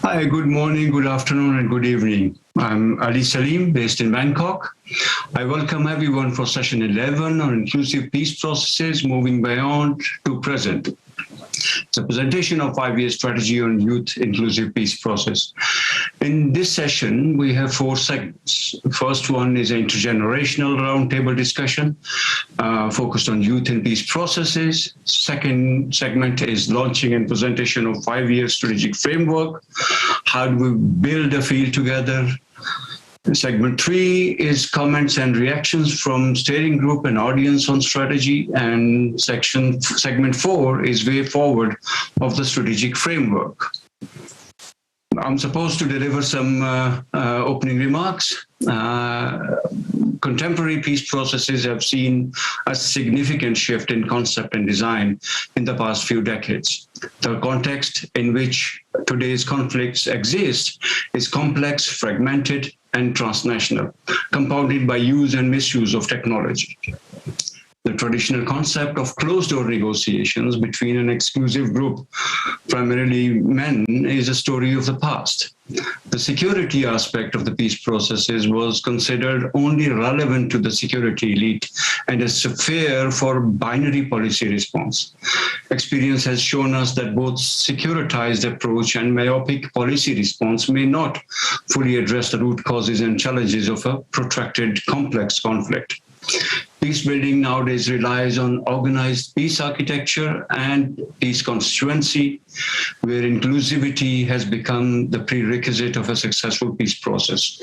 Hi, good morning, good afternoon, and good evening. I'm Ali Salim, based in Bangkok. I welcome everyone for session 11 on inclusive peace processes moving beyond to present. It's a presentation of 5-year strategy on youth inclusive peace process. In this session, we have 4 segments. The first one is an intergenerational roundtable discussion focused on youth and peace processes. Second segment is launching and presentation of 5-year strategic framework. How do we build a field together? Segment 3 is comments and reactions from steering group and audience on strategy, and segment 4 is way forward of the strategic framework. I'm supposed to deliver some opening remarks. Contemporary peace processes have seen a significant shift in concept and design in the past few decades. The context in which today's conflicts exist is complex, fragmented, and transnational, compounded by use and misuse of technology. The traditional concept of closed-door negotiations between an exclusive group, primarily men, is a story of the past. The security aspect of the peace processes was considered only relevant to the security elite and a sphere for binary policy response. Experience has shown us that both securitized approach and myopic policy response may not fully address the root causes and challenges of a protracted, complex conflict. Peacebuilding nowadays relies on organized peace architecture and peace constituency, where inclusivity has become the prerequisite of a successful peace process.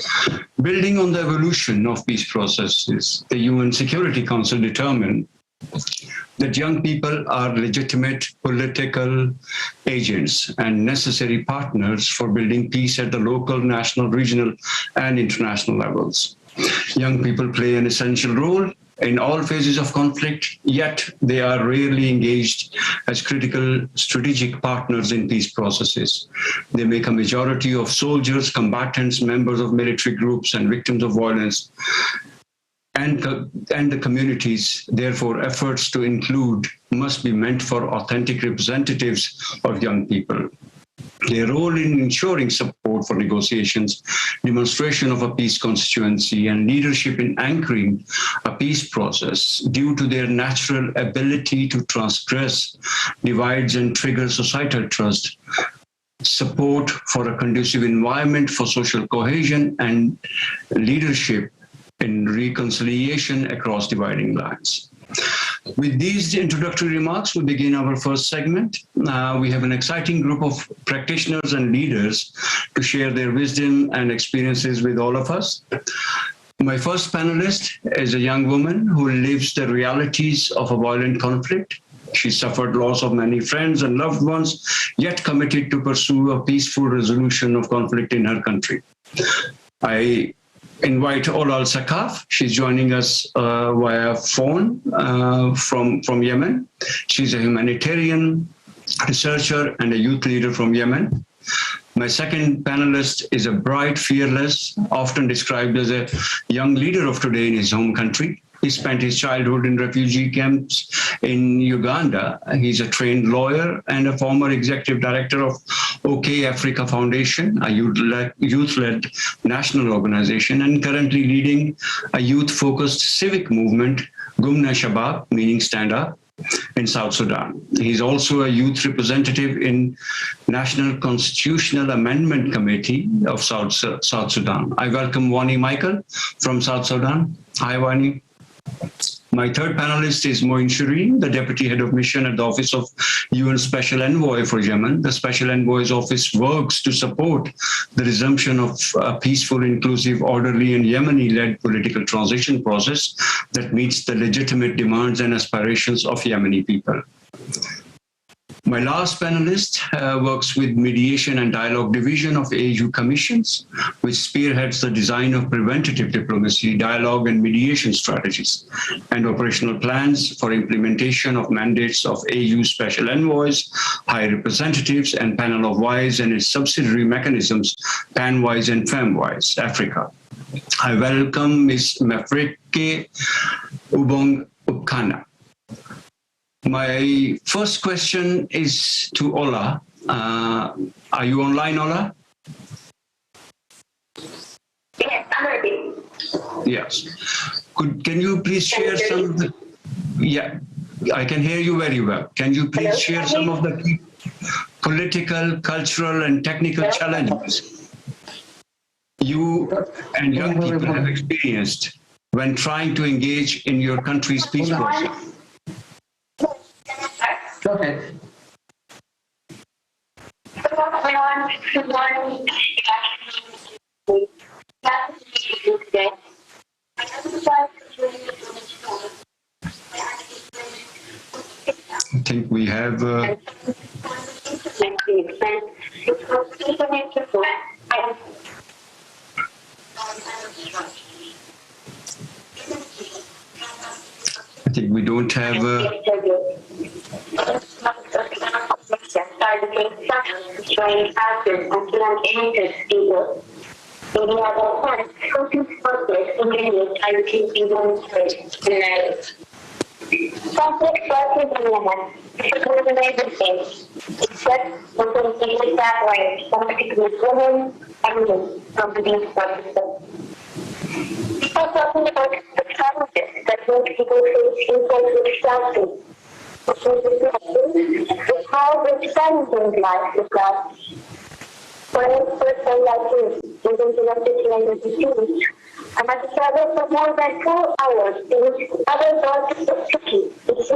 Building on the evolution of peace processes, the UN Security Council determined that young people are legitimate political agents and necessary partners for building peace at the local, national, regional, and international levels. Young people play an essential role in all phases of conflict, yet they are rarely engaged as critical strategic partners in peace processes. They make a majority of soldiers, combatants, members of military groups, and victims of violence. And the communities, therefore, efforts to include must be meant for authentic representatives of young people. Their role in ensuring support for negotiations, demonstration of a peace constituency, and leadership in anchoring a peace process due to their natural ability to transgress divides and trigger societal trust, support for a conducive environment for social cohesion, and leadership in reconciliation across dividing lines. With these introductory remarks, we begin our first segment. We have an exciting group of practitioners and leaders to share their wisdom and experiences with all of us. My first panelist is a young woman who lives the realities of a violent conflict. She suffered loss of many friends and loved ones, yet committed to pursue a peaceful resolution of conflict in her country. I invite Ola Al-Sakaf. She's joining us via phone from Yemen. She's a humanitarian, researcher, and a youth leader from Yemen. My second panelist is a bright, fearless, often described as a young leader of today in his home country. He spent his childhood in refugee camps in Uganda. He's a trained lawyer and a former executive director of OSGEY Africa Foundation, a youth-led national organization, and currently leading a youth-focused civic movement, Gumna Shabab, meaning stand up, in South Sudan. He's also a youth representative in National Constitutional Amendment Committee of South Sudan. I welcome Wani Michael from South Sudan. Hi, Wani. My third panelist is Moin Shireen, the Deputy Head of Mission at the Office of UN Special Envoy for Yemen. The Special Envoy's office works to support the resumption of a peaceful, inclusive, orderly, and Yemeni-led political transition process that meets the legitimate demands and aspirations of Yemeni people. My last panelist works with Mediation and Dialogue Division of AU Commissions, which spearheads the design of preventative diplomacy, dialogue and mediation strategies, and operational plans for implementation of mandates of AU Special Envoys, High Representatives, and Panel of WISE and its subsidiary mechanisms, PanWISE and FemWISE, Africa. I welcome Ms. Mafreke Ubong Ukana. My first question is to Ola. Are you online, Ola? Yes, I'm ready. Yes. Can you please share some of the... Yeah, I can hear you very well. Can you please share some of the key political, cultural, and technical challenges you and young people have experienced when trying to engage in your country's peace process? Go ahead. I think we have... I think we don't have... Complex process dilemmas. Except for the standpoint, conflict with women and men from these processes. People talking about the challenges that most people face in conflict status. It's how the challenging life is like. For a person like you, living in a city and a disease, I must travel for more than 2 hours in which other parts of the city is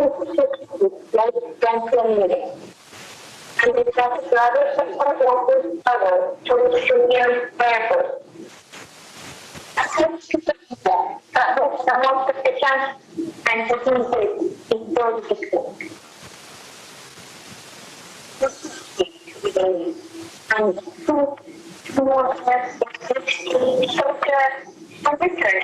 like 10 minutes. And we have to travel from one office to other to reach the nearest airport. That was some of the chance and potential is so difficult. And two more steps shelter and return.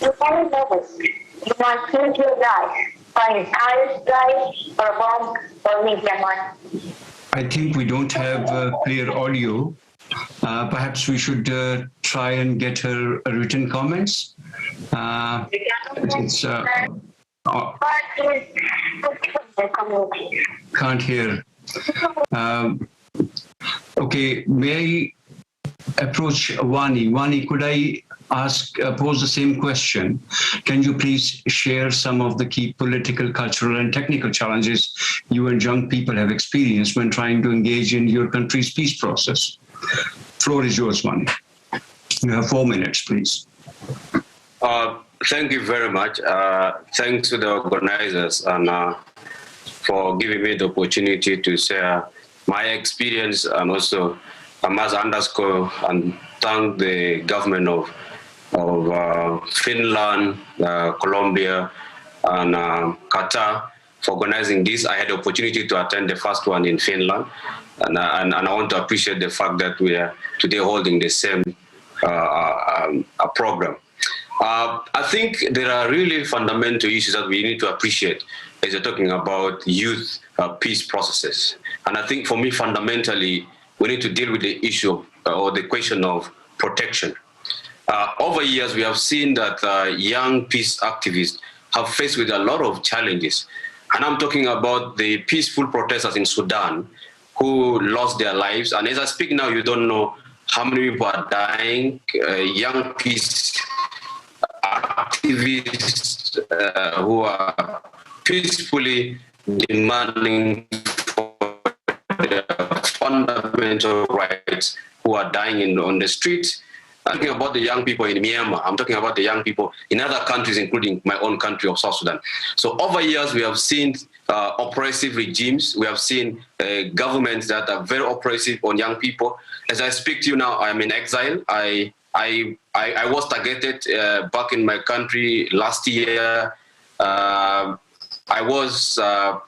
You any moment you might change your life by an Irish guy or bomb or media man. I think we don't have clear audio. Perhaps we should try and get her written comments. Can't hear. Okay, may I approach Wani? Wani, could I pose the same question? Can you please share some of the key political, cultural, and technical challenges you and young people have experienced when trying to engage in your country's peace process? Floor is yours, Wani. You have 4 minutes, please. Thank you very much. Thanks to the organizers and for giving me the opportunity to share my experience, and also I must underscore and thank the government of Finland, Colombia, and Qatar for organizing this. I had the opportunity to attend the first one in Finland, and I want to appreciate the fact that we are today holding the same program. I think there are really fundamental issues that we need to appreciate as you're talking about youth peace processes. And I think for me, fundamentally, we need to deal with the issue or the question of protection. Over years, we have seen that young peace activists have faced with a lot of challenges. And I'm talking about the peaceful protesters in Sudan who lost their lives. And as I speak now, you don't know how many people are dying. Young peace activists who are peacefully demanding for their fundamental rights, who are dying on the streets. I'm talking about the young people in Myanmar. I'm talking about the young people in other countries, including my own country of South Sudan. So over years, we have seen oppressive regimes. We have seen governments that are very oppressive on young people. As I speak to you now, I'm in exile. I was targeted back in my country last year. I was under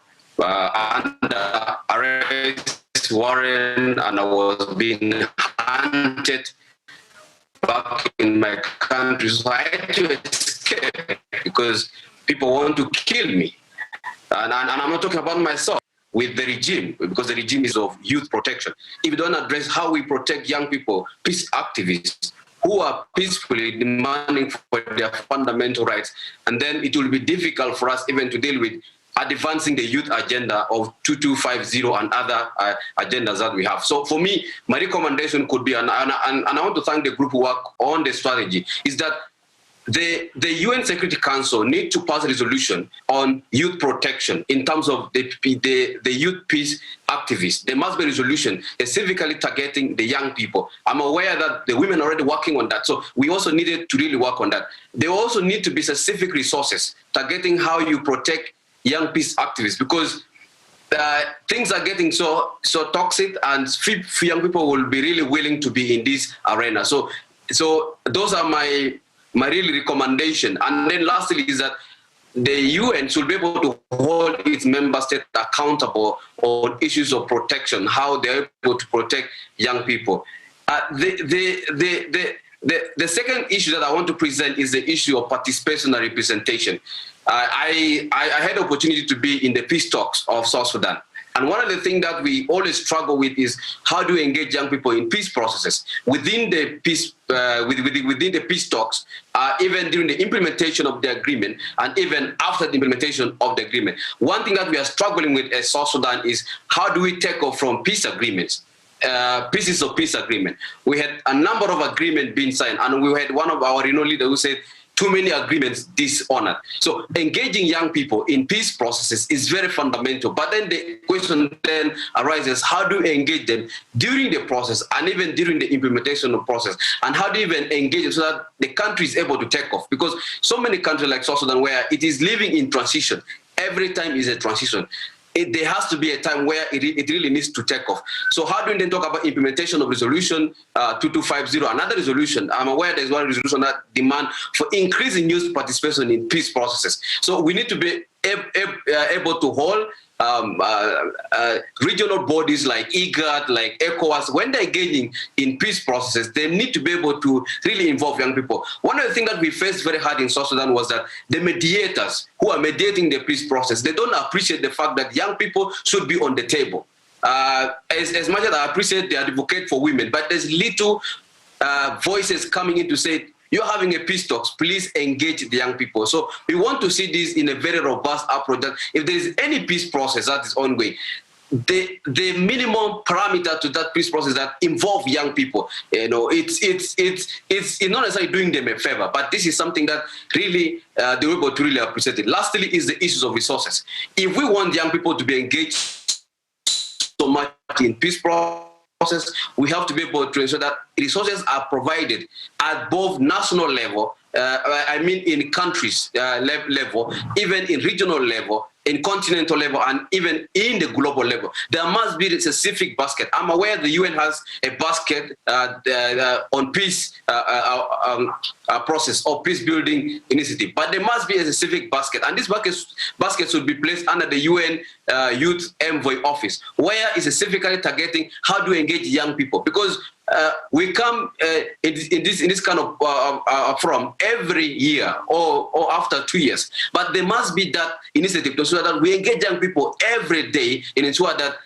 arrest warrant, and I was being hunted back in my country. So I had to escape because people want to kill me. And I'm not talking about myself, with the regime, because the regime is of youth protection. If you don't address how we protect young people, peace activists, who are peacefully demanding for their fundamental rights, and then it will be difficult for us even to deal with advancing the youth agenda of 2250 and other agendas that we have. So for me, my recommendation could be, and I want to thank the group who work on the strategy, is that the UN Security Council need to pass a resolution on youth protection in terms of the youth peace activists. There must be a resolution specifically targeting the young people. I'm aware that the women are already working on that, so we also needed to really work on that. There also need to be specific resources targeting how you protect young peace activists, because things are getting so toxic, and few young people will be really willing to be in this arena. So those are my really recommendation. And then lastly is that the UN should be able to hold its member states accountable on issues of protection, how they're able to protect young people. The second issue that I want to present is the issue of participation and representation. I had the opportunity to be in the peace talks of South Sudan. And one of the things that we always struggle with is how do we engage young people in peace processes within the peace within the peace talks, even during the implementation of the agreement, and even after the implementation of the agreement. One thing that we are struggling with as South Sudan is how do we take off from peace agreements, pieces of peace agreement. We had a number of agreements being signed, and we had one of our leaders who said, too many agreements dishonored. So engaging young people in peace processes is very fundamental. But then the question then arises, how do you engage them during the process and even during the implementation of the process? And how do you even engage them so that the country is able to take off? Because so many countries like South Sudan, where it is living in transition, every time is a transition. There has to be a time where it really needs to take off. So how do we then talk about implementation of resolution 2250, another resolution? I'm aware there's one resolution that demand for increasing youth participation in peace processes. So we need to be able to hold regional bodies like IGAD, like ECOWAS, when they're engaging in peace processes, they need to be able to really involve young people. One of the things that we faced very hard in South Sudan was that the mediators who are mediating the peace process, they don't appreciate the fact that young people should be on the table. As much as I appreciate the advocate for women, but there's little voices coming in to say, you're having a peace talks, please engage the young people. So we want to see this in a very robust approach, that if there is any peace process that is ongoing, the minimum parameter to that peace process that involve young people, it's not necessarily doing them a favor, but this is something that really they were able to really appreciate it. Lastly is the issues of resources. If we want young people to be engaged so much in peace process, we have to be able to ensure that resources are provided at both national level, I mean in countries level, even in regional level, in continental level, and even in the global level. There must be a specific basket. I'm aware the UN has a basket on peace process or peace building initiative, but there must be a specific basket, and this basket should be placed under the UN Youth Envoy office, where it's specifically targeting how do we engage young people, because we come in this kind of forum every year or after 2 years, but there must be that initiative to ensure that we engage young people every day and ensure that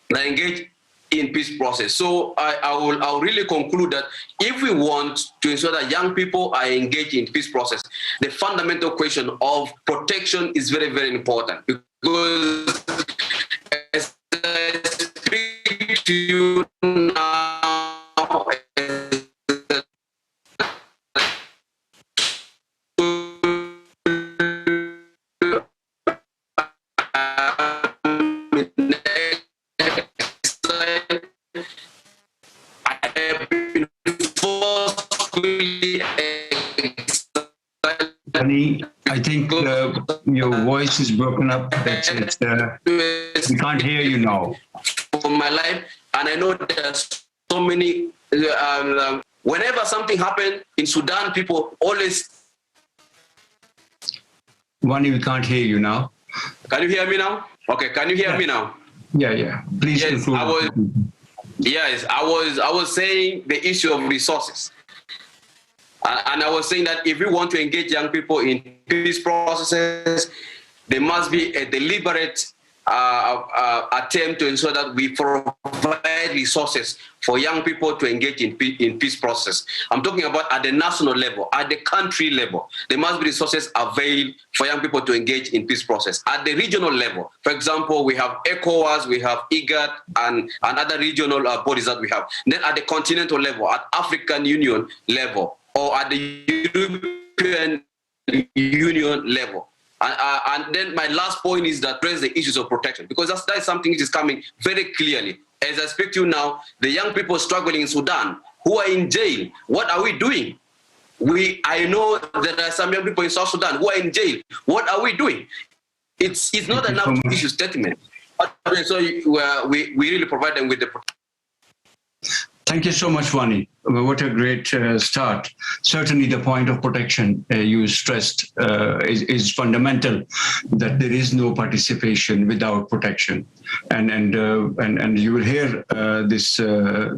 they engage in peace process. So I'll really conclude that if we want to ensure that young people are engaged in peace process, the fundamental question of protection is very, very important, because as I speak to you now, I think your voice is broken up. We can't hear you now. For my life, and I know there's so many. Whenever something happened in Sudan, people always. Wani, we can't hear you now. Can you hear me now? Okay, can you hear me now? Yeah. Please. Yes, I was saying the issue of resources. And I was saying that if we want to engage young people in peace processes, there must be a deliberate attempt to ensure that we provide resources for young people to engage in peace process. I'm talking about at the national level, at the country level. There must be resources available for young people to engage in peace process. At the regional level, for example, we have ECOWAS, we have IGAD, and other regional bodies that we have. Then at the continental level, at African Union level, or at the European Union level. And then my last point is that raise the issues of protection, because that is something which is coming very clearly. As I speak to you now, the young people struggling in Sudan who are in jail, what are we doing? I know there are some young people in South Sudan who are in jail. What are we doing? It's not enough to issue statement. So we really provide them with the protection. Thank you so much, Wani. What a great start. Certainly the point of protection you stressed is fundamental, that there is no participation without protection. And you will hear this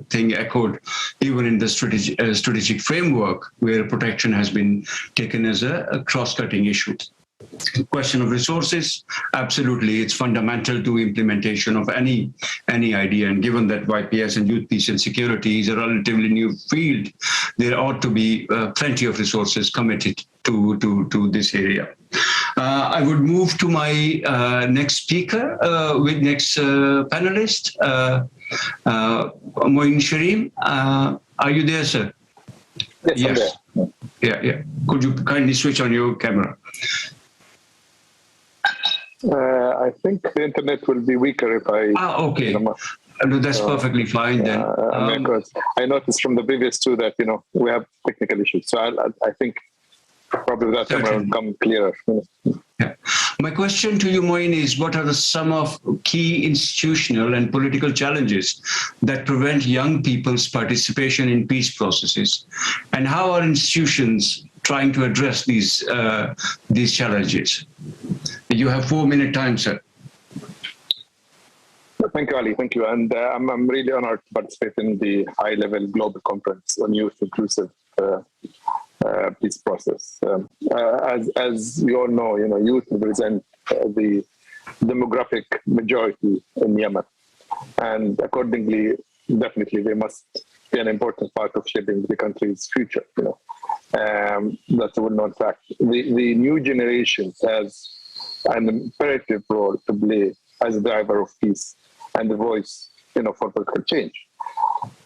thing echoed even in the strategic framework, where protection has been taken as a cross-cutting issue. Question of resources, absolutely, it's fundamental to implementation of any idea. And given that YPS and youth peace and security is a relatively new field, there ought to be plenty of resources committed to this area. I would move to my next speaker, next panelist, Moin Sharim. Are you there, sir? Yes. Yeah. Could you kindly switch on your camera? I think the internet will be weaker if I... okay. No, that's perfectly fine then. I noticed from the previous two that, we have technical issues. So I think probably that time will come clearer. Yeah. My question to you, Moin, is what are some of key institutional and political challenges that prevent young people's participation in peace processes? And how are institutions trying to address these challenges? You have 4-minute time, sir. Thank you, Ali. Thank you. And I'm really honored to participate in the high-level global conference on youth inclusive peace process. As you all know, youth represent the demographic majority in Yemen. And accordingly, definitely they must be an important part of shaping the country's future. That's a well-known fact. The new generation has an imperative role to play as a driver of peace and the voice, for political change.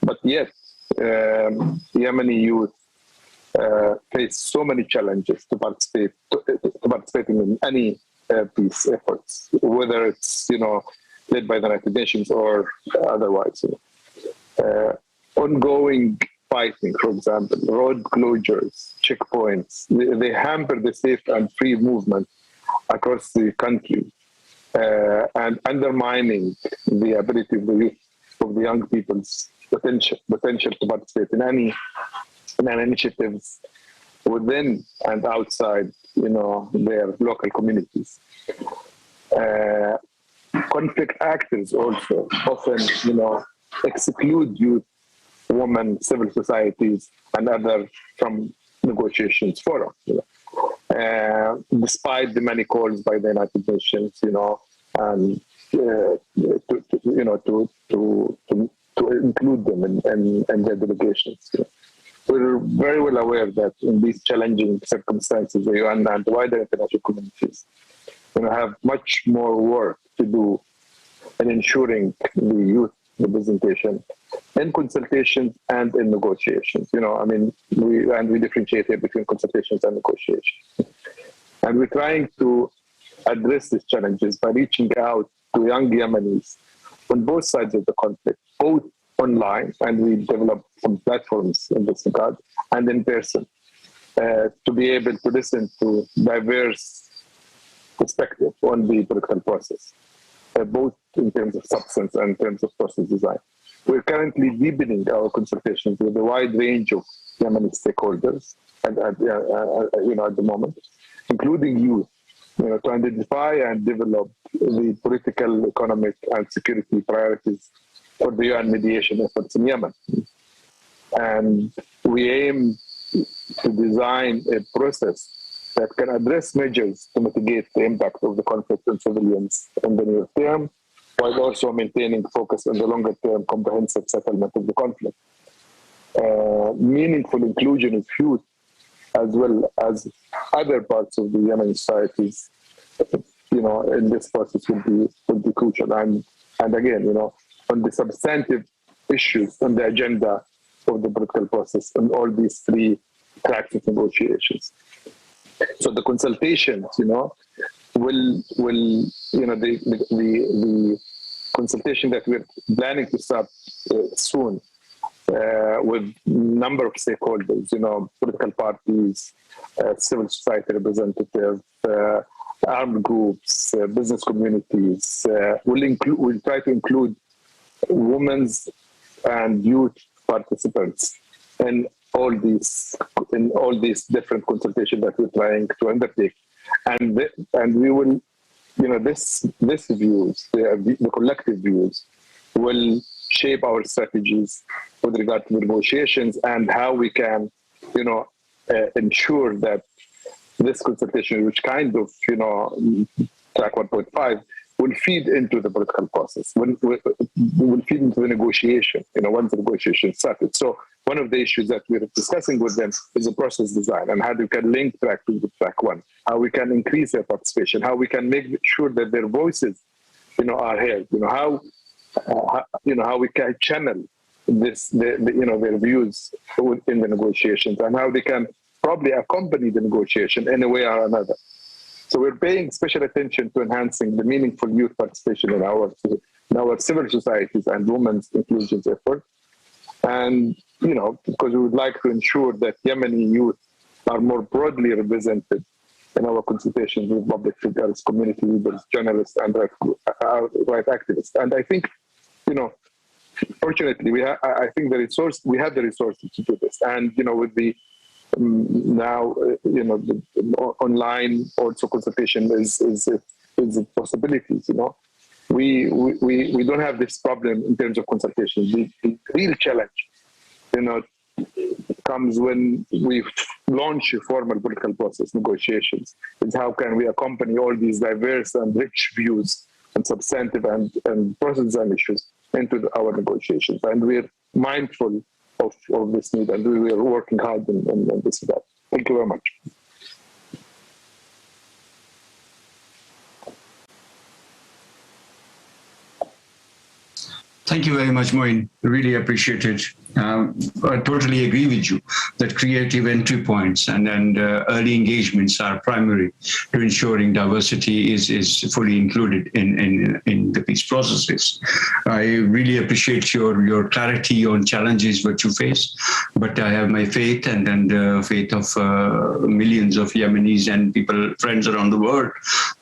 But yet, Yemeni youth face so many challenges to participating in any peace efforts, whether it's led by the United Nations or otherwise. Ongoing fighting, for example, road closures, checkpoints, they hamper the safe and free movement across the country, and undermining the ability of the young people's potential to participate in any initiatives within and outside, their local communities. Conflict actors also often, exclude youth, women, civil societies, and others from negotiations forum. Despite the many calls by the United Nations, and to include them in their delegations. We're very well aware that in these challenging circumstances, the UN and the wider international communities have much more work to do in ensuring the youth representation in consultations and in negotiations. We differentiate here between consultations and negotiations. And we're trying to address these challenges by reaching out to young Yemenis on both sides of the conflict, both online, and we develop some platforms in this regard, and in person, to be able to listen to diverse perspectives on the political process, both in terms of substance and in terms of process design. We're currently deepening our consultations with a wide range of Yemeni stakeholders at the moment, including youth, to identify and develop the political, economic, and security priorities for the UN mediation efforts in Yemen. And we aim to design a process that can address measures to mitigate the impact of the conflict on civilians in the near term, while also maintaining focus on the longer-term comprehensive settlement of the conflict. Meaningful inclusion of youth, as well as other parts of the Yemeni societies, in this process will be crucial. And again, on the substantive issues on the agenda of the political process and all these three tracks of negotiations. So the consultations, will the consultation that we're planning to start soon with number of stakeholders, political parties, civil society representatives, armed groups, business communities. We'll try to include women's and youth participants in all these different consultations that we're trying to undertake, and we will, this views, the collective views, will shape our strategies with regard to the negotiations and how we can, ensure that this consultation, which kind of, track 1.5, will feed into the political process, will feed into the negotiation, once the negotiation started. So one of the issues that we're discussing with them is the process design and how we can link track 2 to track 1, how we can increase their participation, how we can make sure that their voices, are heard, how we can channel their views in the negotiations, and how they can probably accompany the negotiation in a way or another. So we're paying special attention to enhancing the meaningful youth participation in our civil societies and women's inclusion effort. And, because we would like to ensure that Yemeni youth are more broadly represented in our consultations with public figures, community leaders, journalists, and right activists. And I think, fortunately, we have the resources to do this. And, with the now, the online also consultation is a possibility. We don't have this problem in terms of consultation. The real challenge, comes when we launch a formal political process negotiations. Is how can we accompany all these diverse and rich views and substantive and process design issues into our negotiations, and we're mindful of this need, and we are working hard in this regard. Thank you very much. Thank you very much, Moin. Really appreciate it. I totally agree with you that creative entry points and early engagements are primary to ensuring diversity is fully included in the peace processes. I really appreciate your clarity on challenges that you face, but I have my faith and faith of millions of Yemenis and people, friends around the world,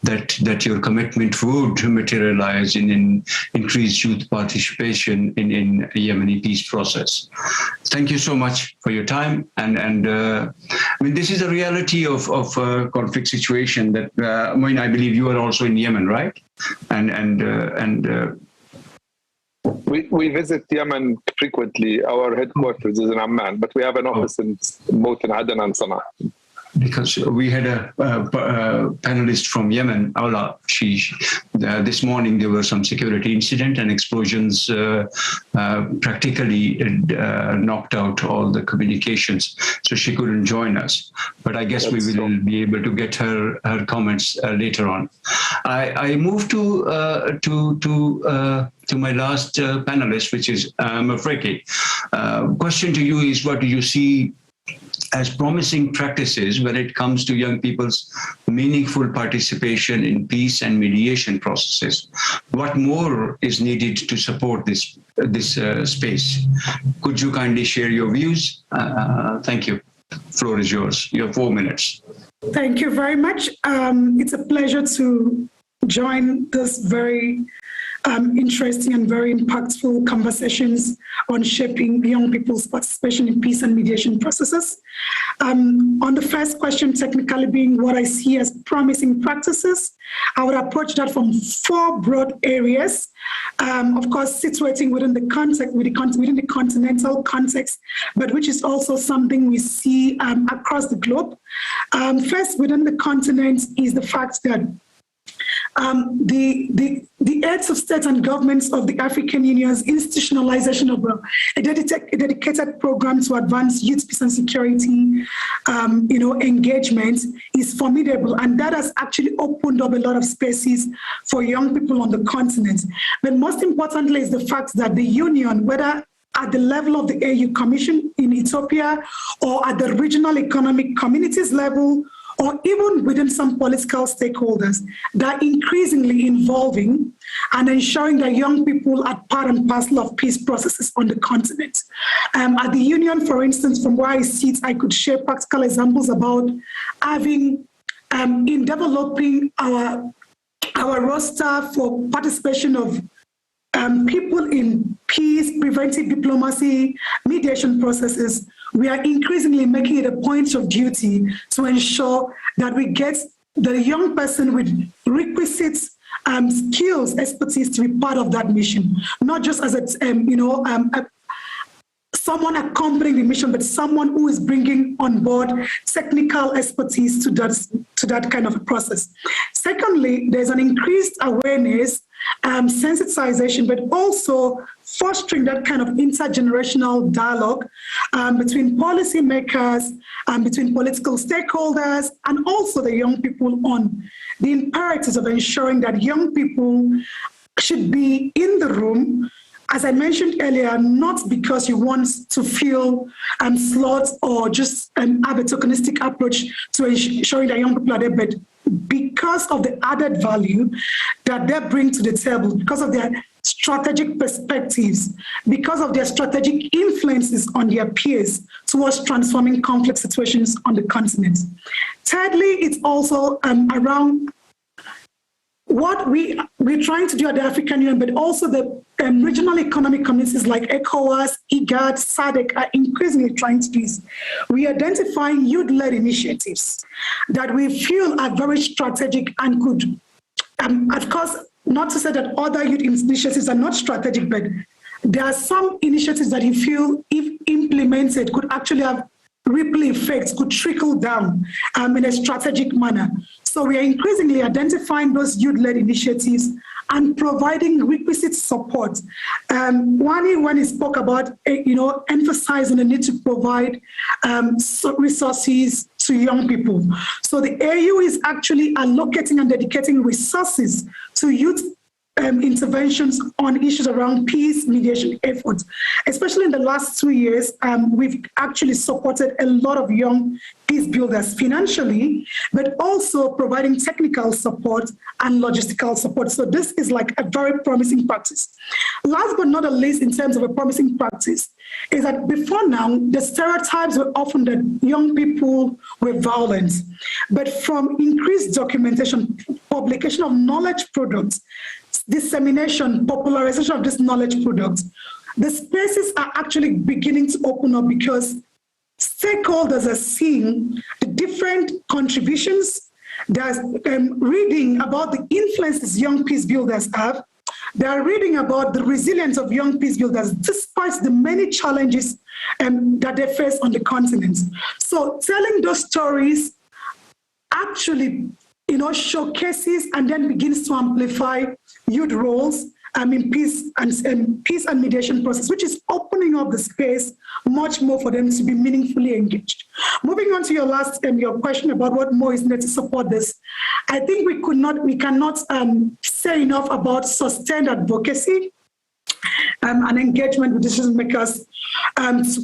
that your commitment would materialize in increased youth participation in Yemeni peace process. Thank you so much for your time. And this is a reality of conflict situation that, I believe you are also in Yemen, right? We visit Yemen frequently. Our headquarters is in Amman, but we have an office in both in Aden and Sana'a. Because we had a panelist from Yemen, Aula. This morning there were some security incident and explosions practically knocked out all the communications, so she couldn't join us. But I guess we will be able to get her comments later on. I move to my last panelist, which is Mafreki. Question to you is, what do you see as promising practices when it comes to young people's meaningful participation in peace and mediation processes? What more is needed to support this space? Could you kindly share your views? Thank you. Floor is yours. You have 4 minutes. Thank you very much. It's a pleasure to join this very interesting and very impactful conversations on shaping young people's participation in peace and mediation processes. On the first question, technically being what I see as promising practices, I would approach that from 4 broad areas. Of course, situating within the context, within the continental context, but which is also something we see across the globe. First, within the continent is the fact that the heads of states and governments of the African Union's institutionalization of a dedicated program to advance youth peace and security, engagement is formidable, and that has actually opened up a lot of spaces for young people on the continent. But most importantly is the fact that the Union, whether at the level of the AU Commission in Ethiopia or at the regional economic communities level, or even within some political stakeholders, that are increasingly involving and ensuring that young people are part and parcel of peace processes on the continent. At the Union, for instance, from where I sit, I could share practical examples about having, in developing our roster for participation of people in peace, preventive diplomacy, mediation processes, we are increasingly making it a point of duty to ensure that we get the young person with requisites, skills, expertise to be part of that mission, not just as someone accompanying the mission, but someone who is bringing on board technical expertise to that kind of a process. Secondly, there's an increased awareness, sensitization, but also fostering that kind of intergenerational dialogue between policymakers, between political stakeholders, and also the young people on the imperatives of ensuring that young people should be in the room, as I mentioned earlier, not because you want to fill slots or just have a tokenistic approach to ensuring that young people are there, but because of the added value that they bring to the table, because of their strategic perspectives, because of their strategic influences on their peers towards transforming complex situations on the continent. Thirdly, it's also around what we're trying to do at the African Union, but also the regional economic communities like ECOWAS, IGAD, SADC are increasingly trying to do is we identifying youth-led initiatives that we feel are very strategic and could, of course, not to say that other youth initiatives are not strategic, but there are some initiatives that you feel, if implemented, could actually have ripple effects, could trickle down in a strategic manner. So we are increasingly identifying those youth-led initiatives and providing requisite support. When he spoke about, emphasizing the need to provide resources to young people. So the AU is actually allocating and dedicating resources to youth interventions on issues around peace mediation efforts. Especially in the last 2 years, we've actually supported a lot of young peace builders financially, but also providing technical support and logistical support. So this is like a very promising practice. Last but not the least, in terms of a promising practice, is that before now, the stereotypes were often that young people were violent. But from increased documentation, publication of knowledge products, dissemination, popularization of this knowledge products, the spaces are actually beginning to open up because stakeholders are seeing the different contributions. They're reading about the influences young peace builders have. They're reading about the resilience of young peace builders despite the many challenges that they face on the continent. So telling those stories actually showcases and then begins to amplify youth roles in peace and mediation process, which is opening up the space much more for them to be meaningfully engaged. Moving on to your question about what more is needed to support this, I think we cannot say enough about sustained advocacy and engagement with decision makers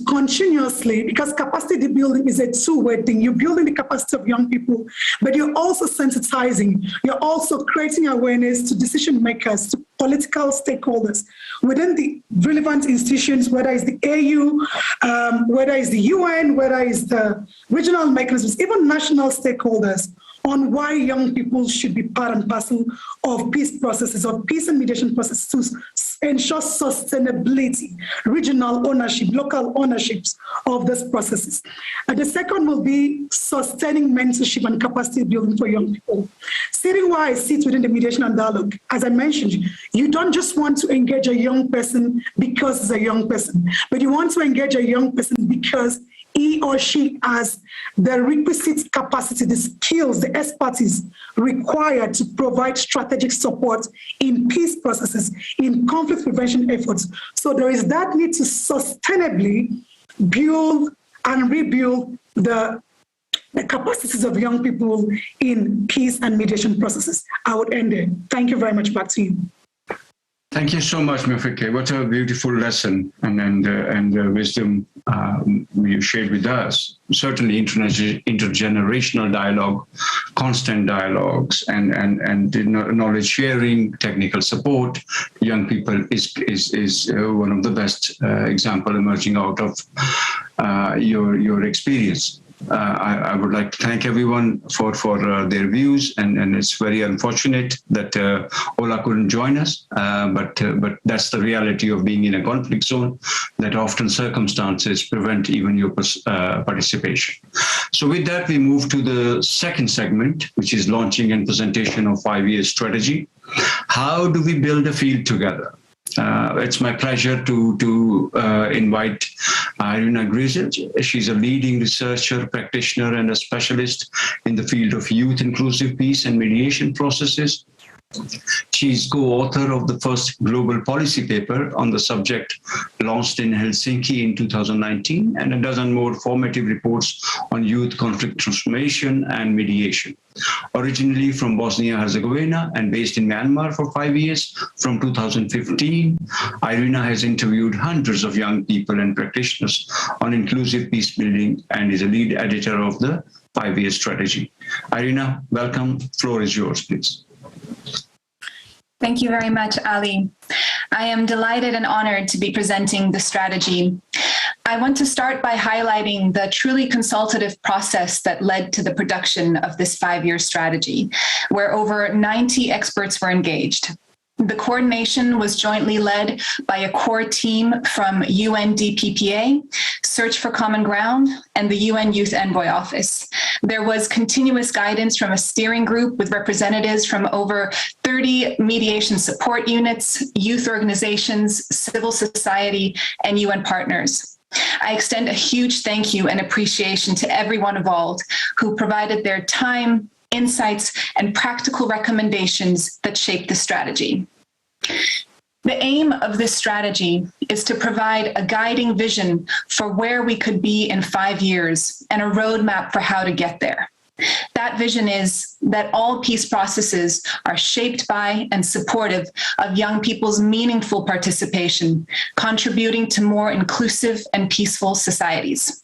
continuously, because capacity building is a two-way thing. You're building the capacity of young people, but you're also sensitizing. You're also creating awareness to decision makers, to political stakeholders within the relevant institutions, whether it's the AU, whether it's the UN, whether it's the regional mechanisms, even national stakeholders, on why young people should be part and parcel of peace processes, of peace and mediation processes to ensure sustainability, regional ownership, local ownerships of these processes. And the second will be sustaining mentorship and capacity building for young people. Sitting where I sit within the mediation and dialogue, as I mentioned, you don't just want to engage a young person because it's a young person, but you want to engage a young person because he or she has the requisite capacity, the skills, the expertise required to provide strategic support in peace processes, in conflict prevention efforts. So there is that need to sustainably build and rebuild the capacities of young people in peace and mediation processes. I would end there. Thank you very much. Back to you. Thank you so much, Mafike. What a beautiful lesson and wisdom you shared with us. Certainly, intergenerational dialogue, constant dialogues, and knowledge sharing, technical support. Young people is one of the best example emerging out of your experience. I would like to thank everyone for their views, and it's very unfortunate that Ola couldn't join us, but that's the reality of being in a conflict zone, that often circumstances prevent even your participation. So with that, we move to the second segment, which is launching and presentation of 5-year strategy. How do we build a field together? It's my pleasure to invite Irina Grizel. She's a leading researcher, practitioner, and a specialist in the field of youth-inclusive peace and mediation processes. She's co-author of the first global policy paper on the subject, launched in Helsinki in 2019, and a dozen more formative reports on youth conflict transformation and mediation. Originally from Bosnia-Herzegovina and based in Myanmar for 5 years, from 2015, Irina has interviewed hundreds of young people and practitioners on inclusive peace building and is a lead editor of the 5-year strategy. Irina, welcome. Floor is yours, please. Thank you very much, Ali. I am delighted and honored to be presenting the strategy. I want to start by highlighting the truly consultative process that led to the production of this 5-year strategy, where over 90 experts were engaged. The coordination was jointly led by a core team from UNDPPA, Search for Common Ground, and the UN Youth Envoy Office. There was continuous guidance from a steering group with representatives from over 30 mediation support units, youth organizations, civil society, and UN partners. I extend a huge thank you and appreciation to everyone involved who provided their time, insights, and practical recommendations that shaped the strategy. The aim of this strategy is to provide a guiding vision for where we could be in 5 years and a roadmap for how to get there. That vision is that all peace processes are shaped by and supportive of young people's meaningful participation, contributing to more inclusive and peaceful societies.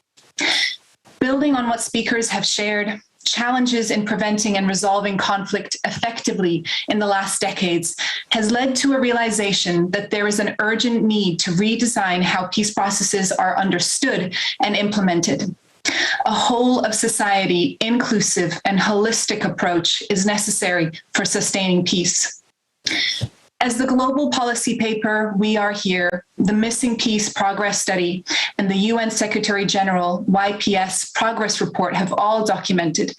Building on what speakers have shared, challenges in preventing and resolving conflict effectively in the last decades has led to a realization that there is an urgent need to redesign how peace processes are understood and implemented. A whole of society, inclusive and holistic approach is necessary for sustaining peace. As the global policy paper, We Are Here, the Missing Peace Progress Study, and the UN Secretary General YPS Progress Report have all documented,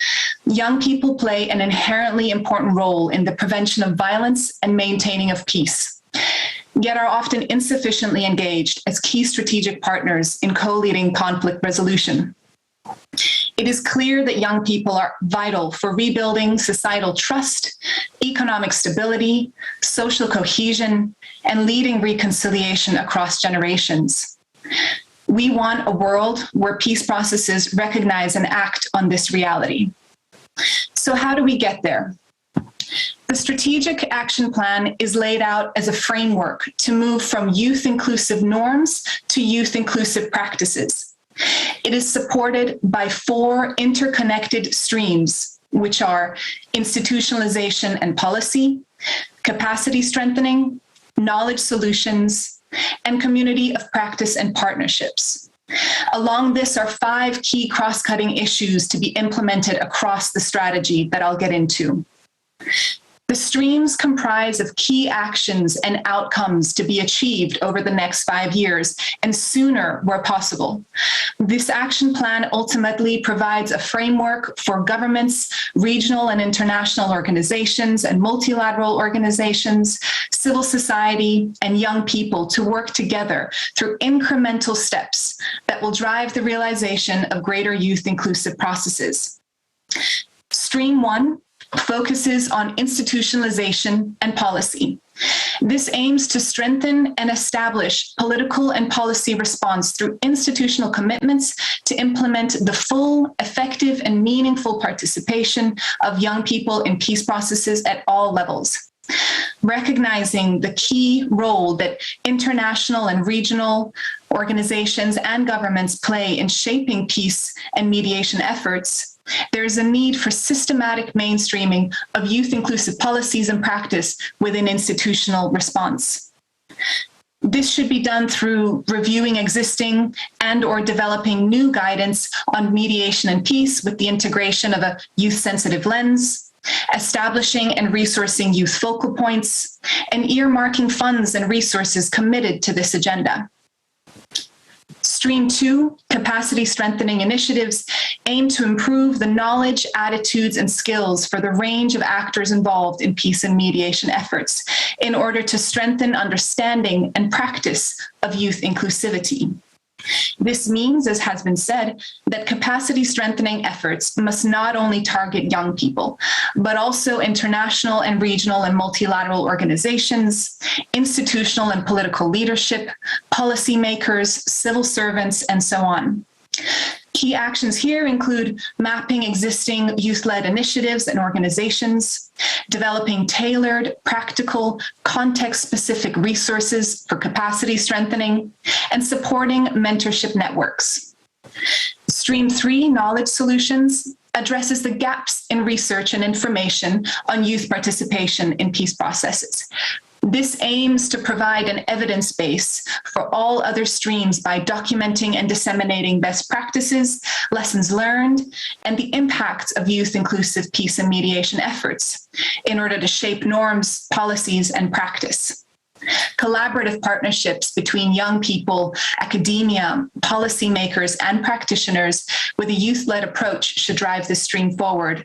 young people play an inherently important role in the prevention of violence and maintaining of peace, yet are often insufficiently engaged as key strategic partners in co-leading conflict resolution. It is clear that young people are vital for rebuilding societal trust, economic stability, social cohesion, and leading reconciliation across generations. We want a world where peace processes recognize and act on this reality. So how do we get there? The strategic action plan is laid out as a framework to move from youth-inclusive norms to youth-inclusive practices. It is supported by 4 interconnected streams, which are institutionalization and policy, capacity strengthening, knowledge solutions, and community of practice and partnerships. Along this are 5 key cross-cutting issues to be implemented across the strategy that I'll get into. The streams comprise of key actions and outcomes to be achieved over the next 5 years and sooner where possible. This action plan ultimately provides a framework for governments, regional and international organizations and multilateral organizations, civil society, and young people to work together through incremental steps that will drive the realization of greater youth inclusive processes. Stream 1 focuses on institutionalization and policy. This aims to strengthen and establish political and policy response through institutional commitments to implement the full, effective, and meaningful participation of young people in peace processes at all levels. Recognizing the key role that international and regional organizations and governments play in shaping peace and mediation efforts, there is a need for systematic mainstreaming of youth-inclusive policies and practice within institutional response. This should be done through reviewing existing and/or developing new guidance on mediation and peace with the integration of a youth-sensitive lens, establishing and resourcing youth focal points, and earmarking funds and resources committed to this agenda. Stream 2, capacity strengthening initiatives, aim to improve the knowledge, attitudes, and skills for the range of actors involved in peace and mediation efforts in order to strengthen understanding and practice of youth inclusivity. This means, as has been said, that capacity strengthening efforts must not only target young people, but also international and regional and multilateral organizations, institutional and political leadership, policymakers, civil servants, and so on. Key actions here include mapping existing youth-led initiatives and organizations, developing tailored, practical, context-specific resources for capacity strengthening, and supporting mentorship networks. Stream 3, knowledge solutions, addresses the gaps in research and information on youth participation in peace processes. This aims to provide an evidence base for all other streams by documenting and disseminating best practices, lessons learned, and the impacts of youth-inclusive peace and mediation efforts in order to shape norms, policies, and practice. Collaborative partnerships between young people, academia, policymakers, and practitioners with a youth-led approach should drive this stream forward,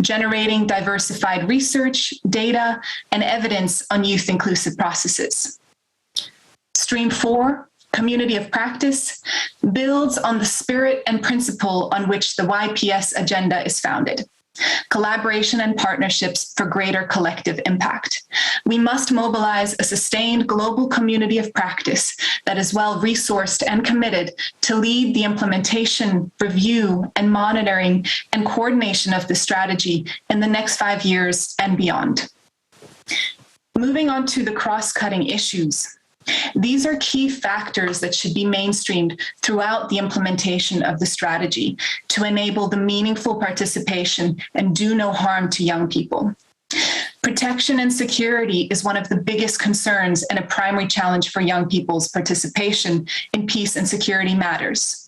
generating diversified research, data, and evidence on youth-inclusive processes. Stream 4, community of practice, builds on the spirit and principle on which the YPS agenda is founded. Collaboration and partnerships for greater collective impact. We must mobilize a sustained global community of practice that is well-resourced and committed to lead the implementation, review, and monitoring and coordination of the strategy in the next 5 years and beyond. Moving on to the cross-cutting issues. These are key factors that should be mainstreamed throughout the implementation of the strategy to enable the meaningful participation and do no harm to young people. Protection and security is one of the biggest concerns and a primary challenge for young people's participation in peace and security matters.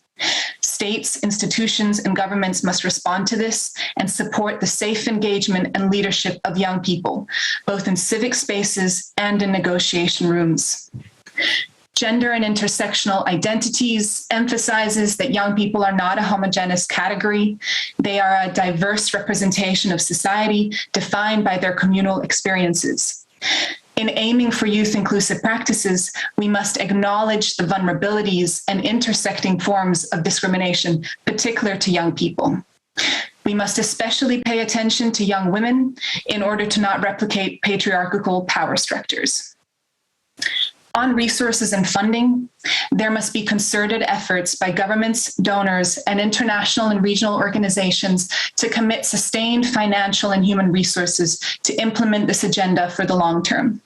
States, institutions, and governments must respond to this and support the safe engagement and leadership of young people, both in civic spaces and in negotiation rooms. Gender and intersectional identities emphasizes that young people are not a homogeneous category. They are a diverse representation of society defined by their communal experiences. In aiming for youth-inclusive practices, we must acknowledge the vulnerabilities and intersecting forms of discrimination, particular to young people. We must especially pay attention to young women in order to not replicate patriarchal power structures. On resources and funding, there must be concerted efforts by governments, donors, and international and regional organizations to commit sustained financial and human resources to implement this agenda for the long term.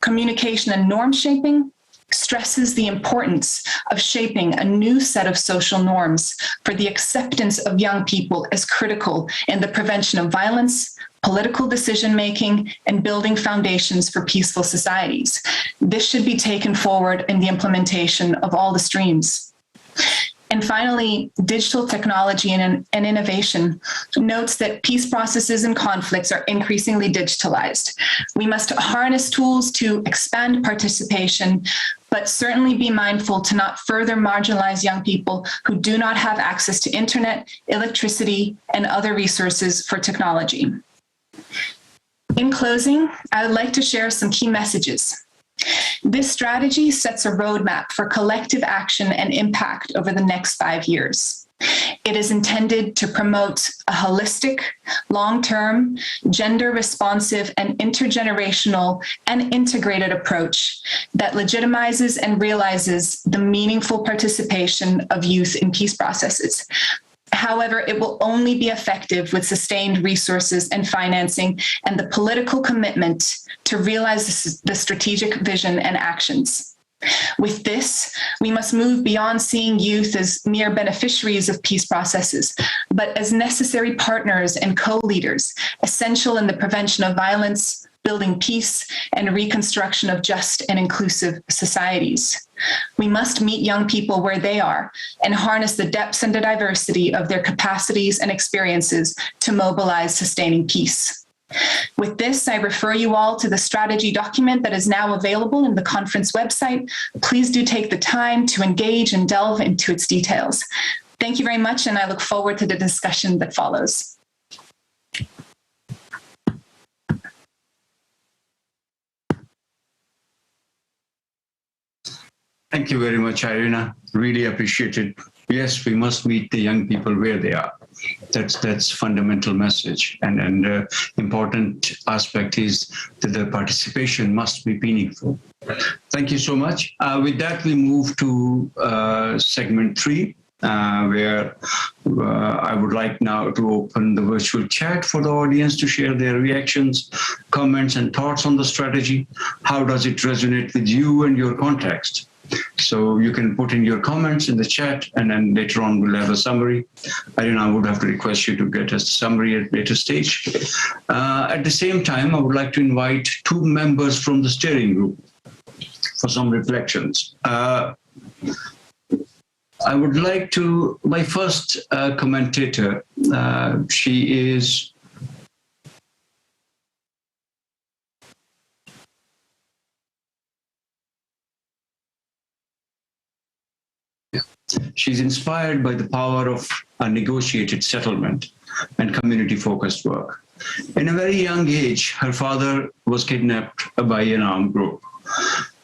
Communication and norm shaping stresses the importance of shaping a new set of social norms for the acceptance of young people as critical in the prevention of violence, political decision-making, and building foundations for peaceful societies. This should be taken forward in the implementation of all the streams. And finally, digital technology and innovation notes that peace processes and conflicts are increasingly digitalized. We must harness tools to expand participation, but certainly be mindful to not further marginalize young people who do not have access to internet, electricity, and other resources for technology. In closing, I would like to share some key messages. This strategy sets a roadmap for collective action and impact over the next 5 years. It is intended to promote a holistic, long-term, gender-responsive, and intergenerational and integrated approach that legitimizes and realizes the meaningful participation of youth in peace processes. However, it will only be effective with sustained resources and financing and the political commitment to realize the strategic vision and actions. With this, we must move beyond seeing youth as mere beneficiaries of peace processes, but as necessary partners and co-leaders, essential in the prevention of violence, building peace, and reconstruction of just and inclusive societies. We must meet young people where they are and harness the depths and the diversity of their capacities and experiences to mobilize sustaining peace. With this, I refer you all to the strategy document that is now available in the conference website. Please do take the time to engage and delve into its details. Thank you very much, and I look forward to the discussion that follows. Thank you very much, Irina. Really appreciate it. Yes, we must meet the young people where they are. That's fundamental message. And important aspect is that the participation must be meaningful. Thank you so much. With that, we move to segment 3, where I would like now to open the virtual chat for the audience to share their reactions, comments, and thoughts on the strategy. How does it resonate with you and your context? So you can put in your comments in the chat, and then later on we'll have a summary. I would have to request you to get a summary at a later stage. At the same time, I would like to invite 2 members from the steering group for some reflections. I would like to, my first commentator, she is she's inspired by the power of a negotiated settlement and community-focused work. In a very young age, her father was kidnapped by an armed group.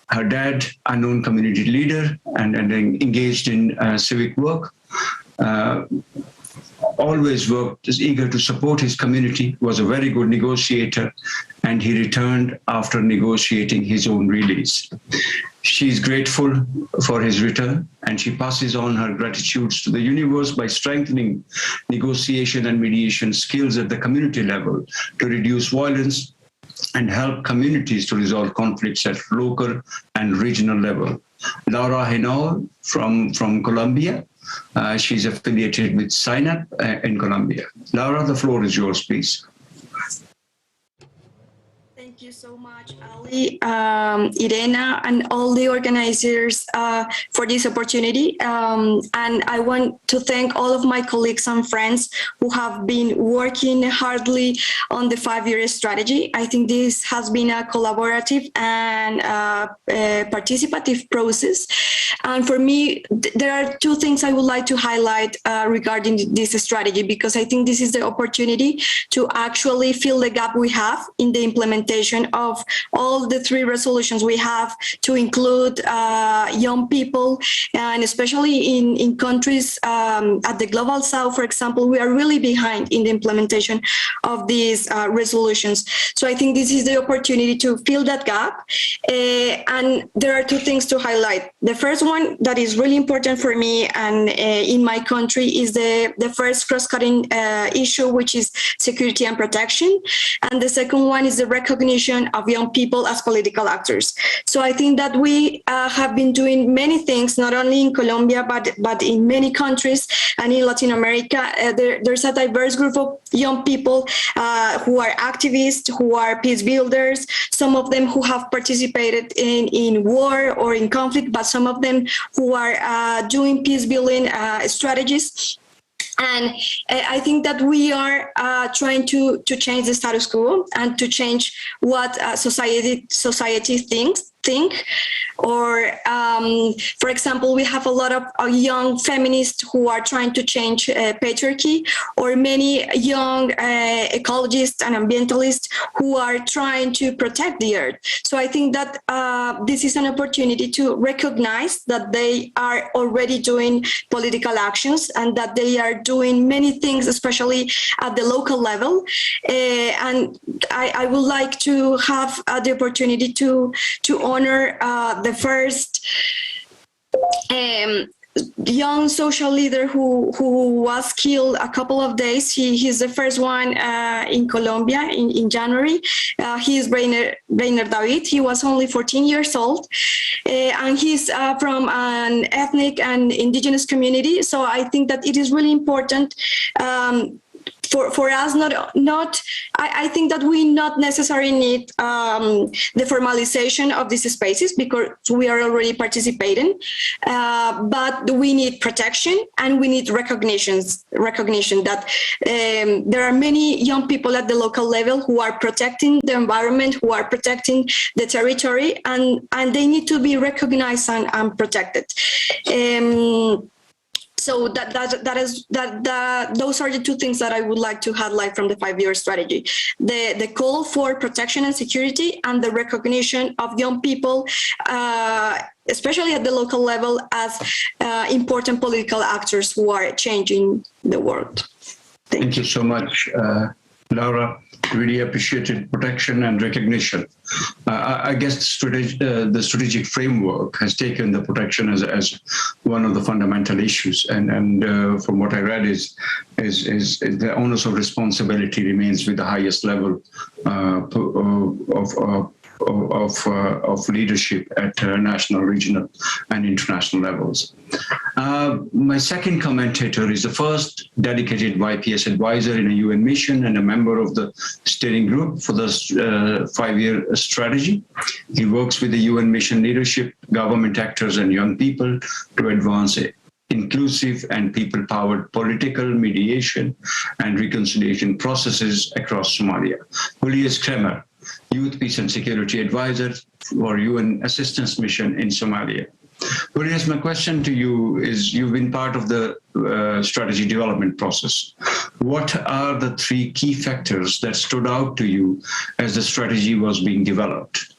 Her dad, a known community leader and engaged in civic work, always worked, is eager to support his community, was a very good negotiator, and he returned after negotiating his own release. She's grateful for his return, and she passes on her gratitudes to the universe by strengthening negotiation and mediation skills at the community level to reduce violence and help communities to resolve conflicts at local and regional level. Laura Henao from Colombia. She's affiliated with SINAP in Colombia. Laura, the floor is yours, please. Thank you so much, Ali, Irena, and all the organizers for this opportunity. And I want to thank all of my colleagues and friends who have been working hardly on the 5-year strategy. I think this has been a collaborative and participative process. And for me, there are 2 things I would like to highlight regarding this strategy, because I think this is the opportunity to actually fill the gap we have in the implementation of all the 3 resolutions we have, to include young people, and especially in countries at the global south, for example, we are really behind in the implementation of these resolutions. So I think this is the opportunity to fill that gap. And there are 2 things to highlight. The first one that is really important for me and in my country is the first cross-cutting issue, which is security and protection. And the second one is the recognition of young young people as political actors. So I think that we have been doing many things, not only in Colombia, but in many countries and in Latin America. There's a diverse group of young people who are activists, who are peace builders, some of them who have participated in war or in conflict, but some of them who are doing peace building strategies. And I think that we are trying to change the status quo and to change what society think. Or, for example, we have a lot of young feminists who are trying to change patriarchy, or many young ecologists and ambientalists who are trying to protect the earth. So I think that this is an opportunity to recognize that they are already doing political actions and that they are doing many things, especially at the local level. And I would like to have the opportunity to honor the first young social leader who was killed a couple of days. He's the first one in Colombia in January. He is Reiner David. He was only 14 years old, and he's from an ethnic and indigenous community. So I think that it is really important for us, I think that we not necessarily need the formalization of these spaces because we are already participating, but we need protection and we need recognition that there are many young people at the local level who are protecting the environment, who are protecting the territory, and they need to be recognized and protected. So those are the two things that I would like to highlight from the 5-year strategy: the call for protection and security, and the recognition of young people, especially at the local level, as important political actors who are changing the world. Thank you so much, Laura. Really appreciated protection and recognition. I guess the strategic framework has taken the protection as one of the fundamental issues, and from what I read is the onus of responsibility remains with the highest level of leadership at national, regional, and international levels. My second commentator is the first dedicated YPS advisor in a UN mission and a member of the steering group for the 5-year strategy. He works with the UN mission leadership, government actors, and young people to advance inclusive and people-powered political mediation and reconciliation processes across Somalia. Julius Kremer, Youth, Peace and Security Advisor for UN Assistance Mission in Somalia. Julius, my question to you is, you've been part of the strategy development process. What are the 3 key factors that stood out to you as the strategy was being developed?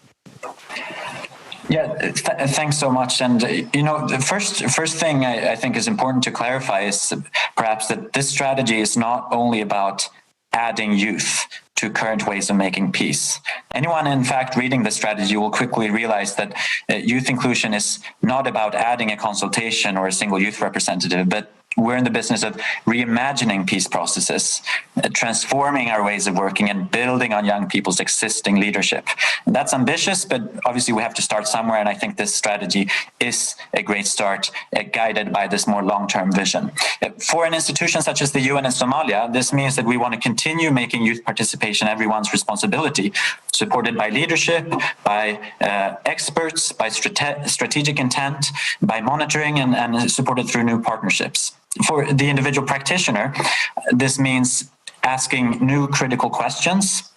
Yeah, thanks so much. And, the first thing I think is important to clarify is perhaps that this strategy is not only about adding youth to current ways of making peace. Anyone, in fact, reading the strategy will quickly realize that youth inclusion is not about adding a consultation or a single youth representative, but we're in the business of reimagining peace processes, transforming our ways of working and building on young people's existing leadership. And that's ambitious, but obviously we have to start somewhere, and I think this strategy is a great start, guided by this more long-term vision. For an institution such as the UN in Somalia, this means that we want to continue making youth participation everyone's responsibility, supported by leadership, by experts, by strategic intent, by monitoring, and supported through new partnerships. For the individual practitioner, this means asking new critical questions,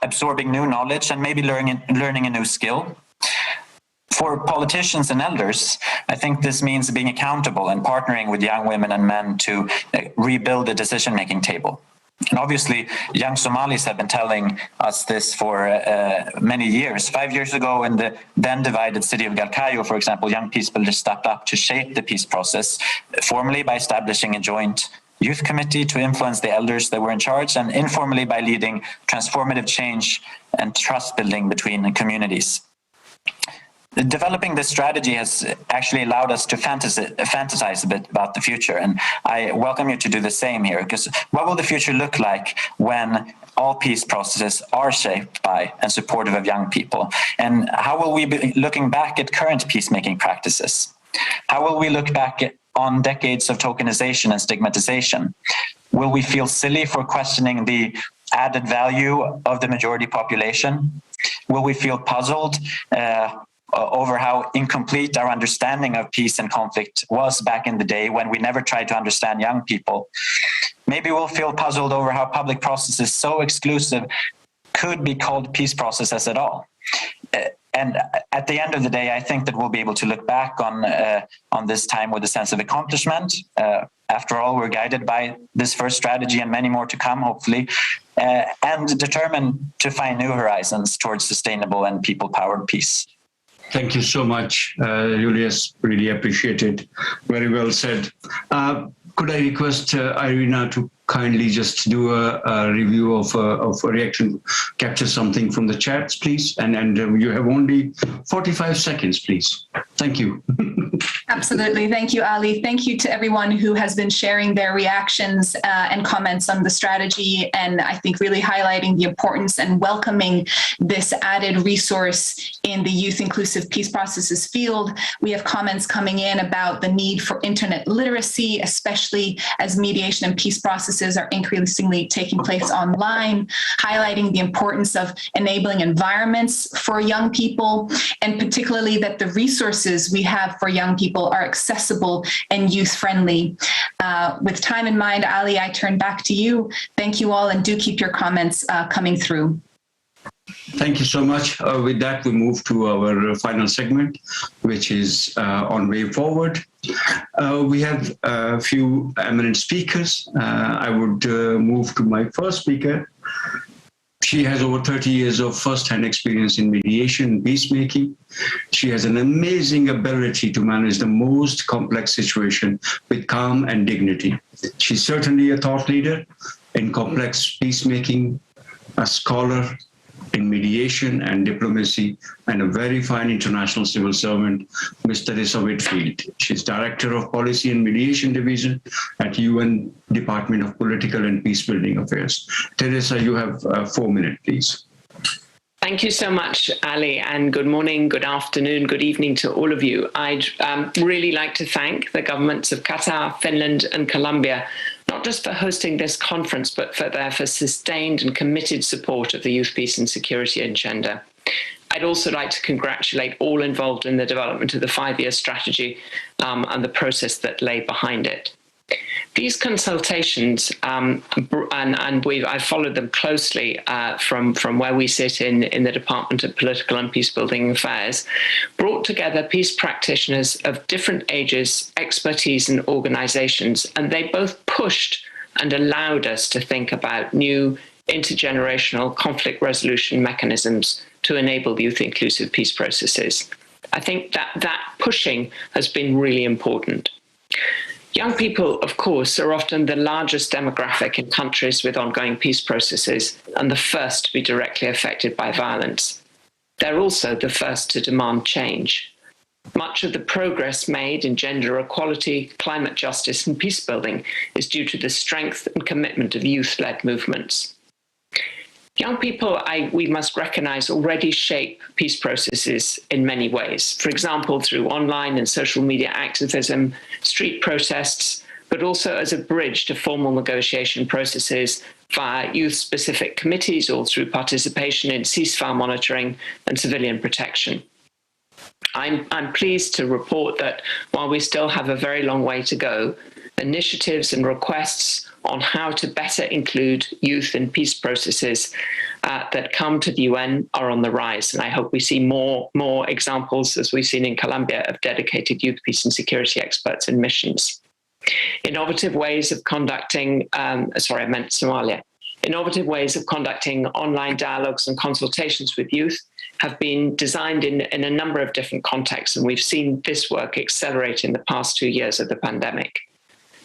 absorbing new knowledge, and maybe learning a new skill. For politicians and elders, I think this means being accountable and partnering with young women and men to rebuild the decision-making table. And obviously, young Somalis have been telling us this for many years. 5 years ago, in the then divided city of Galkayo, for example, young Peacebuilders stepped up to shape the peace process, formally by establishing a joint youth committee to influence the elders that were in charge, and informally by leading transformative change and trust building between communities. Developing this strategy has actually allowed us to fantasize a bit about the future, and I welcome you to do the same here, because what will the future look like when all peace processes are shaped by and supportive of young people? And how will we be looking back at current peacemaking practices? How will we look back on decades of tokenization and stigmatization? Will we feel silly for questioning the added value of the majority population? Will we feel puzzled over how incomplete our understanding of peace and conflict was back in the day when we never tried to understand young people? Maybe we'll feel puzzled over how public processes so exclusive could be called peace processes at all. And at the end of the day, I think that we'll be able to look back on this time with a sense of accomplishment. After all, we're guided by this first strategy and many more to come, hopefully, and determined to find new horizons towards sustainable and people-powered peace. Thank you so much, Julius. Really appreciate it. Very well said. Could I request Irina to kindly just do a review of a reaction, capture something from the chats, please? And you have only 45 seconds, please. Thank you. Absolutely. Thank you, Ali. Thank you to everyone who has been sharing their reactions and comments on the strategy, and I think really highlighting the importance and welcoming this added resource in the youth inclusive peace processes field. We have comments coming in about the need for internet literacy, especially as mediation and peace processes are increasingly taking place online, highlighting the importance of enabling environments for young people, and particularly that the resources we have for young people are accessible and youth-friendly. With time in mind, Ali, I turn back to you. Thank you all, and do keep your comments coming through. Thank you so much. With that, we move to our final segment, which is on Way Forward. We have a few eminent speakers. I would move to my first speaker. She has over 30 years of first-hand experience in mediation and peacemaking. She has an amazing ability to manage the most complex situation with calm and dignity. She's certainly a thought leader in complex peacemaking, a scholar in mediation and diplomacy, and a very fine international civil servant, Ms. Teresa Whitfield. She's Director of Policy and Mediation Division at UN Department of Political and Peacebuilding Affairs. Teresa, you have 4 minutes, please. Thank you so much, Ali, and good morning, good afternoon, good evening to all of you. I'd really like to thank the governments of Qatar, Finland, and Colombia, not just for hosting this conference, but for their sustained and committed support of the youth, peace and security agenda. I'd also like to congratulate all involved in the development of the 5-year strategy and the process that lay behind it. These consultations, I've followed them closely from where we sit in the Department of Political and Peacebuilding Affairs, brought together peace practitioners of different ages, expertise and organizations, and they both pushed and allowed us to think about new intergenerational conflict resolution mechanisms to enable youth-inclusive peace processes. I think that pushing has been really important. Young people, of course, are often the largest demographic in countries with ongoing peace processes and the first to be directly affected by violence. They're also the first to demand change. Much of the progress made in gender equality, climate justice, and peace building is due to the strength and commitment of youth-led movements. Young people, we must recognize, already shape peace processes in many ways. For example, through online and social media activism, street protests, but also as a bridge to formal negotiation processes via youth-specific committees or through participation in ceasefire monitoring and civilian protection. I'm pleased to report that while we still have a very long way to go, initiatives and requests on how to better include youth in peace processes that come to the UN are on the rise. And I hope we see more examples, as we've seen in Colombia, of dedicated youth, peace and security experts in missions. Innovative ways of conducting, Somalia. Innovative ways of conducting online dialogues and consultations with youth have been designed in a number of different contexts, and we've seen this work accelerate in the past 2 years of the pandemic.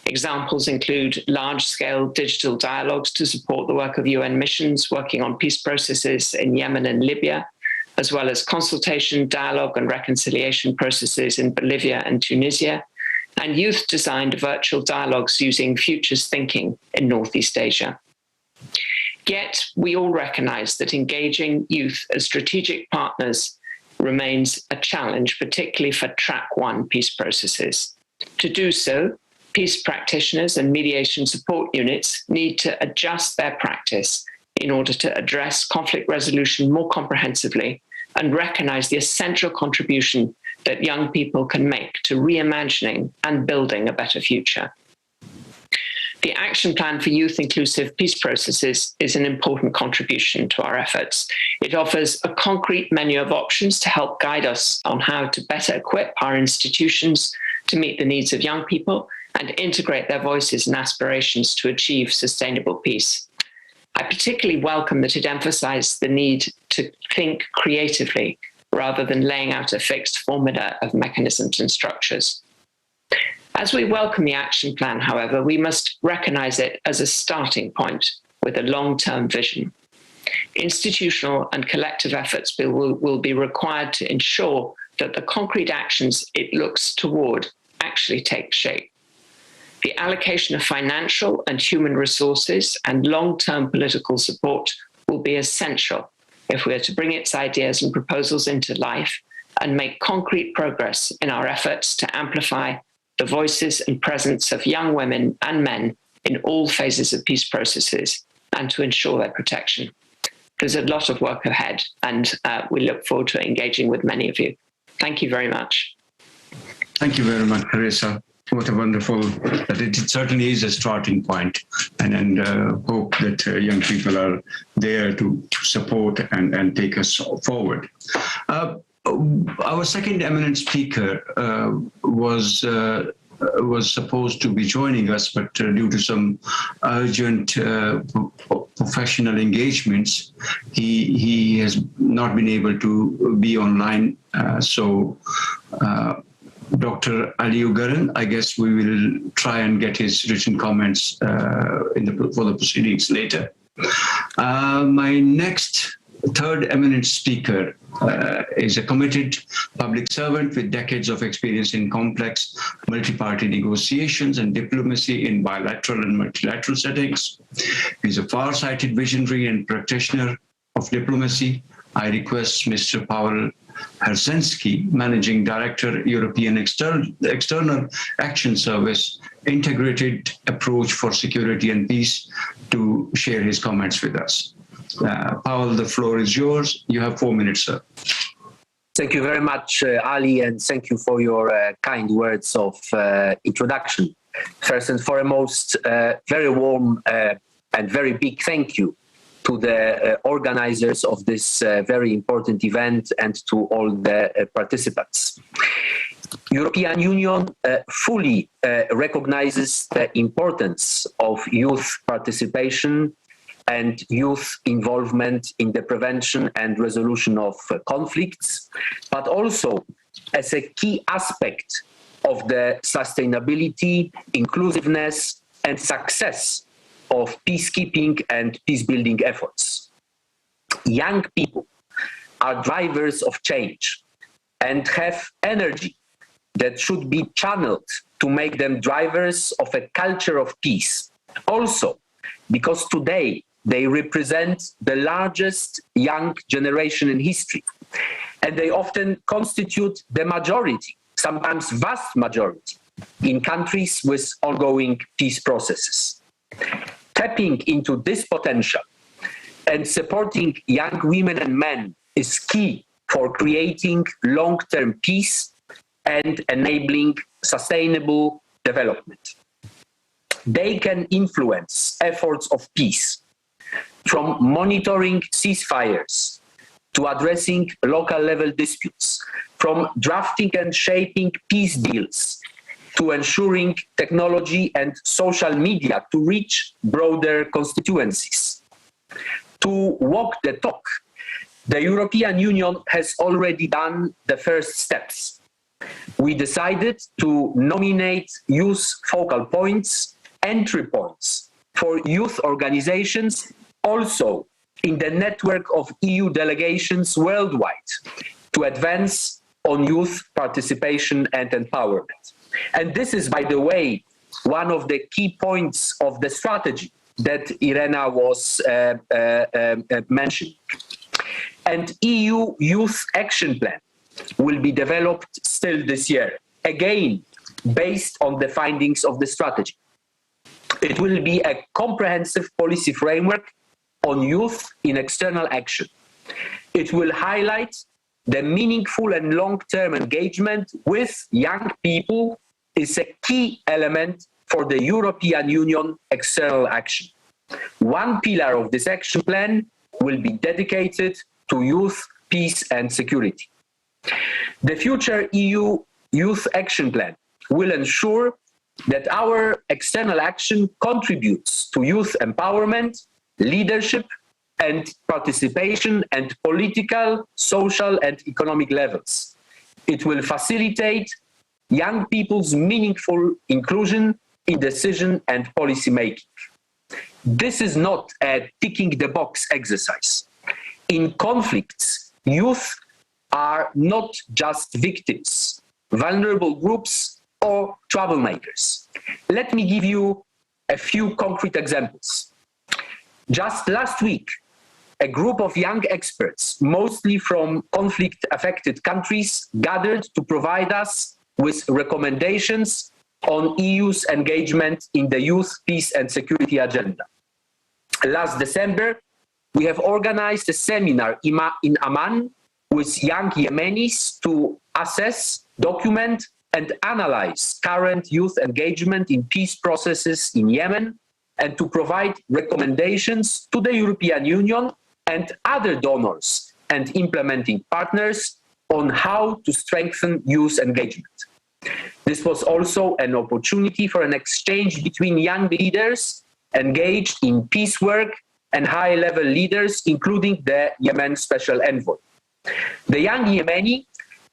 Examples include large-scale digital dialogues to support the work of UN missions working on peace processes in Yemen and Libya, as well as consultation, dialogue and reconciliation processes in Bolivia and Tunisia, and youth-designed virtual dialogues using futures thinking in Northeast Asia. Yet we all recognise that engaging youth as strategic partners remains a challenge, particularly for track one peace processes. To do so, peace practitioners and mediation support units need to adjust their practice in order to address conflict resolution more comprehensively and recognise the essential contribution that young people can make to reimagining and building a better future. The Action Plan for Youth Inclusive Peace Processes is an important contribution to our efforts. It offers a concrete menu of options to help guide us on how to better equip our institutions to meet the needs of young people and integrate their voices and aspirations to achieve sustainable peace. I particularly welcome that it emphasised the need to think creatively rather than laying out a fixed formula of mechanisms and structures. As we welcome the action plan, however, we must recognise it as a starting point with a long-term vision. Institutional and collective efforts will be required to ensure that the concrete actions it looks toward actually take shape. The allocation of financial and human resources and long-term political support will be essential if we are to bring its ideas and proposals into life and make concrete progress in our efforts to amplify the voices and presence of young women and men in all phases of peace processes and to ensure their protection. There's a lot of work ahead, and we look forward to engaging with many of you. Thank you very much. Thank you very much, Carissa. What a wonderful, that it certainly is a starting point, and hope that young people are there to support and take us forward. Our second eminent speaker was supposed to be joining us, but due to some urgent professional engagements, he has not been able to be online. So Dr. Aliou Garan, I guess we will try and get his written comments for the proceedings later. My next third eminent speaker is a committed public servant with decades of experience in complex multi-party negotiations and diplomacy in bilateral and multilateral settings. He's a far-sighted visionary and practitioner of diplomacy. I request Mr. Paweł Herzenski, Managing Director, European External Action Service, Integrated Approach for Security and Peace, to share his comments with us. Paweł, the floor is yours. You have 4 minutes, sir. Thank you very much, Ali, and thank you for your kind words of introduction. First and foremost, very warm and very big thank you to the organizers of this very important event and to all the participants. European Union fully recognizes the importance of youth participation and youth involvement in the prevention and resolution of conflicts, but also as a key aspect of the sustainability, inclusiveness, and success of peacekeeping and peacebuilding efforts. Young people are drivers of change and have energy that should be channeled to make them drivers of a culture of peace. Also, because today they represent the largest young generation in history, and they often constitute the majority, sometimes vast majority, in countries with ongoing peace processes. Tapping into this potential and supporting young women and men is key for creating long-term peace and enabling sustainable development. They can influence efforts of peace, from monitoring ceasefires to addressing local level disputes, from drafting and shaping peace deals to ensuring technology and social media to reach broader constituencies. To walk the talk, the European Union has already done the first steps. We decided to nominate youth focal points, entry points for youth organizations, also in the network of EU delegations worldwide, to advance on youth participation and empowerment. And this is, by the way, one of the key points of the strategy that Irena was mentioning. And EU Youth Action Plan will be developed still this year, again, based on the findings of the strategy. It will be a comprehensive policy framework on youth in external action. It will highlight the meaningful and long-term engagement with young people is a key element for the European Union external action. One pillar of this action plan will be dedicated to youth, peace and security. The future EU Youth Action Plan will ensure that our external action contributes to youth empowerment, leadership and participation at political, social and economic levels. It will facilitate young people's meaningful inclusion in decision and policy making. This is not a ticking the box exercise. In conflicts, youth are not just victims, vulnerable groups or troublemakers. Let me give you a few concrete examples. Just last week, a group of young experts, mostly from conflict-affected countries, gathered to provide us with recommendations on EU's engagement in the youth, peace and security agenda. Last December, we have organized a seminar in Amman with young Yemenis to assess, document and analyze current youth engagement in peace processes in Yemen and to provide recommendations to the European Union and other donors and implementing partners on how to strengthen youth engagement. This was also an opportunity for an exchange between young leaders engaged in peace work and high-level leaders, including the Yemen Special Envoy. The young Yemeni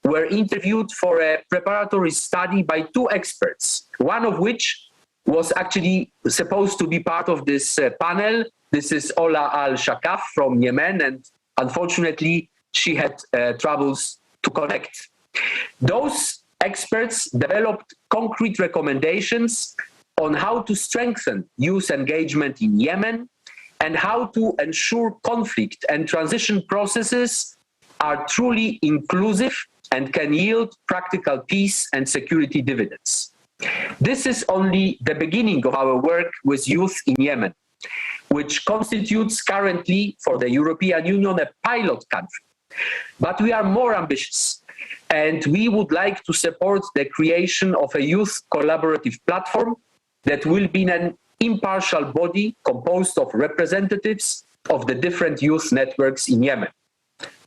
were interviewed for a preparatory study by two experts, one of which was actually supposed to be part of this panel. This is Ola Al-Shakaf from Yemen, and unfortunately, she had troubles to connect. Those experts developed concrete recommendations on how to strengthen youth engagement in Yemen and how to ensure conflict and transition processes are truly inclusive and can yield practical peace and security dividends. This is only the beginning of our work with youth in Yemen, which constitutes currently for the European Union a pilot country. But we are more ambitious, and we would like to support the creation of a youth collaborative platform that will be an impartial body composed of representatives of the different youth networks in Yemen.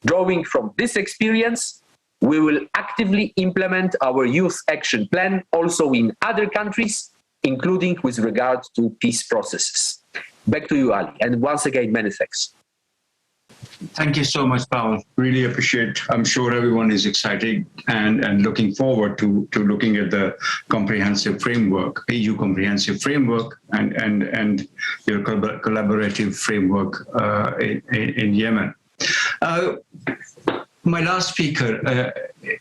Drawing from this experience, we will actively implement our youth action plan also in other countries, including with regard to peace processes. Back to you, Ali, and once again, many thanks. Thank you so much, Paul. Really appreciate. I'm sure everyone is excited and looking forward to looking at the comprehensive framework, EU comprehensive framework, and your collaborative framework in Yemen. My last speaker,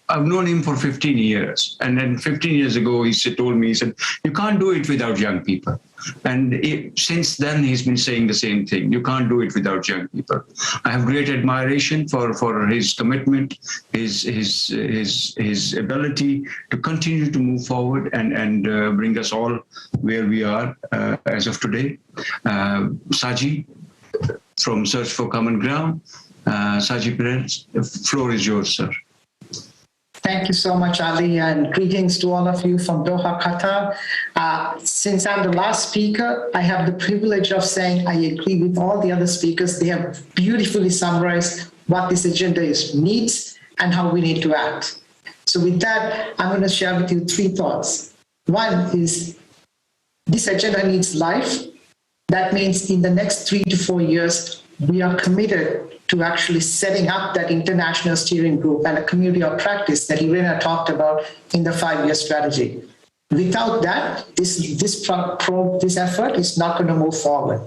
I've known him for 15 years. And then 15 years ago, he told me, he said, you can't do it without young people. And since then, he's been saying the same thing. You can't do it without young people. I have great admiration for his commitment, his ability to continue to move forward and bring us all where we are as of today. Saji from Search for Common Ground. Saji Perez, the floor is yours, sir. Thank you so much, Ali, and greetings to all of you from Doha, Qatar. Since I'm the last speaker, I have the privilege of saying I agree with all the other speakers. They have beautifully summarized what this agenda needs and how we need to act. So with that, I'm going to share with you three thoughts. One is this agenda needs life. That means in the next 3 to 4 years, we are committed to actually setting up that international steering group and a community of practice that Irena talked about in the 5-year strategy. Without that, this effort is not going to move forward.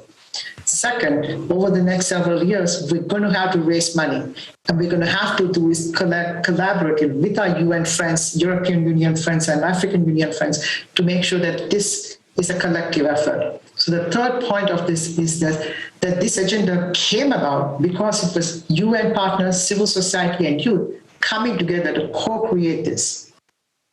Second, over the next several years, we're going to have to raise money, and we're going to have to do is collaborative with our UN friends, European Union friends, and African Union friends to make sure that this is a collective effort. So So the third point of this is that this agenda came about because it was UN partners, civil society, and youth coming together to co-create this.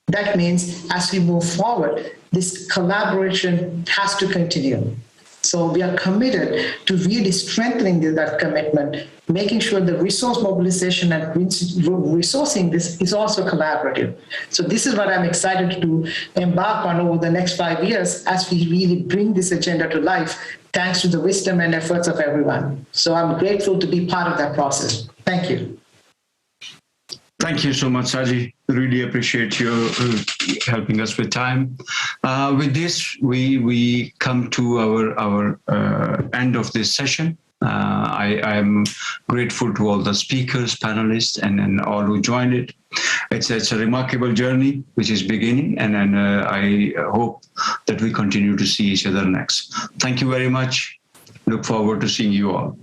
That means as we move forward, this collaboration has to continue. So we are committed to really strengthening that commitment, making sure the resource mobilization and resourcing this is also collaborative. So this is what I'm excited to embark on over the next 5 years as we really bring this agenda to life, thanks to the wisdom and efforts of everyone. So I'm grateful to be part of that process. Thank you. Thank you so much, Saji. Really appreciate you helping us with time. With this, we come to our end of this session. I am grateful to all the speakers, panelists, and all who joined it. It's a remarkable journey which is beginning, and I hope that we continue to see each other next. Thank you very much. Look forward to seeing you all.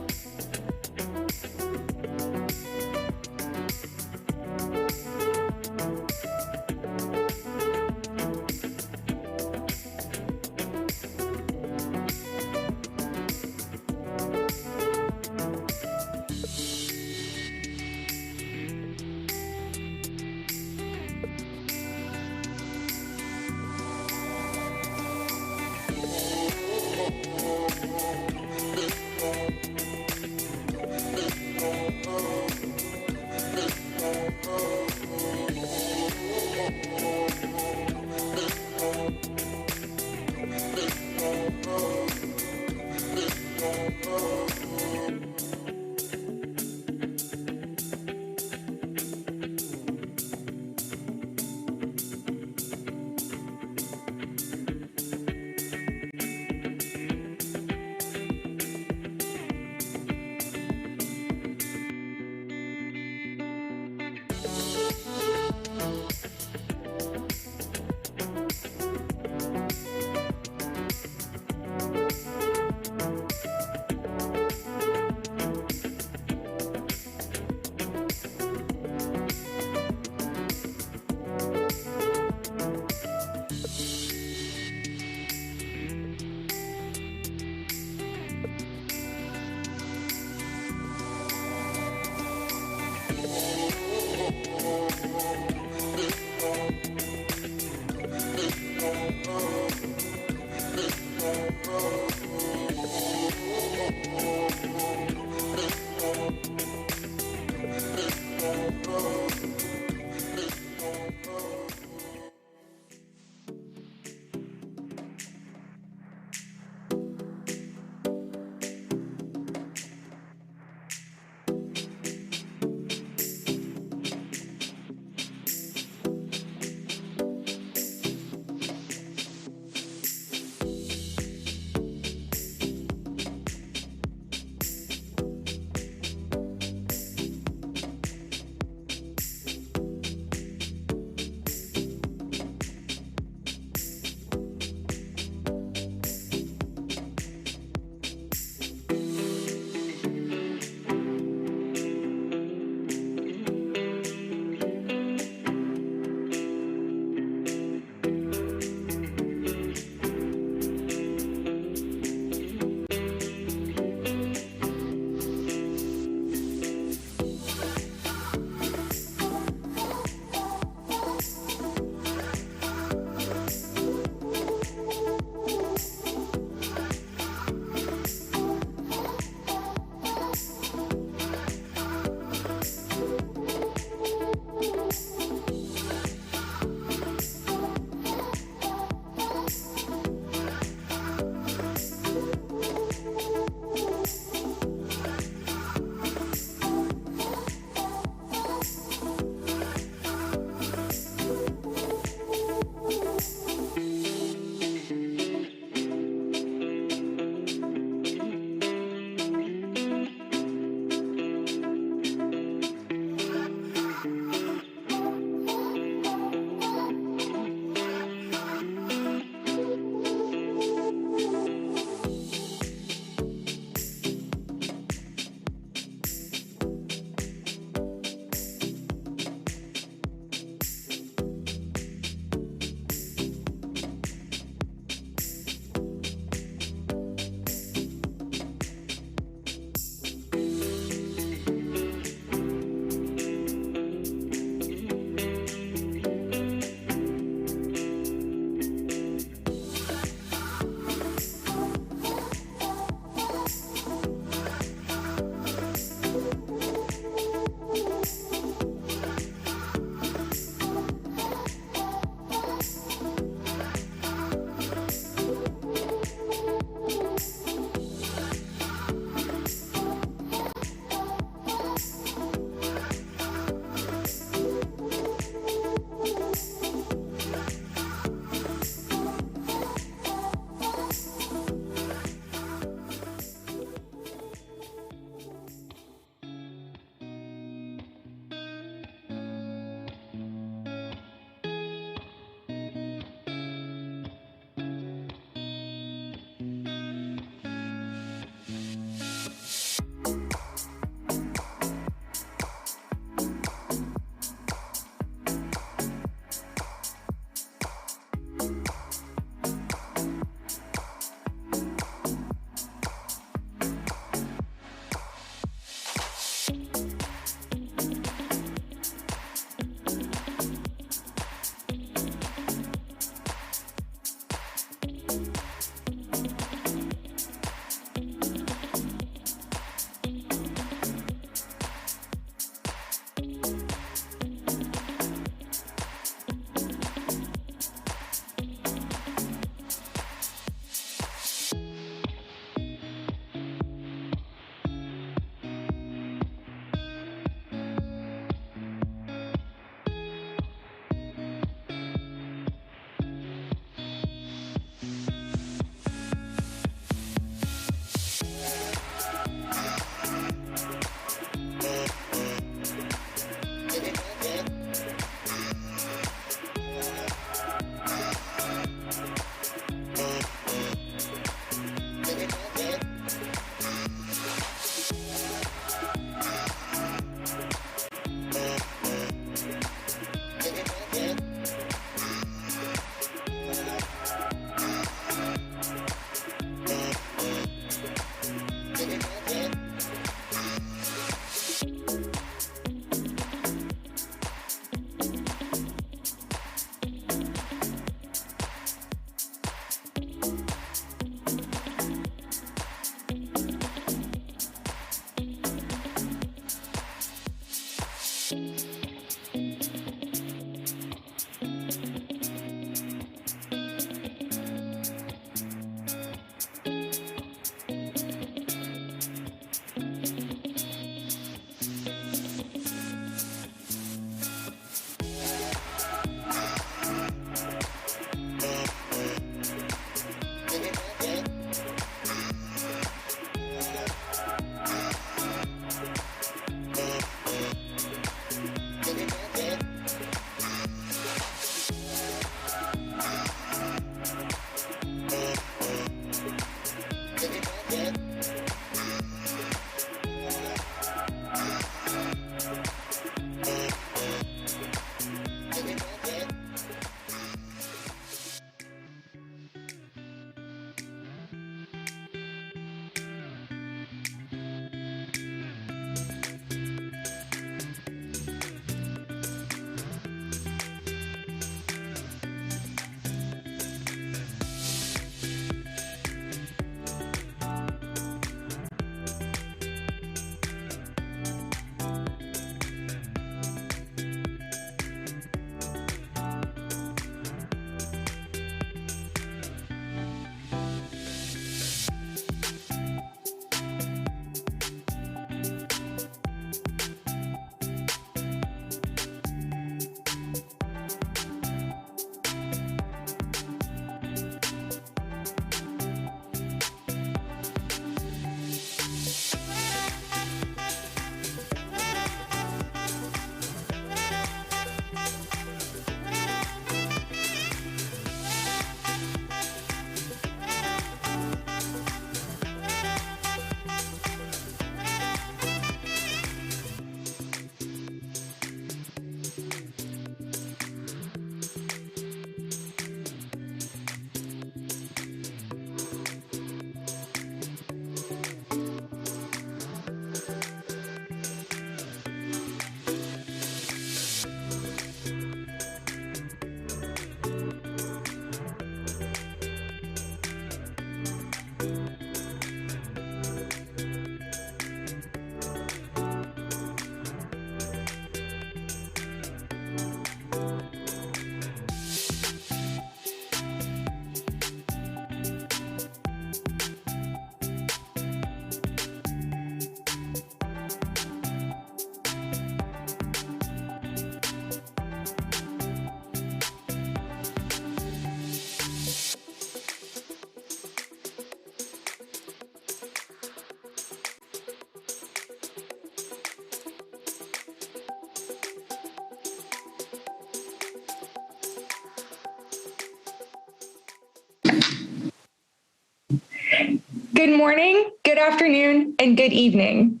Good morning, good afternoon, and good evening.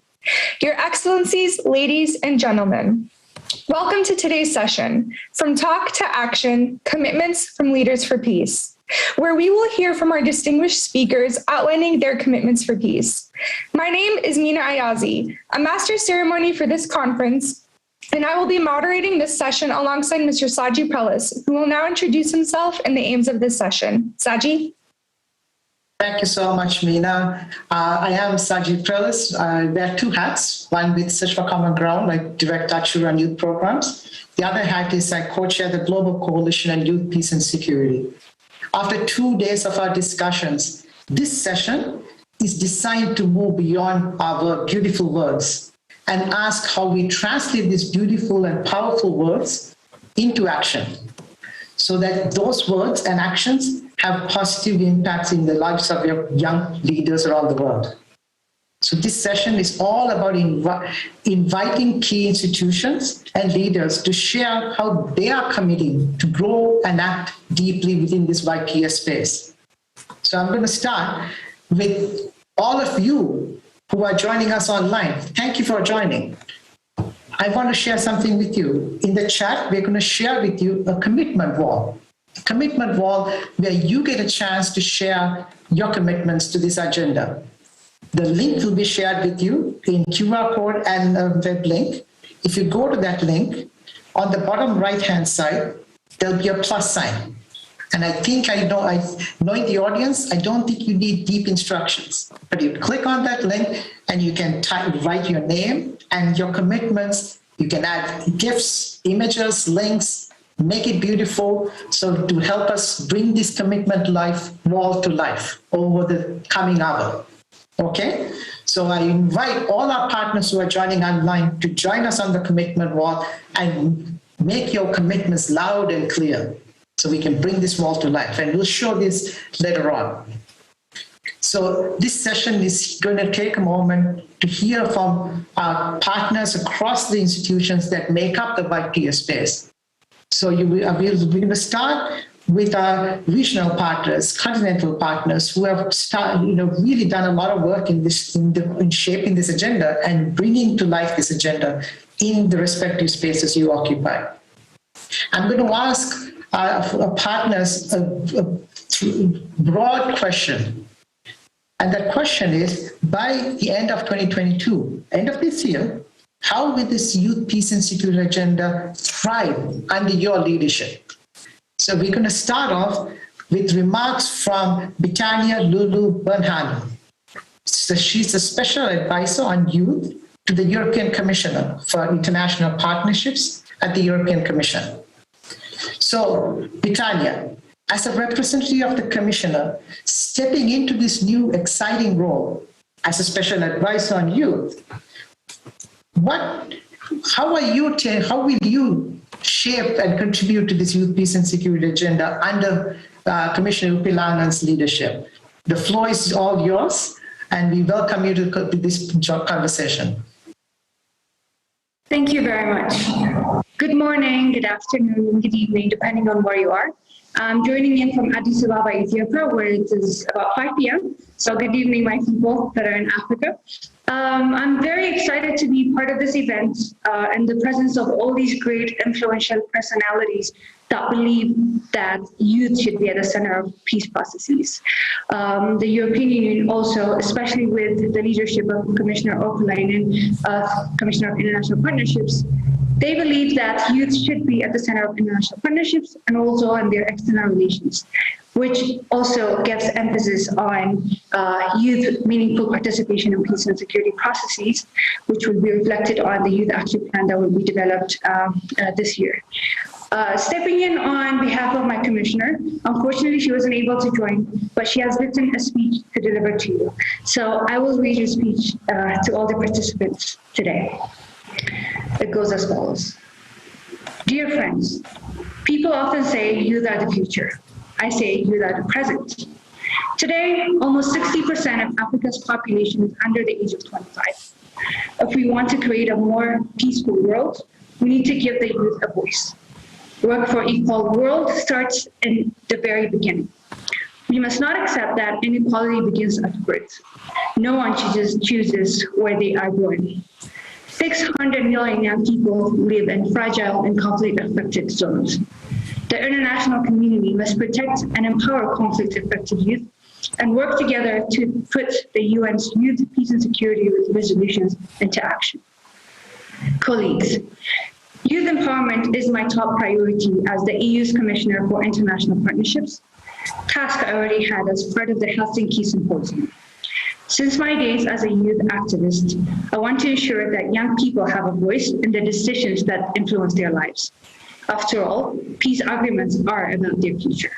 Your Excellencies, ladies and gentlemen, welcome to today's session, From Talk to Action, Commitments from Leaders for Peace, where we will hear from our distinguished speakers outlining their commitments for peace. My name is Mina Ayazi, a master ceremony for this conference, and I will be moderating this session alongside Mr. Saji Prelis, who will now introduce himself and the aims of this session. Saji? Thank you so much, Mina. I am Saji Prelis. I wear two hats, one with Search for Common Ground, like direct touch on youth programs. The other hat is I co-chair the Global Coalition on Youth, Peace and Security. After 2 days of our discussions, this session is designed to move beyond our beautiful words and ask how we translate these beautiful and powerful words into action, so that those words and actions have positive impacts in the lives of your young leaders around the world. So this session is all about inviting key institutions and leaders to share how they are committing to grow and act deeply within this YPS space. So I'm going to start with all of you who are joining us online. Thank you for joining. I want to share something with you. In the chat, we're going to share with you a commitment wall. A commitment wall where you get a chance to share your commitments to this agenda. The link will be shared with you in QR code and a web link. If you go to that link, on the bottom right-hand side, there'll be a plus sign. And I think knowing the audience, I don't think you need deep instructions. But you click on that link and you can write your name and your commitments. You can add GIFs, images, links, make it beautiful, so to help us bring this commitment wall to life over the coming hour. Okay? So I invite all our partners who are joining online to join us on the commitment wall and make your commitments loud and clear so we can bring this wall to life. And we'll show this later on. So this session is going to take a moment to hear from our partners across the institutions that make up the YPS space. So we're going to start with our regional partners, continental partners, who have really done a lot of work in shaping this agenda and bringing to life this agenda in the respective spaces you occupy. I'm going to ask our partners a broad question. And that question is, by the end of 2022, end of this year, how will this youth, peace and security agenda thrive under your leadership? So we're going to start off with remarks from Britannia Lulu Bernhani. So she's a special advisor on youth to the European Commissioner for International Partnerships at the European Commission. So Britannia, as a representative of the Commissioner, stepping into this new exciting role as a special advisor on youth, how will you shape and contribute to this youth, peace and security agenda under Commissioner Upilanan's leadership? The floor is all yours, and we welcome you to this conversation. Thank you very much. Good morning, good afternoon, good evening, depending on where you are. I'm joining in from Addis Ababa, Ethiopia, where it is about 5 p.m. So good evening, my people that are in Africa. I'm very excited to be part of this event and the presence of all these great influential personalities that believe that youth should be at the center of peace processes. The European Union also, especially with the leadership of Commissioner Okulainen, Commissioner of International Partnerships, they believe that youth should be at the center of international partnerships and also on their external relations, which also gives emphasis on youth meaningful participation in peace and security processes, which will be reflected on the youth action plan that will be developed this year. Stepping in on behalf of my commissioner, unfortunately she wasn't able to join, but she has written a speech to deliver to you. So I will read your speech to all the participants today. It goes as follows. Dear friends, people often say youth are the future. I say youth are the present. Today, almost 60% of Africa's population is under the age of 25. If we want to create a more peaceful world, we need to give the youth a voice. Work for Equal World starts in the very beginning. We must not accept that inequality begins at birth. No one chooses where they are born. 600 million young people live in fragile and conflict-affected zones. The international community must protect and empower conflict-affected youth and work together to put the UN's Youth, Peace and Security resolutions into action. Colleagues, youth empowerment is my top priority as the EU's Commissioner for International Partnerships, task I already had as part of the Helsinki Symposium. Since my days as a youth activist, I want to ensure that young people have a voice in the decisions that influence their lives. After all, peace agreements are about their future.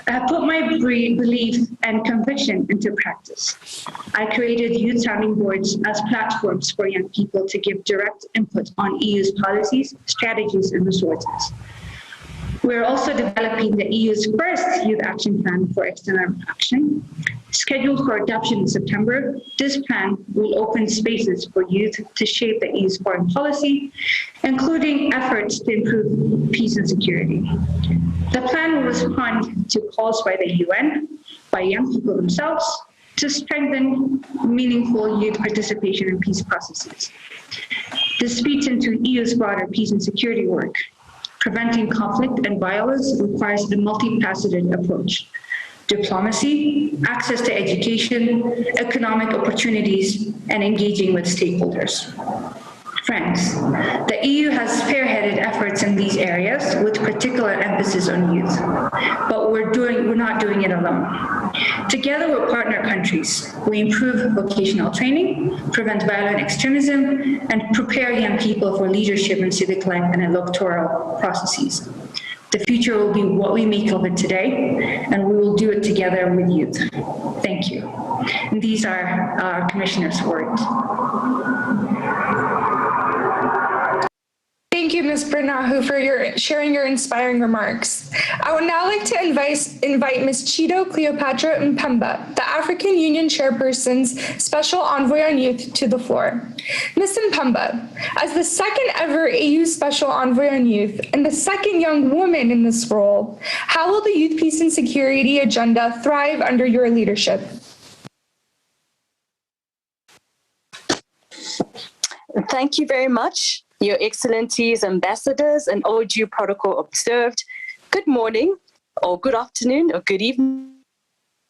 I have put my belief and conviction into practice. I created youth sounding boards as platforms for young people to give direct input on EU's policies, strategies, and resources. We're also developing the EU's first Youth Action Plan for External Action. Scheduled for adoption in September, this plan will open spaces for youth to shape the EU's foreign policy, including efforts to improve peace and security. The plan will respond to calls by the UN, by young people themselves, to strengthen meaningful youth participation in peace processes. This feeds into EU's broader peace and security work. Preventing conflict and violence requires a multifaceted approach. Diplomacy, access to education, economic opportunities, and engaging with stakeholders. Friends, the EU has spearheaded efforts in these areas with particular emphasis on youth, but we're not doing it alone. Together with partner countries, we improve vocational training, prevent violent extremism, and prepare young people for leadership in civic life and electoral processes. The future will be what we make of it today, and we will do it together with youth. Thank you. And these are our Commissioner's words. Thank you, Ms. Bernahu, for sharing your inspiring remarks. I would now like to invite Ms. Chido Cleopatra Mpemba, the African Union Chairperson's Special Envoy on Youth, to the floor. Ms. Mpemba, as the second ever AU Special Envoy on Youth and the second young woman in this role, how will the Youth, Peace and Security agenda thrive under your leadership? Thank you very much. Your Excellencies, Ambassadors, and all due protocol observed. Good morning, or good afternoon, or good evening.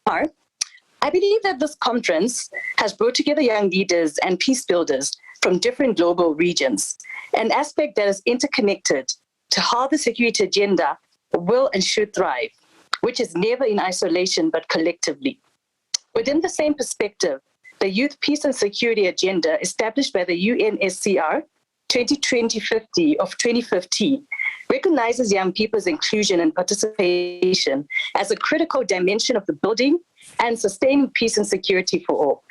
I believe that this conference has brought together young leaders and peace builders from different global regions, an aspect that is interconnected to how the security agenda will and should thrive, which is never in isolation but collectively. Within the same perspective, the Youth, Peace and Security agenda established by the UNSCR 2020-50 of 2015 recognizes young people's inclusion and participation as a critical dimension of the building and sustaining peace and security for all.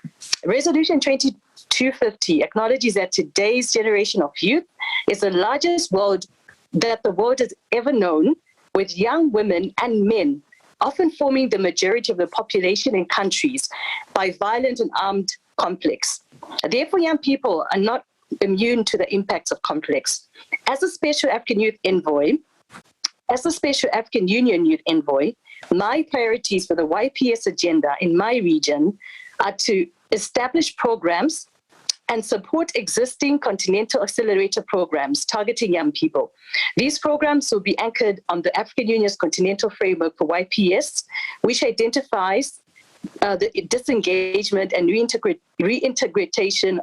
Resolution 2250 acknowledges that today's generation of youth is the largest that the world has ever known, with young women and men often forming the majority of the population in countries by violent and armed conflicts. Therefore, young people are not immune to the impacts of conflicts. As a Special African Youth Envoy, as a Special African Union Youth Envoy, my priorities for the YPS agenda in my region are to establish programs and support existing continental accelerator programs targeting young people. These programs will be anchored on the African Union's continental framework for YPS, which identifies the disengagement and reintegration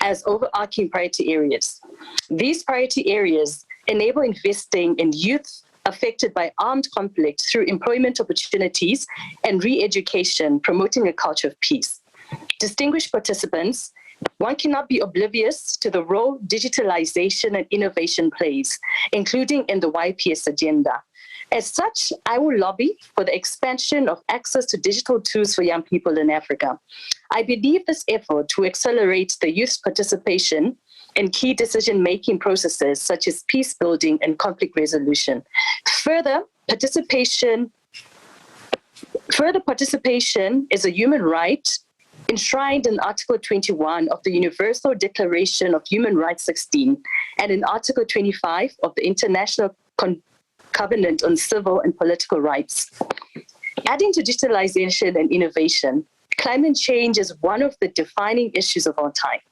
as overarching priority areas. These priority areas enable investing in youth affected by armed conflict through employment opportunities and re-education, promoting a culture of peace. Distinguished participants, one cannot be oblivious to the role digitalization and innovation plays, including in the YPS agenda. As such, I will lobby for the expansion of access to digital tools for young people in Africa. I believe this effort to accelerate the youth's participation in key decision-making processes such as peace building and conflict resolution. Further participation is a human right enshrined in Article 21 of the Universal Declaration of Human Rights 16 and in Article 25 of the International Covenant on Civil and Political Rights. Adding to digitalization and innovation, climate change is one of the defining issues of our time.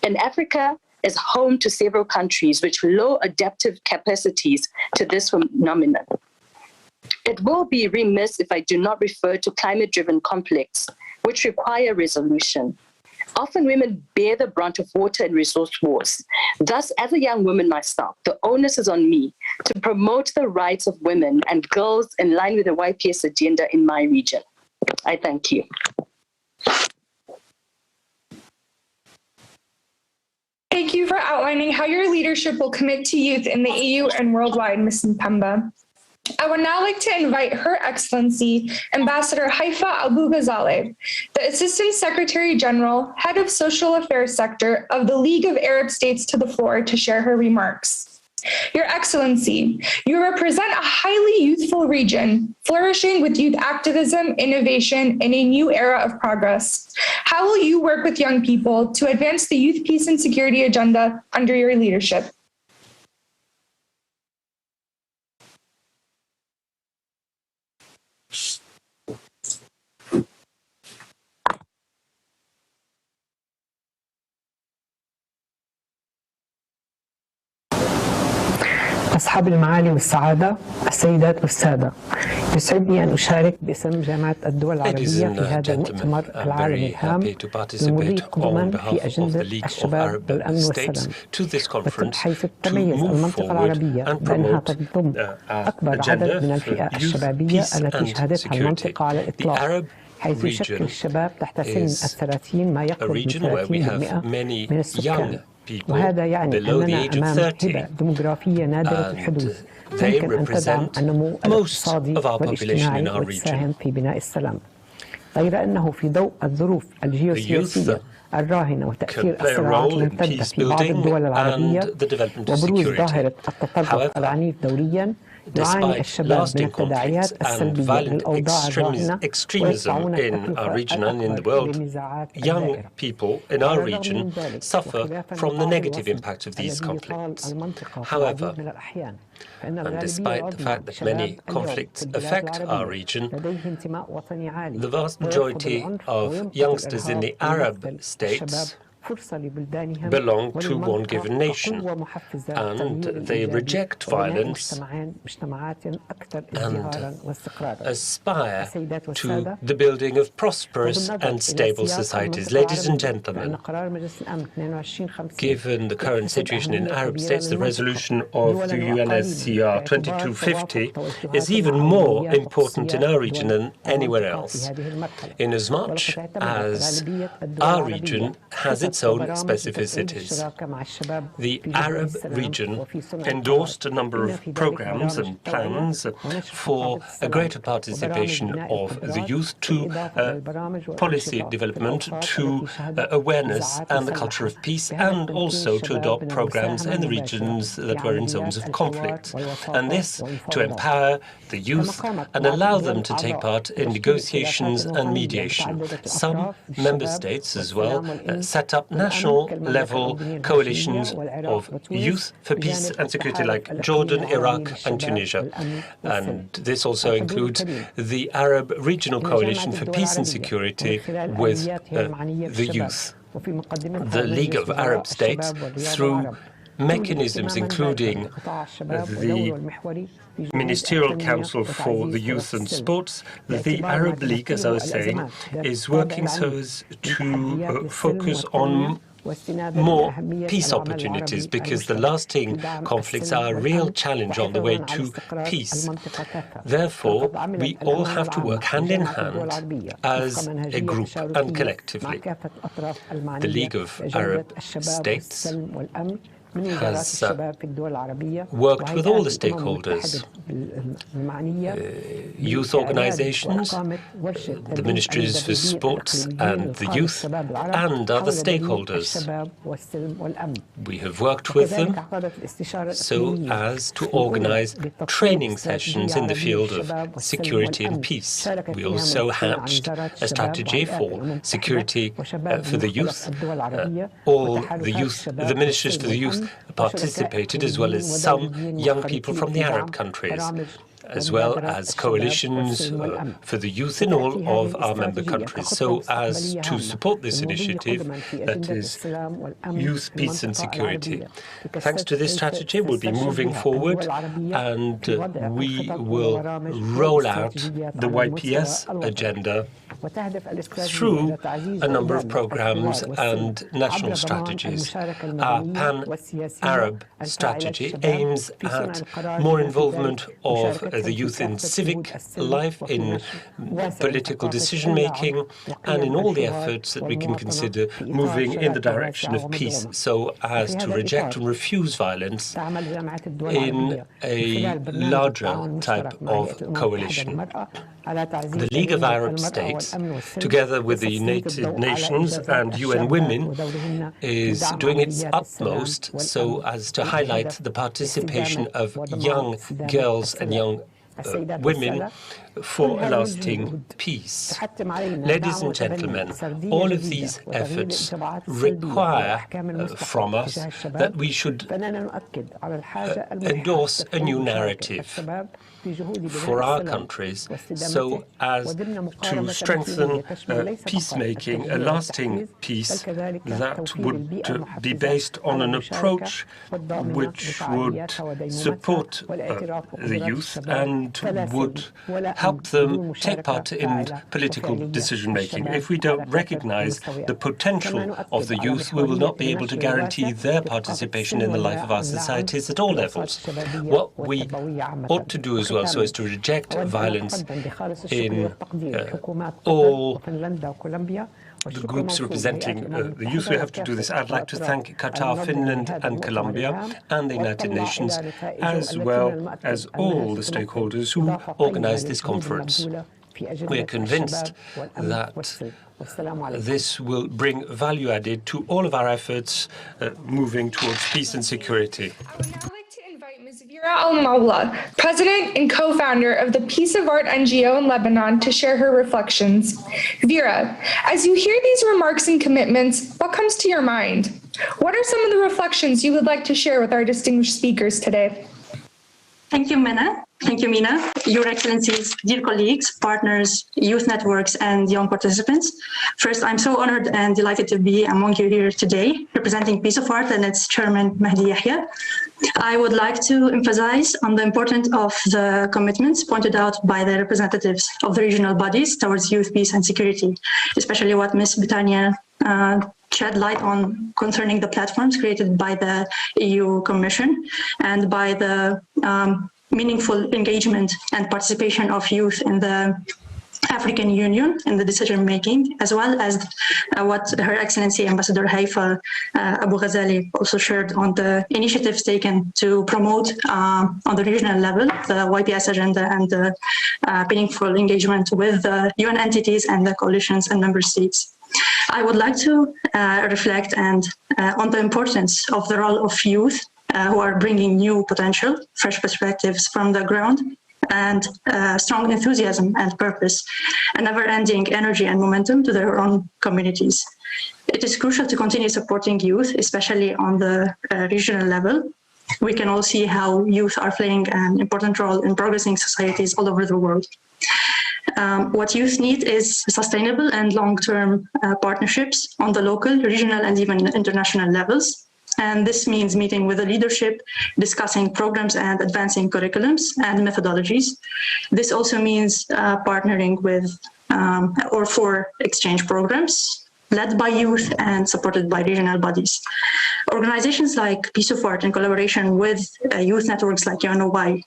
And Africa is home to several countries with low adaptive capacities to this phenomenon. It will be remiss if I do not refer to climate-driven conflicts, which require resolution. Often women bear the brunt of water and resource wars. Thus, as a young woman myself, the onus is on me to promote the rights of women and girls in line with the YPS agenda in my region. I thank you. Thank you for outlining how your leadership will commit to youth in the EU and worldwide, Ms. Mpemba. I would now like to invite Her Excellency Ambassador Haifa Abu Ghazaleh, the Assistant Secretary General, Head of Social Affairs Sector of the League of Arab States, to the floor to share her remarks. Your Excellency, you represent a highly youthful region, flourishing with youth activism, innovation, and a new era of progress. How will you work with young people to advance the youth peace and security agenda under your leadership? أصحاب المعالي والسعادة، السيدات والسادة، يسعدني أن أشارك باسم جامعة الدول العربية في هذا المؤتمر العالمي الهام للمضي قدما في أجندة الشباب والأمن والسلام، حيث تتميز المنطقة العربية بأنها تضم أكبر عدد من الفئة الشبابية التي شهدتها المنطقة على الإطلاق، حيث يشكل الشباب تحت سن 30 ما يقرب من 30% من السكان. وهذا يعني أننا أمام هبة ديموغرافية نادرة الحدوث ممكن أن تدعم النمو الاقتصادي والاجتماعي وتساهم في بناء السلام. غير أنه في ضوء الظروف الجيوسياسية الراهنة وتأثير الصراعات الممتدة في بعض الدول العربية وبروز ظاهرة التطرف العنيف دوليا، يعاني الشباب من التداعيات السلبية للأوضاع الراهنة ويدفعون Young people in our region suffer from the negative impact of these conflicts. However, and despite the fact that many conflicts affect our region, the vast majority of youngsters in the Arab states belong to one given nation, and they reject violence and aspire to the building of prosperous and stable societies. Ladies and gentlemen, given the current situation in Arab states, the resolution of the UNSCR 2250 is even more important in our region than anywhere else, inasmuch as our region has its own specificities. The Arab region endorsed a number of programs and plans for a greater participation of the youth, to policy development, to awareness and the culture of peace, and also to adopt programs in the regions that were in zones of conflict. And this to empower the youth and allow them to take part in negotiations and mediation. Some member states as well set up national-level coalitions of youth for peace and security, like Jordan, Iraq, and Tunisia. And this also includes the Arab Regional Coalition for Peace and Security with the youth. The League of Arab States, through mechanisms including the Ministerial Council for the Youth and Sports, the Arab League, as I was saying, is working so as to focus on more peace opportunities, because the lasting conflicts are a real challenge on the way to peace. Therefore, we all have to work hand in hand as a group and collectively. The League of Arab States has worked with all the stakeholders, youth organizations, the ministries for sports and the youth, and other stakeholders. We have worked with them so as to organize training sessions in the field of security and peace. We also hatched a strategy for security for the youth. All the youth, the ministers for the youth participated, as well as some young people from the Arab countries. as well as coalitions for the youth in all of our member countries, so as to support this initiative, that is youth, peace and security. Thanks to this strategy, we'll be moving forward and we will roll out the YPS agenda through a number of programs and national strategies. Our Pan-Arab strategy aims at more involvement of the youth in civic life, in political decision-making, and in all the efforts that we can consider moving in the direction of peace, so as to reject and refuse violence in a larger type of coalition. The League of Arab States, together with the United Nations and UN Women, is doing its utmost so as to highlight the participation of young girls and young women for a lasting peace. Ladies and gentlemen, all of these efforts require from us that we should endorse a new narrative for our countries so as to strengthen peacemaking, a lasting peace that would be based on an approach which would support the youth and would help them take part in political decision-making. If we don't recognize the potential of the youth, we will not be able to guarantee their participation in the life of our societies at all levels. What we ought to do as well, so as to reject violence in all the groups representing the youth, we have to do this. I'd like to thank Qatar, Finland and Colombia and the United Nations, as well as all the stakeholders who organized this conference. We are convinced that this will bring value added to all of our efforts moving towards peace and security. Vera Al-Mawla, President and co-founder of the Peace of Art NGO in Lebanon, to share her reflections. Vera, as you hear these remarks and commitments, what comes to your mind? What are some of the reflections you would like to share with our distinguished speakers today? Thank you, Mina. Thank you, Mina. Your Excellencies, dear colleagues, partners, youth networks, and young participants. First, I'm so honored and delighted to be among you here today, representing Peace of Art and its chairman, Mahdi Yahya. I would like to emphasize on the importance of the commitments pointed out by the representatives of the regional bodies towards youth, peace, and security, especially what Ms. Betania shed light on concerning the platforms created by the EU Commission and by the meaningful engagement and participation of youth in the African Union in the decision-making, as well as what Her Excellency Ambassador Haifa Abu Ghazali also shared on the initiatives taken to promote on the regional level the YPS agenda and the meaningful engagement with the UN entities and the coalitions and member states. I would like to reflect on the importance of the role of youth who are bringing new potential, fresh perspectives from the ground, and strong enthusiasm and purpose, and never-ending energy and momentum to their own communities. It is crucial to continue supporting youth, especially on the regional level. We can all see how youth are playing an important role in progressing societies all over the world. What youth need is sustainable and long-term partnerships on the local, regional, and even international levels. And this means meeting with the leadership, discussing programs and advancing curriculums and methodologies. This also means partnering with or for exchange programs led by youth and supported by regional bodies. Organizations like Peace of Art in collaboration with youth networks like UNOY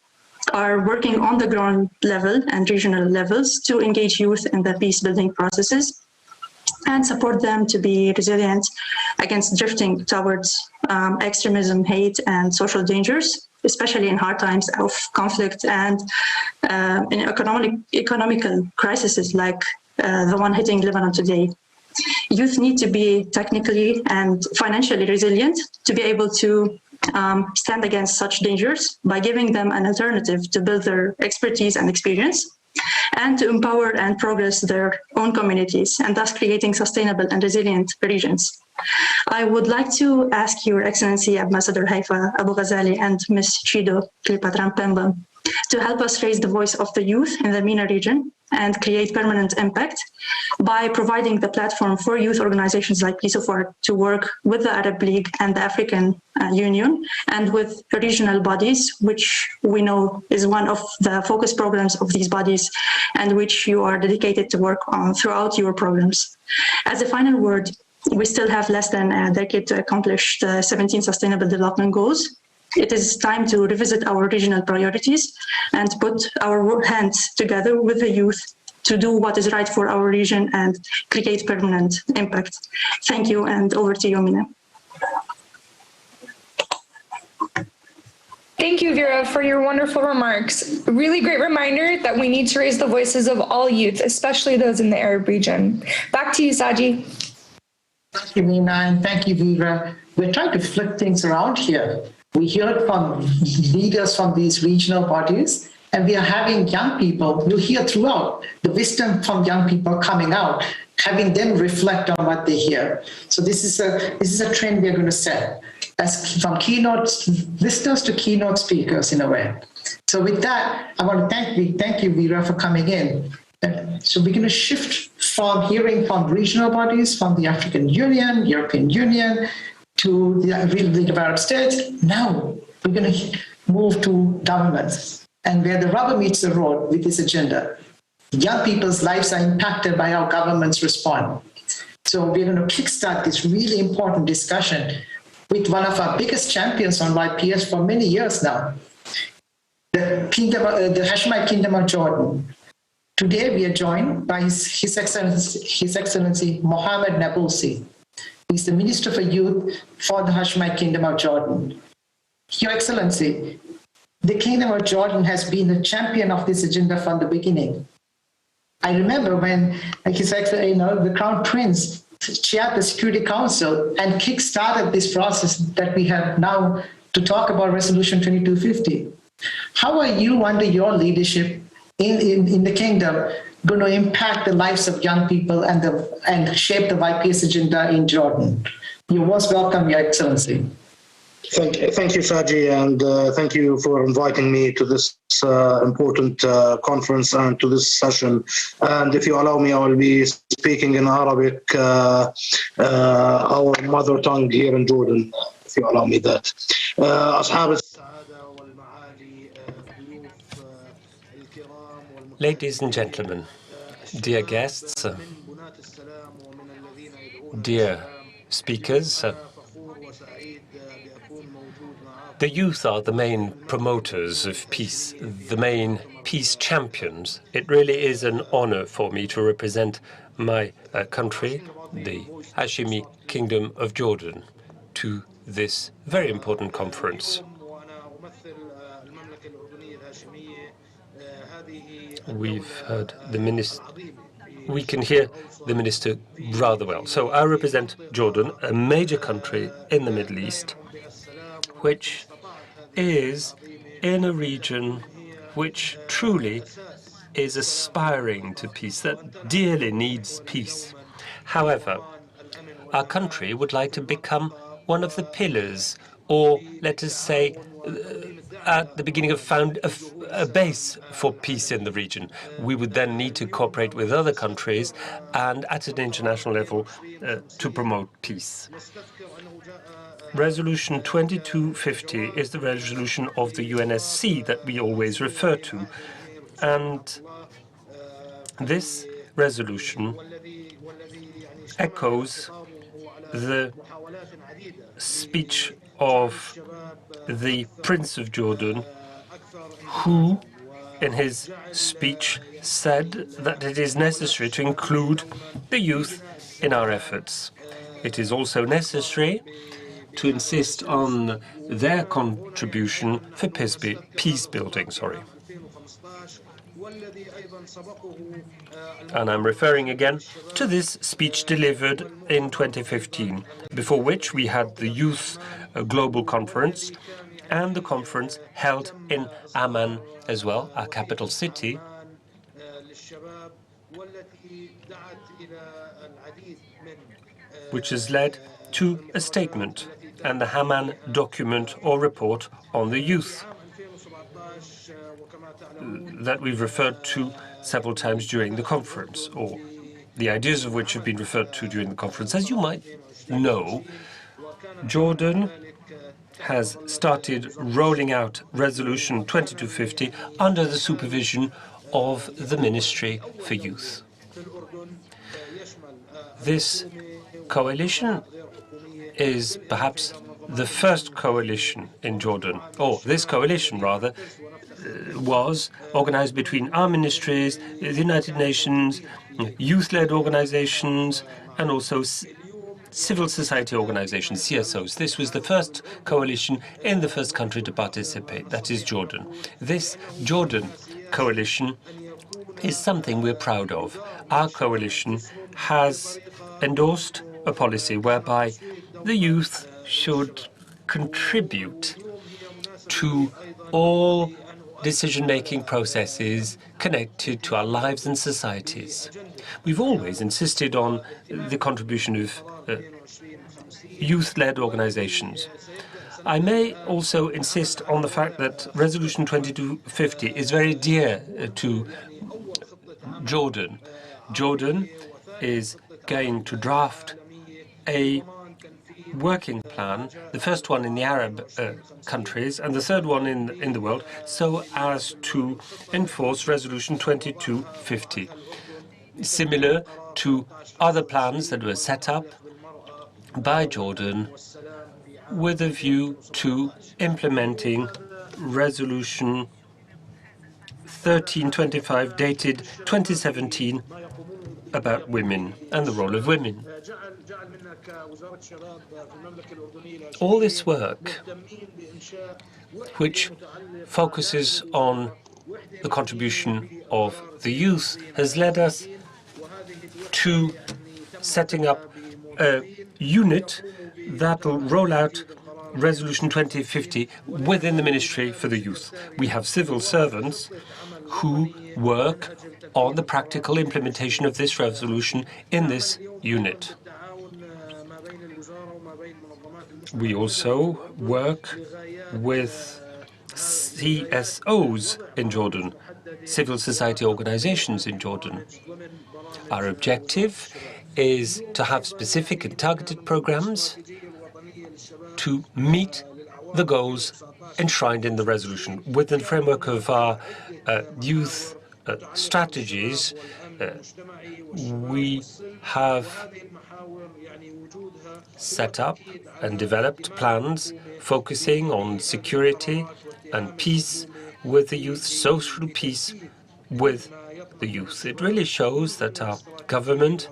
are working on the ground level and regional levels to engage youth in the peace building processes and support them to be resilient against drifting towards extremism, hate, and social dangers, especially in hard times of conflict and in economical crises like the one hitting Lebanon today. Youth need to be technically and financially resilient to be able to stand against such dangers by giving them an alternative to build their expertise and experience, and to empower and progress their own communities, and thus creating sustainable and resilient regions. I would like to ask Your Excellency Ambassador Haifa Abu Ghazali and Ms. Chido Cleopatra Mpemba to help us raise the voice of the youth in the MENA region and create permanent impact by providing the platform for youth organizations like PBSO to work with the Arab League and the African Union and with regional bodies, which we know is one of the focus programs of these bodies and which you are dedicated to work on throughout your programs. As a final word, we still have less than a decade to accomplish the 17 Sustainable Development Goals. It is time to revisit our regional priorities and put our hands together with the youth to do what is right for our region and create permanent impact. Thank you, and over to you, Mina. Thank you, Vera, for your wonderful remarks. A really great reminder that we need to raise the voices of all youth, especially those in the Arab region. Back to you, Saji. Thank you, Mina, and thank you, Vera. We're trying to flip things around here. We heard from leaders from these regional bodies, and we are having young people, you hear throughout the wisdom from young people coming out, having them reflect on what they hear. So this is a trend we're going to set, as from keynote listeners to keynote speakers in a way. So with that, I want to thank you, Vera, for coming in. So we're going to shift from hearing from regional bodies, from the African Union, European Union, to the League of Arab States. Now we're going to move to governments, and where the rubber meets the road with this agenda. Young people's lives are impacted by how governments respond. So we're going to kickstart this really important discussion with one of our biggest champions on YPS for many years now, the Hashemite Kingdom of Jordan. Today we are joined by His Excellency Mohammed Nabulsi. He's the Minister for Youth for the Hashemite Kingdom of Jordan. Your Excellency, the Kingdom of Jordan has been a champion of this agenda from the beginning. I remember when the Crown Prince chaired the Security Council and kick-started this process that we have now to talk about Resolution 2250. How are you, under your leadership in the Kingdom, going to impact the lives of young people and shape the YPS agenda in Jordan? You're most welcome, Your Excellency. Thank you, Saji, and thank you for inviting me to this important conference and to this session. And if you allow me, I will be speaking in Arabic, our mother tongue here in Jordan, if you allow me that. Ladies and gentlemen, dear guests, dear speakers, the youth are the main promoters of peace, the main peace champions. It really is an honor for me to represent my country, the Hashemi Kingdom of Jordan, to this very important conference. We've heard the minister. We can hear the minister rather well. So I represent Jordan, a major country in the Middle East, which is in a region which truly is aspiring to peace, that dearly needs peace. However, our country would like to become one of the pillars, or let us say, at the beginning of a base for peace in the region. We would then need to cooperate with other countries and at an international level to promote peace. Resolution 2250 is the resolution of the UNSC that we always refer to. And this resolution echoes the speech of the Prince of Jordan, who, in his speech, said that it is necessary to include the youth in our efforts. It is also necessary to insist on their contribution for peace building. And I'm referring again to this speech delivered in 2015, before which we had the Youth Global Conference and the conference held in Amman as well, our capital city, which has led to a statement and the Amman document or report on the youth. that we've referred to several times during the conference, or the ideas of which have been referred to during the conference. As you might know, Jordan has started rolling out Resolution 2250 under the supervision of the Ministry for Youth. This coalition is perhaps the first coalition in Jordan, or this coalition rather, was organized between our ministries, the United Nations, youth-led organizations, and also civil society organizations, CSOs. This was the first coalition in the first country to participate, that is Jordan. This Jordan coalition is something we're proud of. Our coalition has endorsed a policy whereby the youth should contribute to all decision-making processes connected to our lives and societies. We've always insisted on the contribution of youth-led organizations. I may also insist on the fact that Resolution 2250 is very dear to Jordan. Jordan is going to draft a working plan, the first one in the Arab countries and the third one in the world, so as to enforce Resolution 2250, similar to other plans that were set up by Jordan with a view to implementing Resolution 1325 dated 2017 about women and the role of women. All this work, which focuses on the contribution of the youth, has led us to setting up a unit that will roll out Resolution 2050 within the Ministry for the Youth. We have civil servants who work on the practical implementation of this resolution in this unit. We also work with CSOs in Jordan, civil society organizations in Jordan. Our objective is to have specific and targeted programs to meet the goals enshrined in the resolution. Within the framework of our youth strategies, we have set up and developed plans focusing on security and peace with the youth, social peace with the youth. It really shows that our government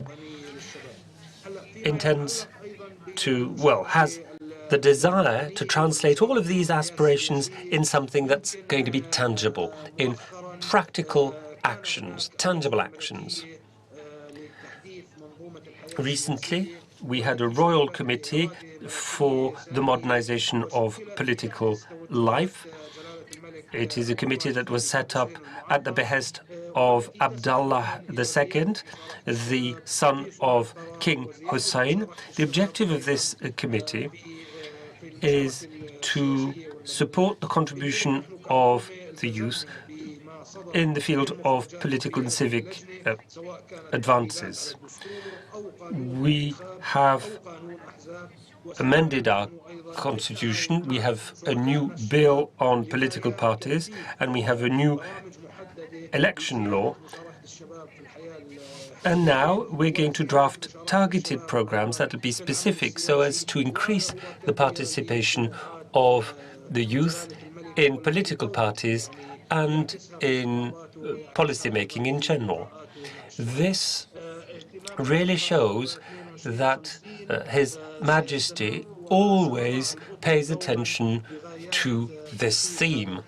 intends to, well, has the desire to translate all of these aspirations in something that's going to be tangible, in practical actions, tangible actions. Recently, we had a royal committee for the modernization of political life. It is a committee that was set up at the behest of Abdullah II, the son of King Hussein. The objective of this committee is to support the contribution of the youth in the field of political and civic advances. We have amended our constitution. We have a new bill on political parties, and we have a new election law. And now we're going to draft targeted programs that will be specific so as to increase the participation of the youth in political parties and in policymaking in general. This really shows that His Majesty always pays attention to this theme.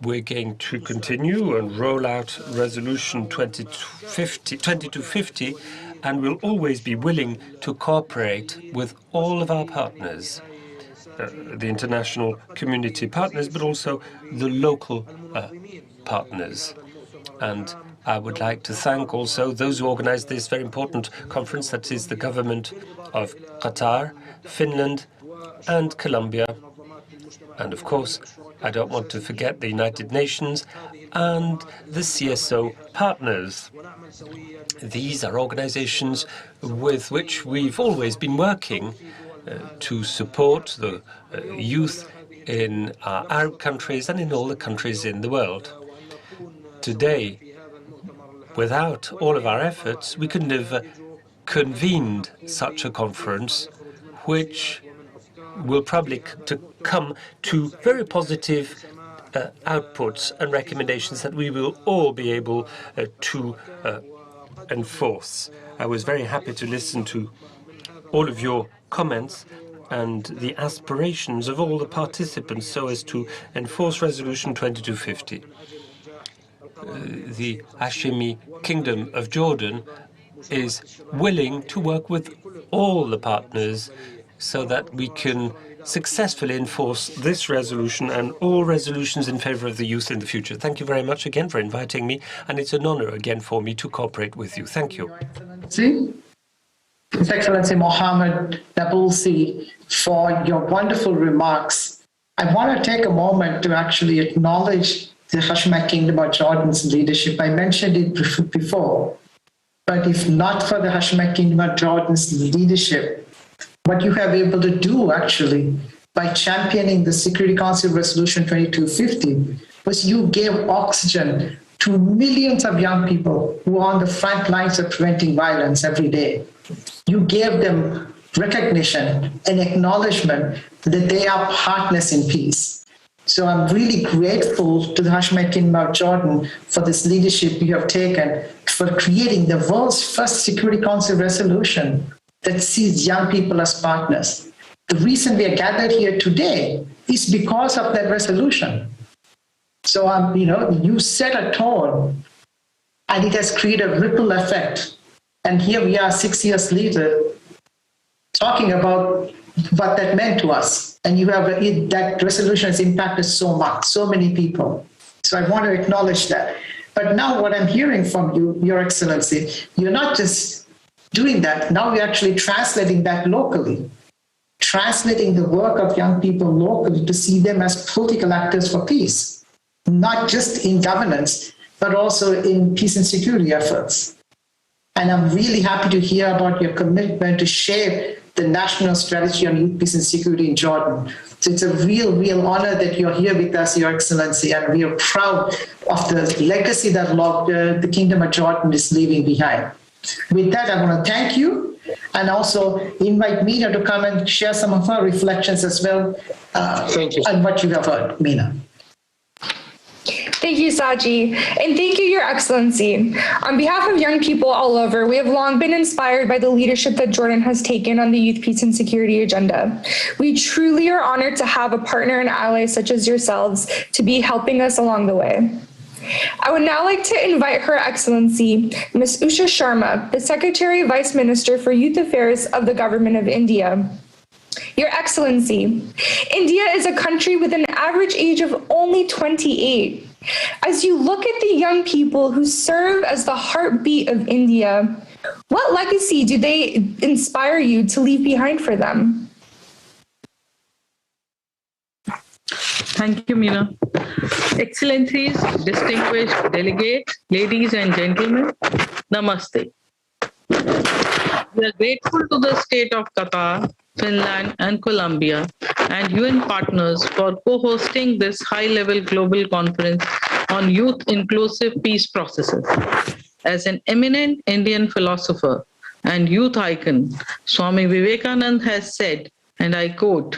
We're going to continue and roll out Resolution 2250, and we'll always be willing to cooperate with all of our partners, the international community partners, but also the local partners. And I would like to thank also those who organized this very important conference, that is the government of Qatar, Finland, and Colombia, And of course, I don't want to forget the United Nations and the CSO partners. These are organizations with which we've always been working to support the youth in our Arab countries and in all the countries in the world. Today, without all of our efforts, we couldn't have convened such a conference, which will probably come to very positive outputs and recommendations that we will all be able to enforce. I was very happy to listen to all of your comments and the aspirations of all the participants so as to enforce Resolution 2250. The Hashemi Kingdom of Jordan is willing to work with all the partners so that we can successfully enforce this resolution and all resolutions in favor of the youth in the future. Thank you very much again for inviting me, and it's an honor again for me to cooperate with you. Thank you. His Excellency Mohammed Nabulsi, for your wonderful remarks. I want to take a moment to actually acknowledge the Hashemite Kingdom of Jordan's leadership. I mentioned it before, but if not for the Hashemite Kingdom of Jordan's leadership, what you have been able to do actually by championing the Security Council Resolution 2250 was you gave oxygen to millions of young people who are on the front lines of preventing violence every day. You gave them recognition and acknowledgement that they are partners in peace. So I'm really grateful to the Hashemite Kingdom of Jordan for this leadership you have taken for creating the world's first Security Council resolution that sees young people as partners. The reason we are gathered here today is because of that resolution. So, you set a tone and it has created a ripple effect. And here we are 6 years later talking about what that meant to us. And that resolution has impacted so much, so many people. So I want to acknowledge that. But now what I'm hearing from you, Your Excellency, you're not just doing that. Now we're actually translating that locally, translating the work of young people locally to see them as political actors for peace, not just in governance, but also in peace and security efforts. And I'm really happy to hear about your commitment to shape the national strategy on youth, peace and security in Jordan. So it's a real honor that you're here with us, Your Excellency, and we are proud of the legacy that the Kingdom of Jordan is leaving behind. With that, I want to thank you and also invite Mina to come and share some of her reflections as well on what you have heard. Mina. Thank you, Saji. And thank you, Your Excellency. On behalf of young people all over, we have long been inspired by the leadership that Jordan has taken on the youth, peace, and security agenda. We truly are honored to have a partner and ally such as yourselves to be helping us along the way. I would now like to invite Her Excellency, Ms. Usha Sharma, the Secretary Vice Minister for Youth Affairs of the Government of India. Your Excellency, India is a country with an average age of only 28. As you look at the young people who serve as the heartbeat of India, what legacy do they inspire you to leave behind for them? Thank you, Mina. Excellencies, distinguished delegates, ladies and gentlemen, Namaste. We are grateful to the state of Qatar, Finland, and Colombia, and UN partners for co-hosting this high-level global conference on youth-inclusive peace processes. As an eminent Indian philosopher and youth icon, Swami Vivekananda has said, and I quote,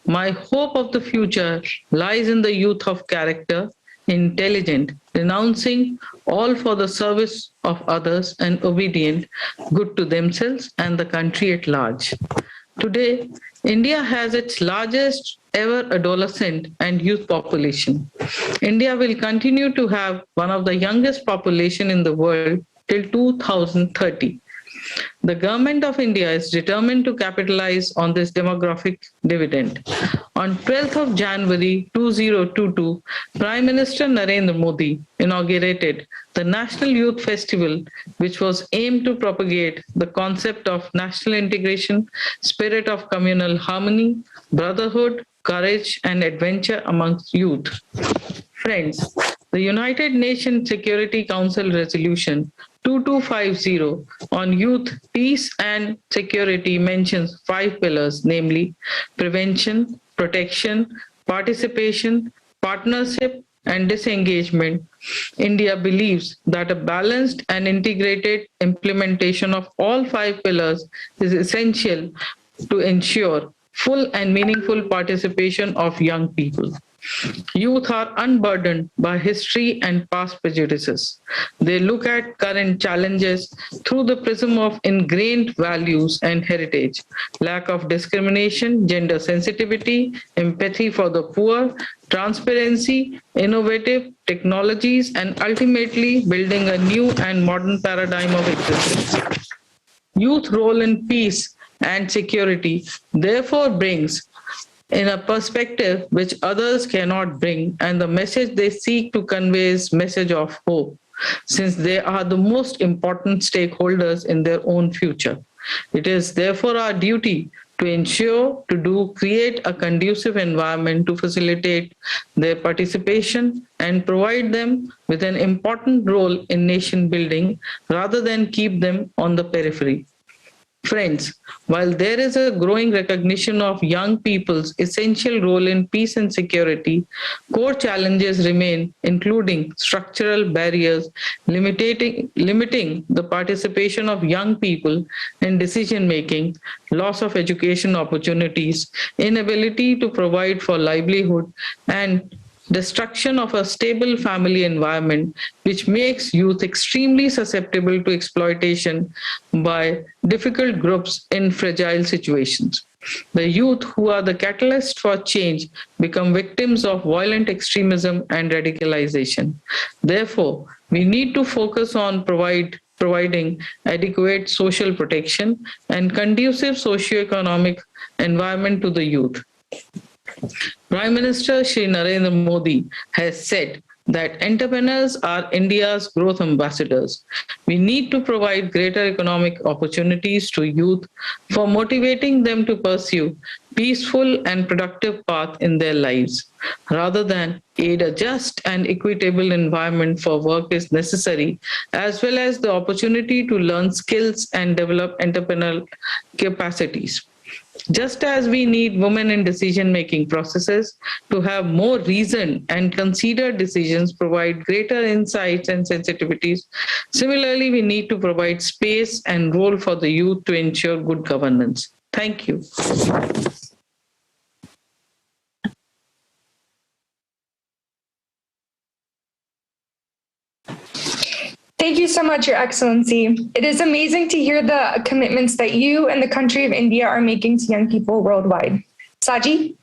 "My hope of the future lies in the youth of character, intelligent, renouncing all for the service of others and obedient, good to themselves and the country at large." Today, India has its largest ever adolescent and youth population. India will continue to have one of the youngest population in the world till 2030. The government of India is determined to capitalize on this demographic dividend. On 12th of January 2022, Prime Minister Narendra Modi inaugurated the National Youth Festival, which was aimed to propagate the concept of national integration, spirit of communal harmony, brotherhood, courage, and adventure amongst youth. Friends, the United Nations Security Council Resolution 2250 on youth, peace, and security mentions 5 pillars, namely prevention, protection, participation, partnership, and disengagement. India believes that a balanced and integrated implementation of all 5 pillars is essential to ensure full and meaningful participation of young people. Youth are unburdened by history and past prejudices. They look at current challenges through the prism of ingrained values and heritage, lack of discrimination, gender sensitivity, empathy for the poor, transparency, innovative technologies, and ultimately building a new and modern paradigm of existence. Youth role in peace and security therefore brings in a perspective which others cannot bring, and the message they seek to convey is message of hope, since they are the most important stakeholders in their own future. It is therefore our duty to ensure create a conducive environment to facilitate their participation and provide them with an important role in nation building rather than keep them on the periphery. Friends, while there is a growing recognition of young people's essential role in peace and security, core challenges remain, including structural barriers limiting the participation of young people in decision-making, loss of education opportunities, inability to provide for livelihood, and destruction of a stable family environment, which makes youth extremely susceptible to exploitation by difficult groups in fragile situations. The youth, who are the catalyst for change, become victims of violent extremism and radicalization. Therefore, we need to focus on providing adequate social protection and conducive socio-economic environment to the youth. Prime Minister Shri Narendra Modi has said that entrepreneurs are India's growth ambassadors. We need to provide greater economic opportunities to youth for motivating them to pursue peaceful and productive path in their lives. Rather than aid a just and equitable environment for work is necessary, as well as the opportunity to learn skills and develop entrepreneurial capacities. Just as we need women in decision-making processes to have more reasoned and considered decisions, provide greater insights and sensitivities, similarly, we need to provide space and role for the youth to ensure good governance. Thank you. Thank you so much, Your Excellency. It is amazing to hear the commitments that you and the country of India are making to young people worldwide. Saji?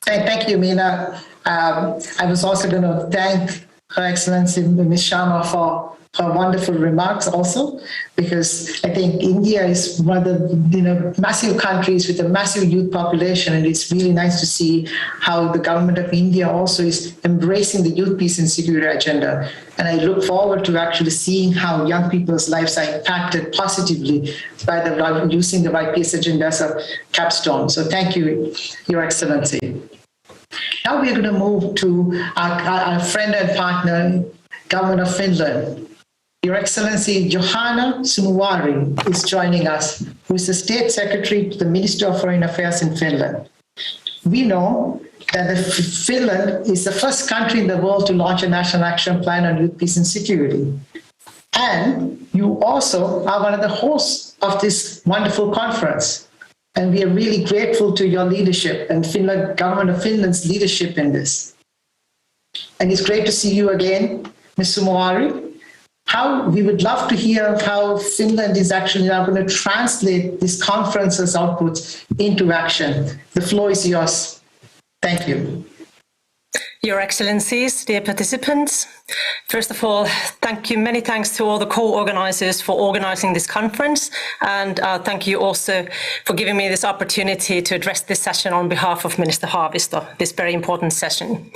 Thank you, Meena. I was also going to thank Her Excellency Ms. Sharma for her wonderful remarks also, because I think India is one of the massive countries with a massive youth population, and it's really nice to see how the government of India also is embracing the youth peace and security agenda. And I look forward to actually seeing how young people's lives are impacted positively by using the YPS agenda as a capstone. So thank you, Your Excellency. Now we're going to move to our friend and partner, Government of Finland. Your Excellency Johanna Sumuvuori is joining us, who is the State Secretary to the Ministry of Foreign Affairs in Finland. We know that Finland is the first country in the world to launch a national action plan on youth peace and security. And you also are one of the hosts of this wonderful conference. And we are really grateful to your leadership and Government of Finland's leadership in this. And it's great to see you again, Ms. Sumuvuori. We would love to hear how Finland is actually now going to translate this conference's outputs into action. The floor is yours. Thank you. Your Excellencies, dear participants. First of all, many thanks to all the co-organizers for organizing this conference, and thank you also for giving me this opportunity to address this session on behalf of Minister Haavisto, this very important session.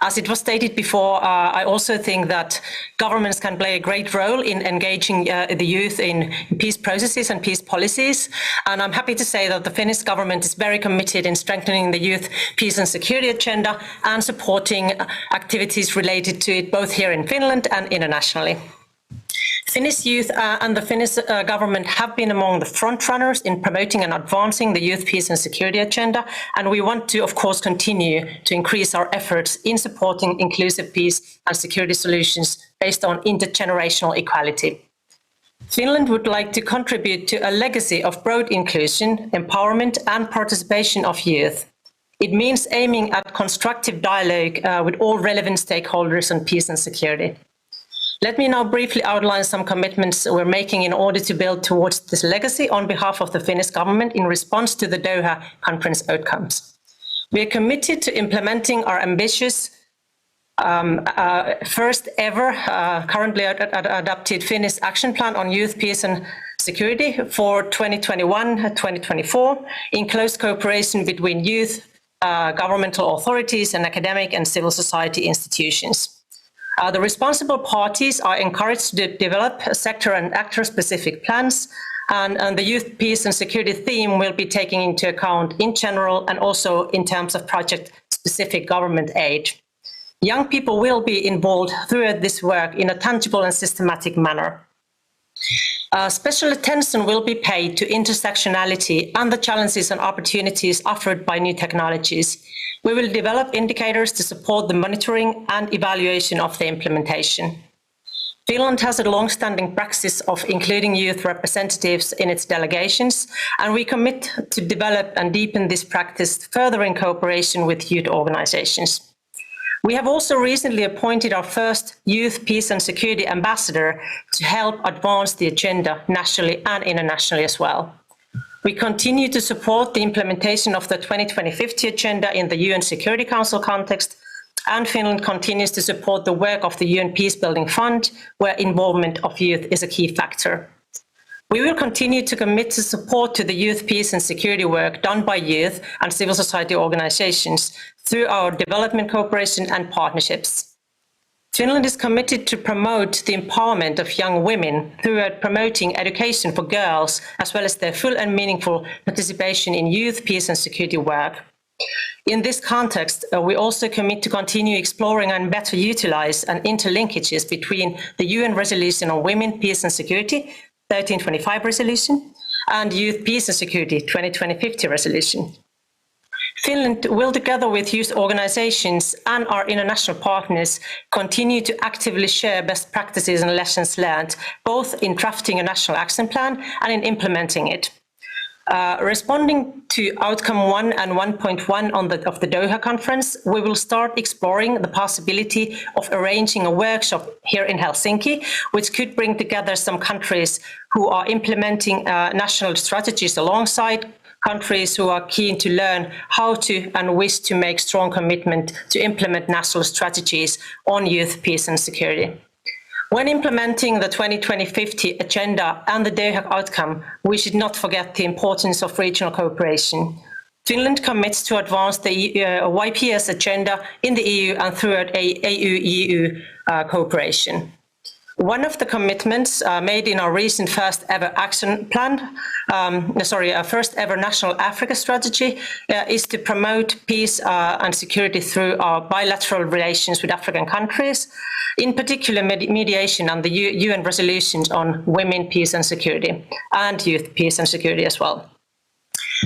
As it was stated before, I also think that governments can play a great role in engaging the youth in peace processes and peace policies, and I'm happy to say that the Finnish government is very committed in strengthening the youth peace and security agenda and supporting activities related to it both here in Finland and internationally. Finnish youth and the Finnish government have been among the front runners in promoting and advancing the youth peace and security agenda, and we want to, of course, continue to increase our efforts in supporting inclusive peace and security solutions based on intergenerational equality. Finland would like to contribute to a legacy of broad inclusion, empowerment and participation of youth. It means aiming at constructive dialogue with all relevant stakeholders on peace and security. Let me now briefly outline some commitments we're making in order to build towards this legacy on behalf of the Finnish government in response to the Doha conference outcomes. We are committed to implementing our ambitious first ever currently adopted Finnish action plan on youth, peace and security for 2021-2024 in close cooperation between youth, governmental authorities and academic and civil society institutions. The responsible parties are encouraged to develop sector and actor-specific plans, and the youth, peace and security theme will be taken into account in general and also in terms of project-specific government aid. Young people will be involved throughout this work in a tangible and systematic manner. Special attention will be paid to intersectionality and the challenges and opportunities offered by new technologies. We will develop indicators to support the monitoring and evaluation of the implementation. Finland has a long-standing practice of including youth representatives in its delegations, and we commit to develop and deepen this practice further in cooperation with youth organizations. We have also recently appointed our first Youth, Peace and Security Ambassador to help advance the agenda nationally and internationally as well. We continue to support the implementation of the 2050 agenda in the UN Security Council context, and Finland continues to support the work of the UN Peacebuilding Fund, where involvement of youth is a key factor. We will continue to commit to support to the youth, peace and security work done by youth and civil society organizations through our development cooperation and partnerships. Finland is committed to promote the empowerment of young women through promoting education for girls, as well as their full and meaningful participation in youth, peace and security work. In this context, we also commit to continue exploring and better utilize and interlinkages between the UN Resolution on Women, Peace and Security, 1325 resolution, and Youth, Peace and Security 2050 resolution. Finland will, together with youth organizations and our international partners, continue to actively share best practices and lessons learned, both in drafting a national action plan and in implementing it. Responding to outcome 1 and 1.1 of the Doha conference, we will start exploring the possibility of arranging a workshop here in Helsinki, which could bring together some countries who are implementing national strategies alongside countries who are keen to learn how to and wish to make strong commitment to implement national strategies on youth, peace and security. When implementing the 2050 agenda and the Doha outcome, we should not forget the importance of regional cooperation. Finland commits to advance the YPS agenda in the EU and throughout AU-EU cooperation. One of the commitments made in our recent first ever action plan, first ever National Africa Strategy, is to promote peace and security through our bilateral relations with African countries, in particular mediation on the UN resolutions on women, peace and security, and youth, peace and security as well.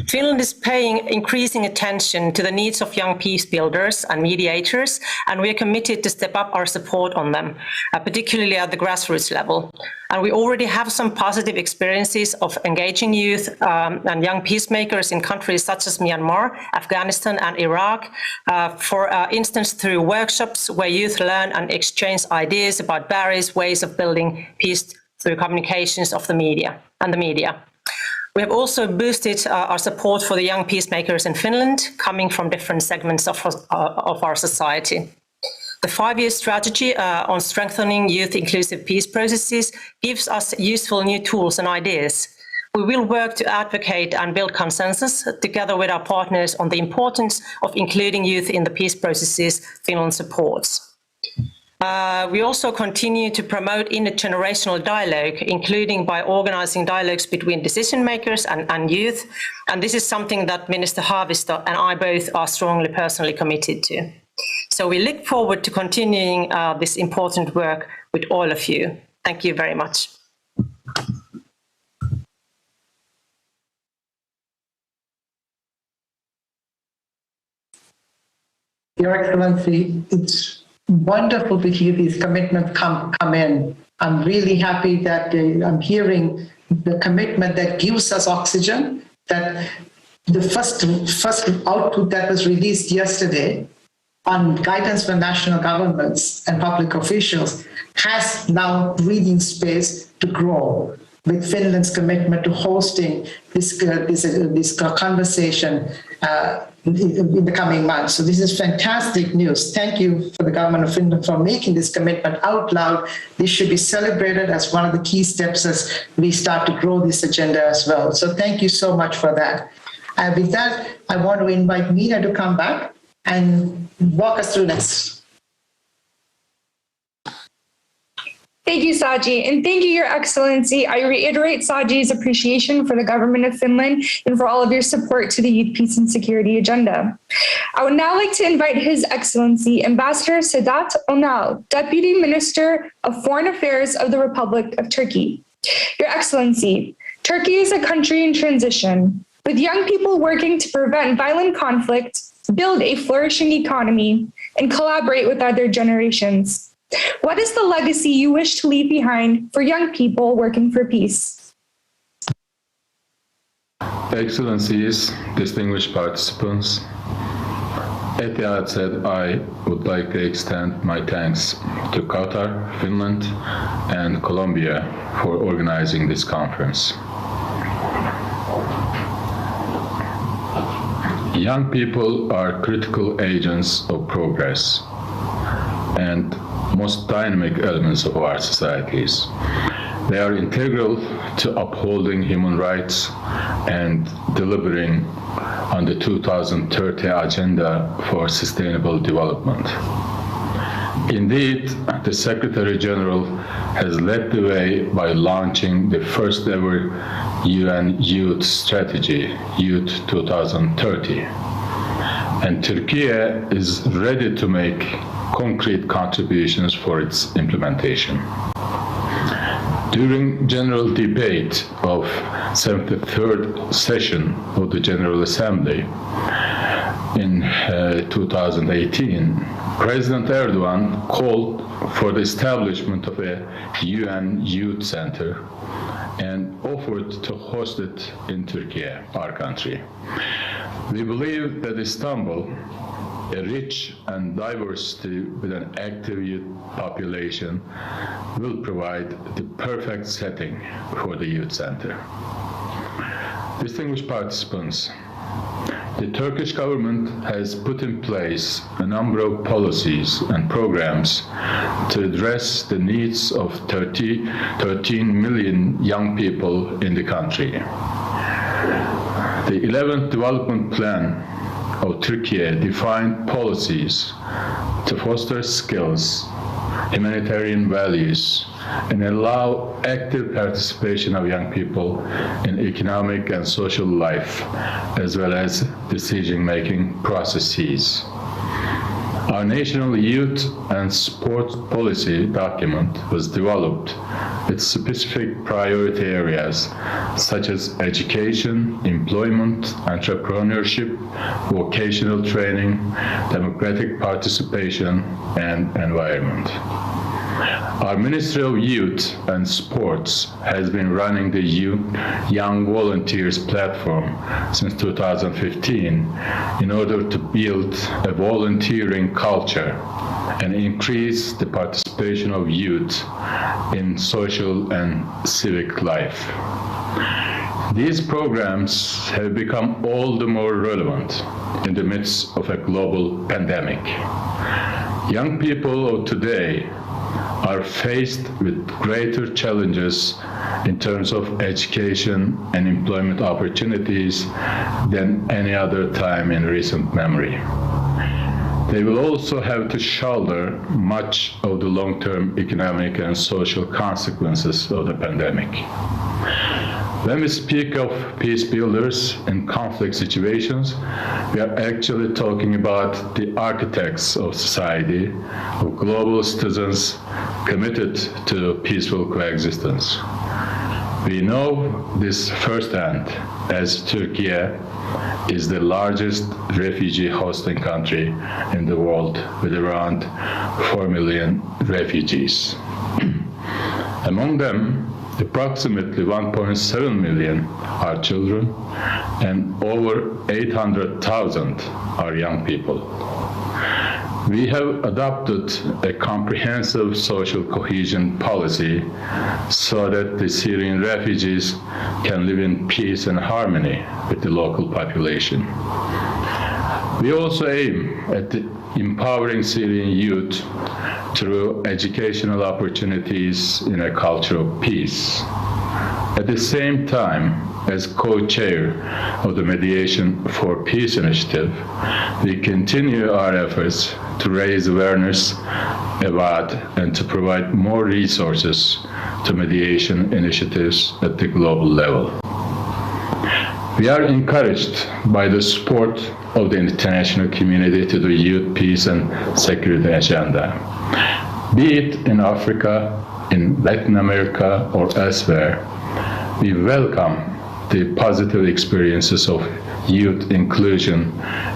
Finland is paying increasing attention to the needs of young peace builders and mediators, and we are committed to step up our support on them, particularly at the grassroots level. And we already have some positive experiences of engaging youth and young peacemakers in countries such as Myanmar, Afghanistan and Iraq, for instance through workshops where youth learn and exchange ideas about various ways of building peace through communications of the media. We have also boosted our support for the young peacemakers in Finland, coming from different segments of our society. The 5-year strategy on strengthening youth-inclusive peace processes gives us useful new tools and ideas. We will work to advocate and build consensus together with our partners on the importance of including youth in the peace processes Finland supports. We also continue to promote intergenerational dialogue, including by organizing dialogues between decision makers and youth. And this is something that Minister Haavisto and I both are strongly personally committed to. So we look forward to continuing this important work with all of you. Thank you very much. Your Excellency, it's wonderful to hear these commitments come in. I'm really happy that I'm hearing the commitment that gives us oxygen, that the first output that was released yesterday on guidance for national governments and public officials has now breathing space to grow, with Finland's commitment to hosting this conversation in the coming months. So this is fantastic news. Thank you for the government of Finland for making this commitment out loud. This should be celebrated as one of the key steps as we start to grow this agenda as well. So thank you so much for that. And with that, I want to invite Mina to come back and walk us through next. Thank you, Saji, and thank you, Your Excellency. I reiterate Saji's appreciation for the government of Finland and for all of your support to the Youth, Peace and Security agenda. I would now like to invite His Excellency Ambassador Sedat Onal, Deputy Minister of Foreign Affairs of the Republic of Turkey. Your Excellency, Turkey is a country in transition, with young people working to prevent violent conflict, build a flourishing economy, and collaborate with other generations. What is the legacy you wish to leave behind for young people working for peace? Excellencies, distinguished participants, at the outset, I would like to extend my thanks to Qatar, Finland, and Colombia for organizing this conference. Young people are critical agents of progress and most dynamic elements of our societies. They are integral to upholding human rights and delivering on the 2030 Agenda for Sustainable Development. Indeed, the Secretary General has led the way by launching the first ever UN Youth Strategy, Youth 2030. And Turkey is ready to make concrete contributions for its implementation. During general debate of 73rd session of the General Assembly in 2018, President Erdogan called for the establishment of a UN Youth Center and offered to host it in Turkey, our country. We believe that Istanbul, a rich and diverse city with an active youth population, will provide the perfect setting for the youth center. Distinguished participants, the Turkish government has put in place a number of policies and programs to address the needs of 13 million young people in the country. The 11th Development Plan of Turkey defined policies to foster skills, humanitarian values, and allow active participation of young people in economic and social life, as well as decision-making processes. Our National Youth and Sport Policy document was developed with specific priority areas such as education, employment, entrepreneurship, vocational training, democratic participation, and environment. Our Ministry of Youth and Sports has been running the Young Volunteers platform since 2015 in order to build a volunteering culture and increase the participation of youth in social and civic life. These programs have become all the more relevant in the midst of a global pandemic. Young people of today are faced with greater challenges in terms of education and employment opportunities than any other time in recent memory. They will also have to shoulder much of the long-term economic and social consequences of the pandemic. When we speak of peace builders in conflict situations, we are actually talking about the architects of society, of global citizens committed to peaceful coexistence. We know this firsthand, as Turkey is the largest refugee hosting country in the world with around 4 million refugees. Among them, approximately 1.7 million are children and over 800,000 are young people. We have adopted a comprehensive social cohesion policy so that the Syrian refugees can live in peace and harmony with the local population. We also aim at empowering Syrian youth through educational opportunities in a culture of peace. At the same time, as co-chair of the Mediation for Peace initiative, we continue our efforts to raise awareness about and to provide more resources to mediation initiatives at the global level. We are encouraged by the support of the international community to the youth peace and security agenda. Be it in Africa, in Latin America, or elsewhere, we welcome the positive experiences of youth inclusion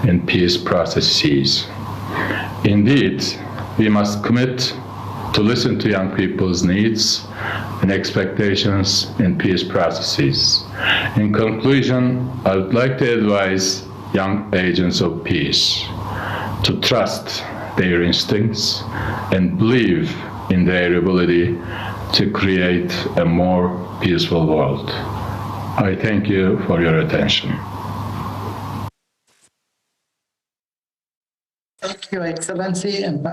in peace processes. Indeed, we must commit to listen to young people's needs and expectations in peace processes. In conclusion, I would like to advise young agents of peace to trust their instincts and believe in their ability to create a more peaceful world. I thank you for your attention. Thank you, Excellency, and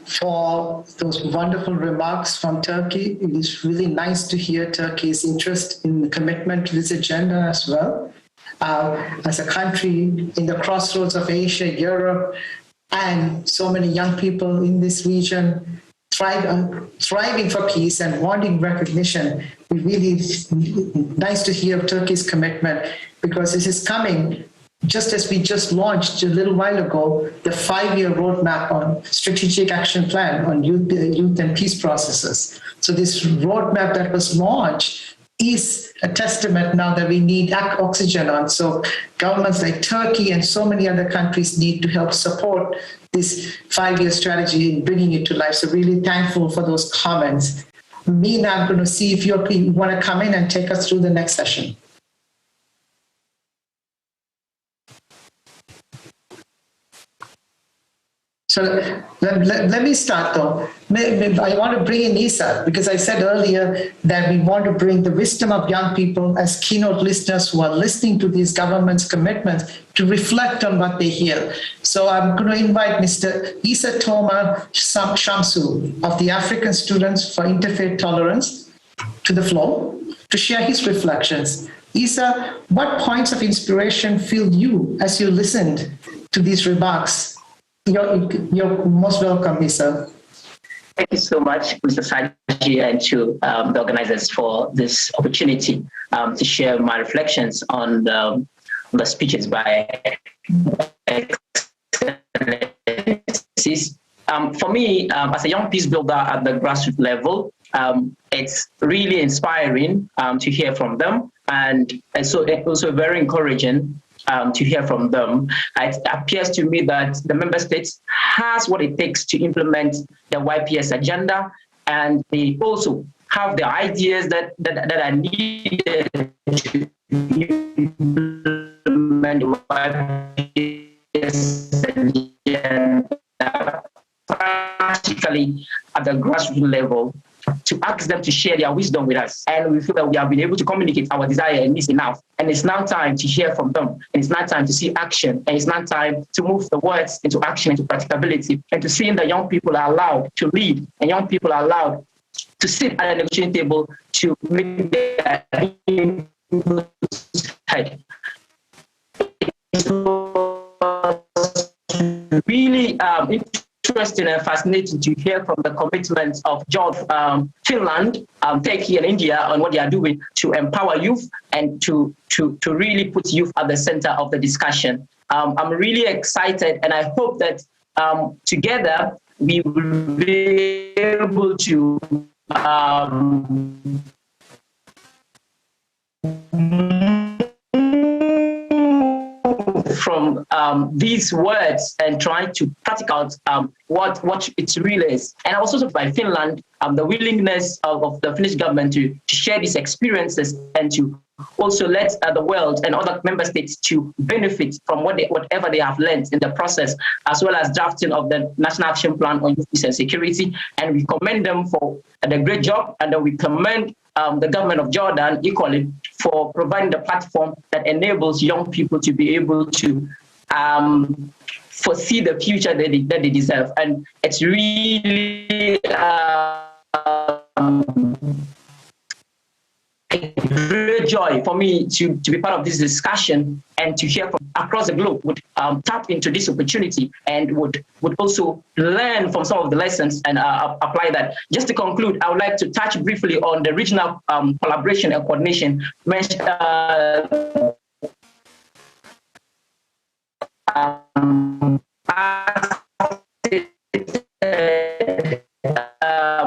for those wonderful remarks from Turkey. It is really nice to hear Turkey's interest in the commitment to this agenda as well. As a country in the crossroads of Asia, Europe, and so many young people in this region thriving for peace and wanting recognition, we really nice to hear Turkey's commitment, because this is coming just as we just launched a little while ago the 5-year roadmap on strategic action plan on youth and peace processes. So this roadmap that was launched is a testament now that we need oxygen on. So governments like Turkey and so many other countries need to help support this 5-year strategy in bringing it to life. So really thankful for those comments. Mina, I'm going to see if you want to come in and take us through the next session. So let me start though. I want to bring in Isa, because I said earlier that we want to bring the wisdom of young people as keynote listeners who are listening to these government's commitments to reflect on what they hear. So I'm going to invite Mr. Isa Toma Shamsu of the African Students for Interfaith Tolerance to the floor to share his reflections. Isa, what points of inspiration filled you as you listened to these remarks? You're most welcome, Isa. Thank you so much, Mr. Saji, and to the organizers for this opportunity to share my reflections on the speeches by excellencies. For me, as a young peace builder at the grassroots level, it's really inspiring to hear from them, and so it's also very encouraging to hear from them. It appears to me that the member states has what it takes to implement the YPS agenda, and they also have the ideas that are needed to implement the YPS agenda, practically at the grassroots level, to ask them to share their wisdom with us. And we feel that we have been able to communicate our desire and needs enough. And it's now time to hear from them. And it's now time to see action. And it's now time to move the words into action, into practicability, and to see that young people are allowed to lead and young people are allowed to sit at a negotiating table to make their head. Really interesting and fascinating to hear from the commitments of Finland, Turkey, and India on what they are doing to empower youth and to really put youth at the center of the discussion. I'm really excited, and I hope that together we will be able to from these words and trying to practical what it really is. And also by Finland, the willingness of the Finnish government to share these experiences and to also let the world and other member states to benefit from whatever they have learned in the process, as well as drafting of the National Action Plan on Youth, Peace and Security. And we commend them for the great job, and then we commend the government of Jordan equally for providing the platform that enables young people to be able to foresee the future that they deserve. And it's really a great joy for me to be part of this discussion and to hear from across the globe, would tap into this opportunity and would also learn from some of the lessons and apply that. Just to conclude, I would like to touch briefly on the regional collaboration and coordination mentioned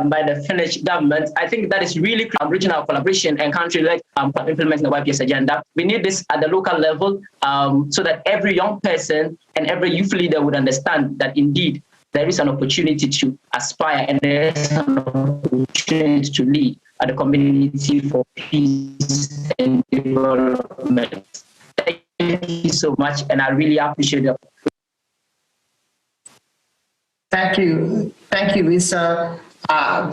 by the Finnish government. I think that is really regional collaboration and country-led implementing the YPS agenda. We need this at the local level so that every young person and every youth leader would understand that indeed there is an opportunity to aspire and there is an opportunity to lead at the community for peace and development. Thank you so much, and I really appreciate it. Thank you. Thank you, Lisa.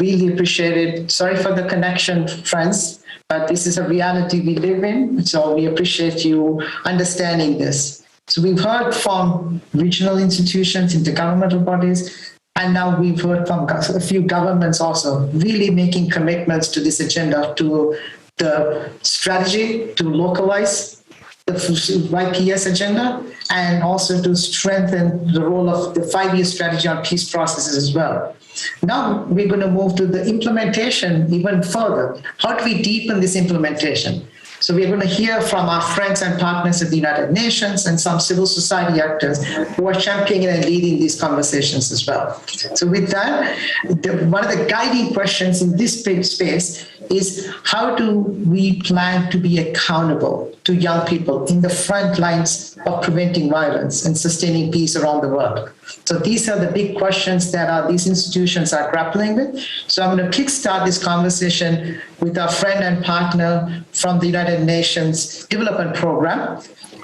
Really appreciate it. Sorry for the connection, friends, but this is a reality we live in, so we appreciate you understanding this. So we've heard from regional institutions, intergovernmental bodies, and now we've heard from a few governments also really making commitments to this agenda, to the strategy to localize the YPS agenda, and also to strengthen the role of the 5-year strategy on peace processes as well. Now we're going to move to the implementation even further. How do we deepen this implementation? So we're going to hear from our friends and partners at the United Nations and some civil society actors who are championing and leading these conversations as well. So with that, one of the guiding questions in this space is, how do we plan to be accountable to young people in the front lines of preventing violence and sustaining peace around the world? So these are the big questions that these institutions are grappling with. So I'm going to kickstart this conversation with our friend and partner from the United Nations Development Program,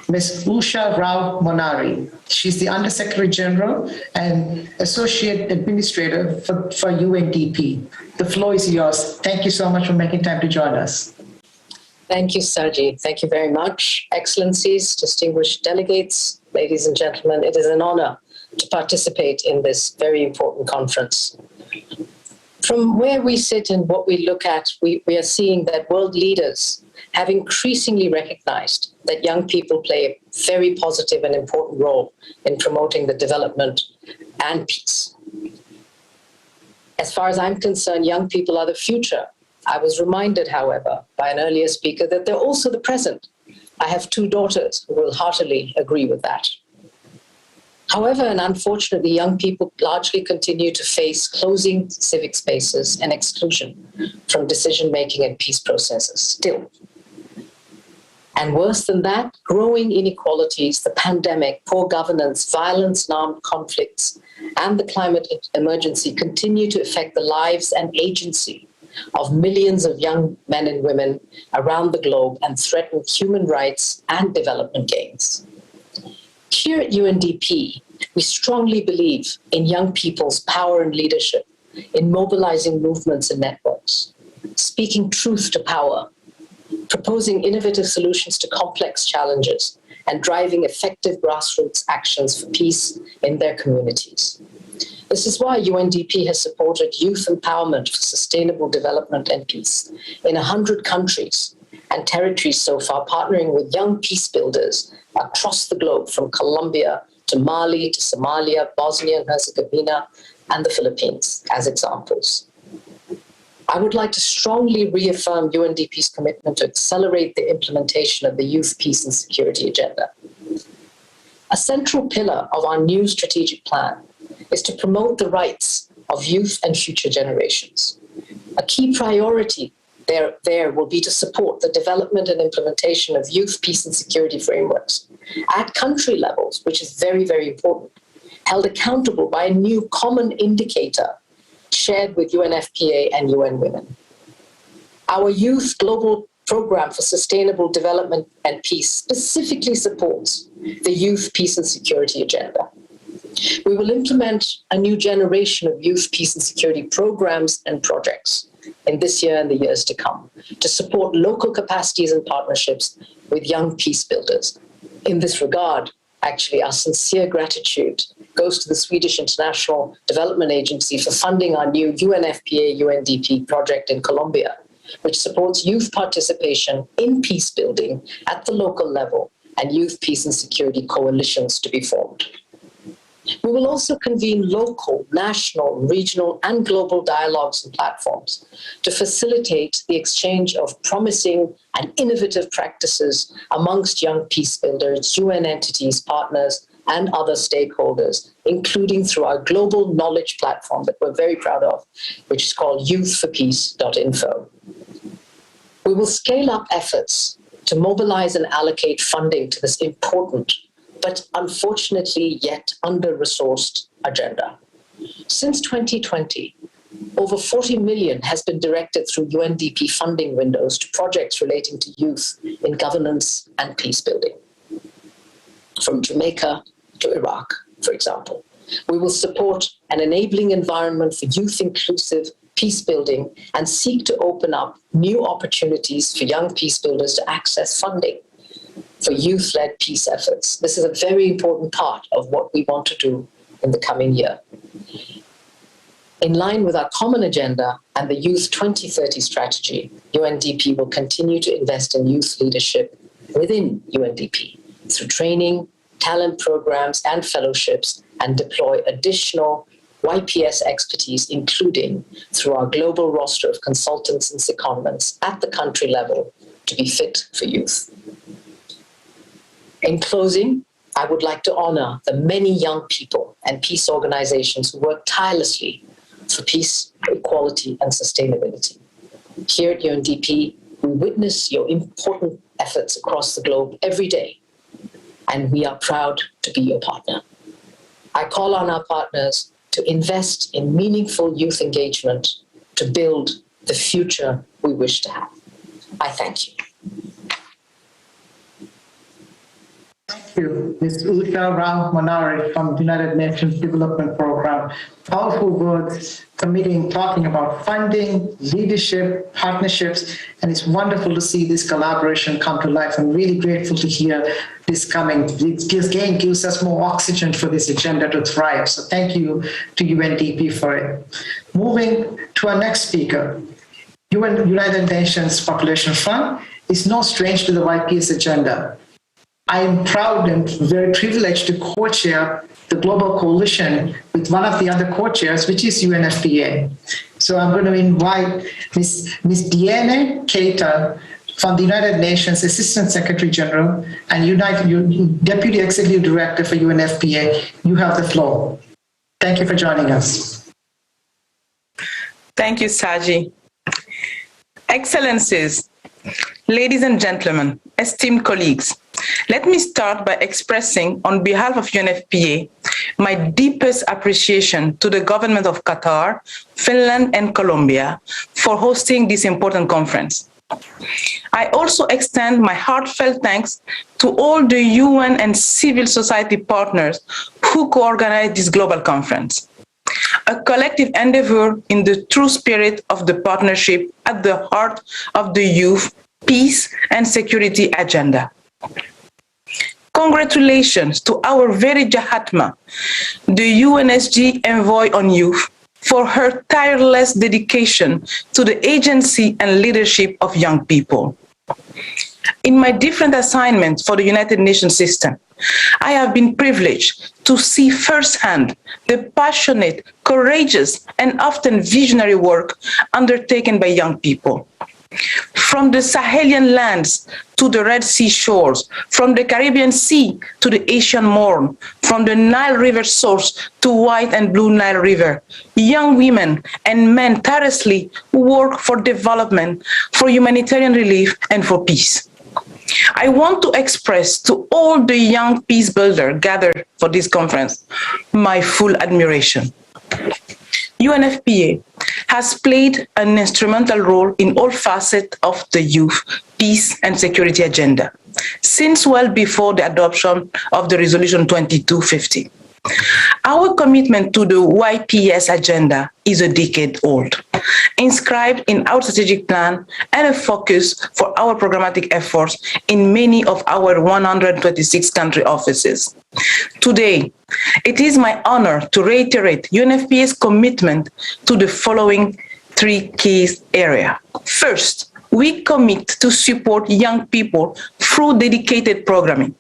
Ms. Usha Rao Monari. She's the Undersecretary General and Associate Administrator for UNDP. The floor is yours. Thank you so much for making time to join us. Thank you, Sergi. Thank you very much. Excellencies, distinguished delegates, ladies and gentlemen, it is an honor to participate in this very important conference. From where we sit and what we look at, we are seeing that world leaders have increasingly recognized that young people play a very positive and important role in promoting the development and peace. As far as I'm concerned, young people are the future. I was reminded, however, by an earlier speaker that they're also the present. I have 2 daughters who will heartily agree with that. However, and unfortunately, young people largely continue to face closing civic spaces and exclusion from decision-making and peace processes still. And worse than that, growing inequalities, the pandemic, poor governance, violence and armed conflicts, and the climate emergency continue to affect the lives and agency of millions of young men and women around the globe and threaten human rights and development gains. Here at UNDP, we strongly believe in young people's power and leadership, in mobilizing movements and networks, dialogues, speaking truth to power, proposing innovative solutions to complex challenges, and driving effective grassroots actions for peace in their communities. This is why UNDP has supported youth empowerment for sustainable development and peace in 100 countries and territories so far, partnering with young peace builders across the globe, from Colombia to Mali to Somalia, Bosnia and Herzegovina, and the Philippines as examples. I would like to strongly reaffirm UNDP's commitment to accelerate the implementation of the Youth, Peace and Security Agenda. A central pillar of our new strategic plan is to promote the rights of youth and future generations. A key priority there will be to support the development and implementation of youth, peace and security frameworks at country levels, which is very, very important, held accountable by a new common indicator shared with UNFPA and UN Women. Our Youth Global Program for Sustainable Development and Peace specifically supports the Youth, Peace and Security Agenda. We will implement a new generation of youth, peace and security programs and projects in this year and the years to come to support local capacities and partnerships with young peace builders. In this regard, actually, our sincere gratitude goes to the Swedish International Development Agency for funding our new UNFPA UNDP project in Colombia, which supports youth participation in peace building at the local level and youth, peace and security coalitions to be formed. We will also convene local, national, regional, and global dialogues and platforms to facilitate the exchange of promising and innovative practices amongst young peace builders, UN entities, partners, and other stakeholders, including through our global knowledge platform that we're very proud of, which is called youthforpeace.info. We will scale up efforts to mobilize and allocate funding to this important but unfortunately yet under-resourced agenda. Since 2020, over 40 million has been directed through UNDP funding windows to projects relating to youth in governance and peace building. From Jamaica to Iraq, for example, we will support an enabling environment for youth-inclusive peace building and seek to open up new opportunities for young peace builders to access funding for youth-led peace efforts. This is a very important part of what we want to do in the coming year. In line with our common agenda and the Youth 2030 strategy, UNDP will continue to invest in youth leadership within UNDP through training, talent programs, and fellowships, and deploy additional YPS expertise, including through our global roster of consultants and secondments at the country level to be fit for youth. In closing, I would like to honor the many young people and peace organizations who work tirelessly for peace, equality, and sustainability. Here at UNDP, we witness your important efforts across the globe every day, and we are proud to be your partner. I call on our partners to invest in meaningful youth engagement to build the future we wish to have. I thank you. Thank you, Ms. Usha Rao Manari from the United Nations Development Program. Powerful words, talking about funding, leadership, partnerships, and it's wonderful to see this collaboration come to life. I'm really grateful to hear this coming. It gives us more oxygen for this agenda to thrive. So thank you to UNDP for it. Moving to our next speaker, United Nations Population Fund is no stranger to the YPS agenda. I am proud and very privileged to co-chair the global coalition with one of the other co-chairs, which is UNFPA. So I'm going to invite Ms. Diane Keita from the United Nations Assistant Secretary General and Deputy Executive Director for UNFPA. You have the floor. Thank you for joining us. Thank you, Saji. Excellencies, ladies and gentlemen, esteemed colleagues, let me start by expressing on behalf of UNFPA my deepest appreciation to the government of Qatar, Finland, and Colombia for hosting this important conference. I also extend my heartfelt thanks to all the UN and civil society partners who co-organized this global conference. a collective endeavor in the true spirit of the partnership at the heart of the youth, peace and security agenda. Congratulations to our very Jahatma, the UNSG Envoy on Youth, for her tireless dedication to the agency and leadership of young people. In my different assignments for the United Nations system, I have been privileged to see firsthand the passionate, courageous, and often visionary work undertaken by young people. From the Sahelian lands to the Red Sea shores, from the Caribbean Sea to the Asian Morn, from the Nile River source to White and Blue Nile River, young women and men tirelessly work for development, for humanitarian relief, and for peace. I want to express to all the young peace builders gathered for this conference my full admiration. UNFPA has played an instrumental role in all facets of the youth, peace and security agenda, since well before the adoption of the Resolution 2250. Our commitment to the YPS agenda is a decade old, inscribed in our strategic plan and a focus for our programmatic efforts in many of our 126 country offices. Today, it is my honor to reiterate UNFPA's commitment to the following three key areas. First, we commit to support young people through dedicated programming.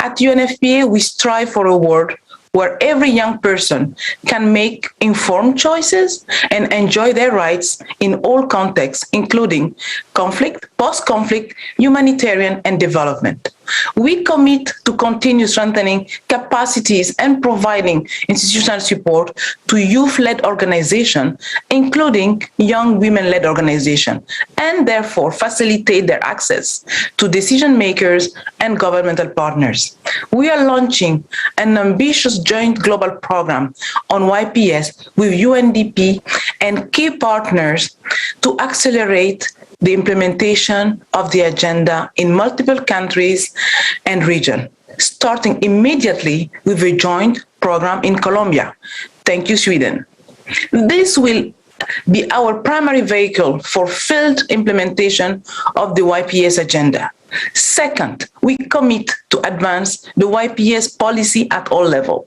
At UNFPA, we strive for a world where every young person can make informed choices and enjoy their rights in all contexts, including conflict, post-conflict, humanitarian, and development. We commit to continue strengthening capacities and providing institutional support to youth-led organizations, including young women-led organizations, and therefore facilitate their access to decision makers and governmental partners. We are launching an ambitious joint global program on YPS with UNDP and key partners to accelerate the implementation of the agenda in multiple countries and regions, starting immediately with a joint program in Colombia. Thank you, Sweden. This will be our primary vehicle for field implementation of the YPS agenda. Second, we commit to advance the YPS policy at all levels.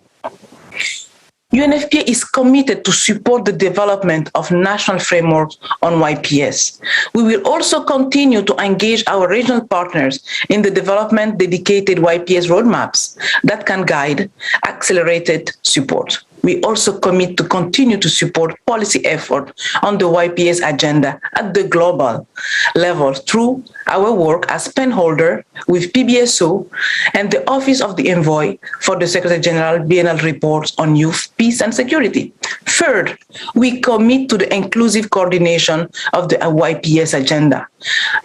UNFPA is committed to support the development of national frameworks on YPS. We will also continue to engage our regional partners in the development dedicated YPS roadmaps that can guide accelerated support. We also commit to continue to support policy effort on the YPS agenda at the global level through our work as penholder with PBSO and the Office of the Envoy for the Secretary General biennial reports on youth, peace and security. Third, we commit to the inclusive coordination of the YPS agenda.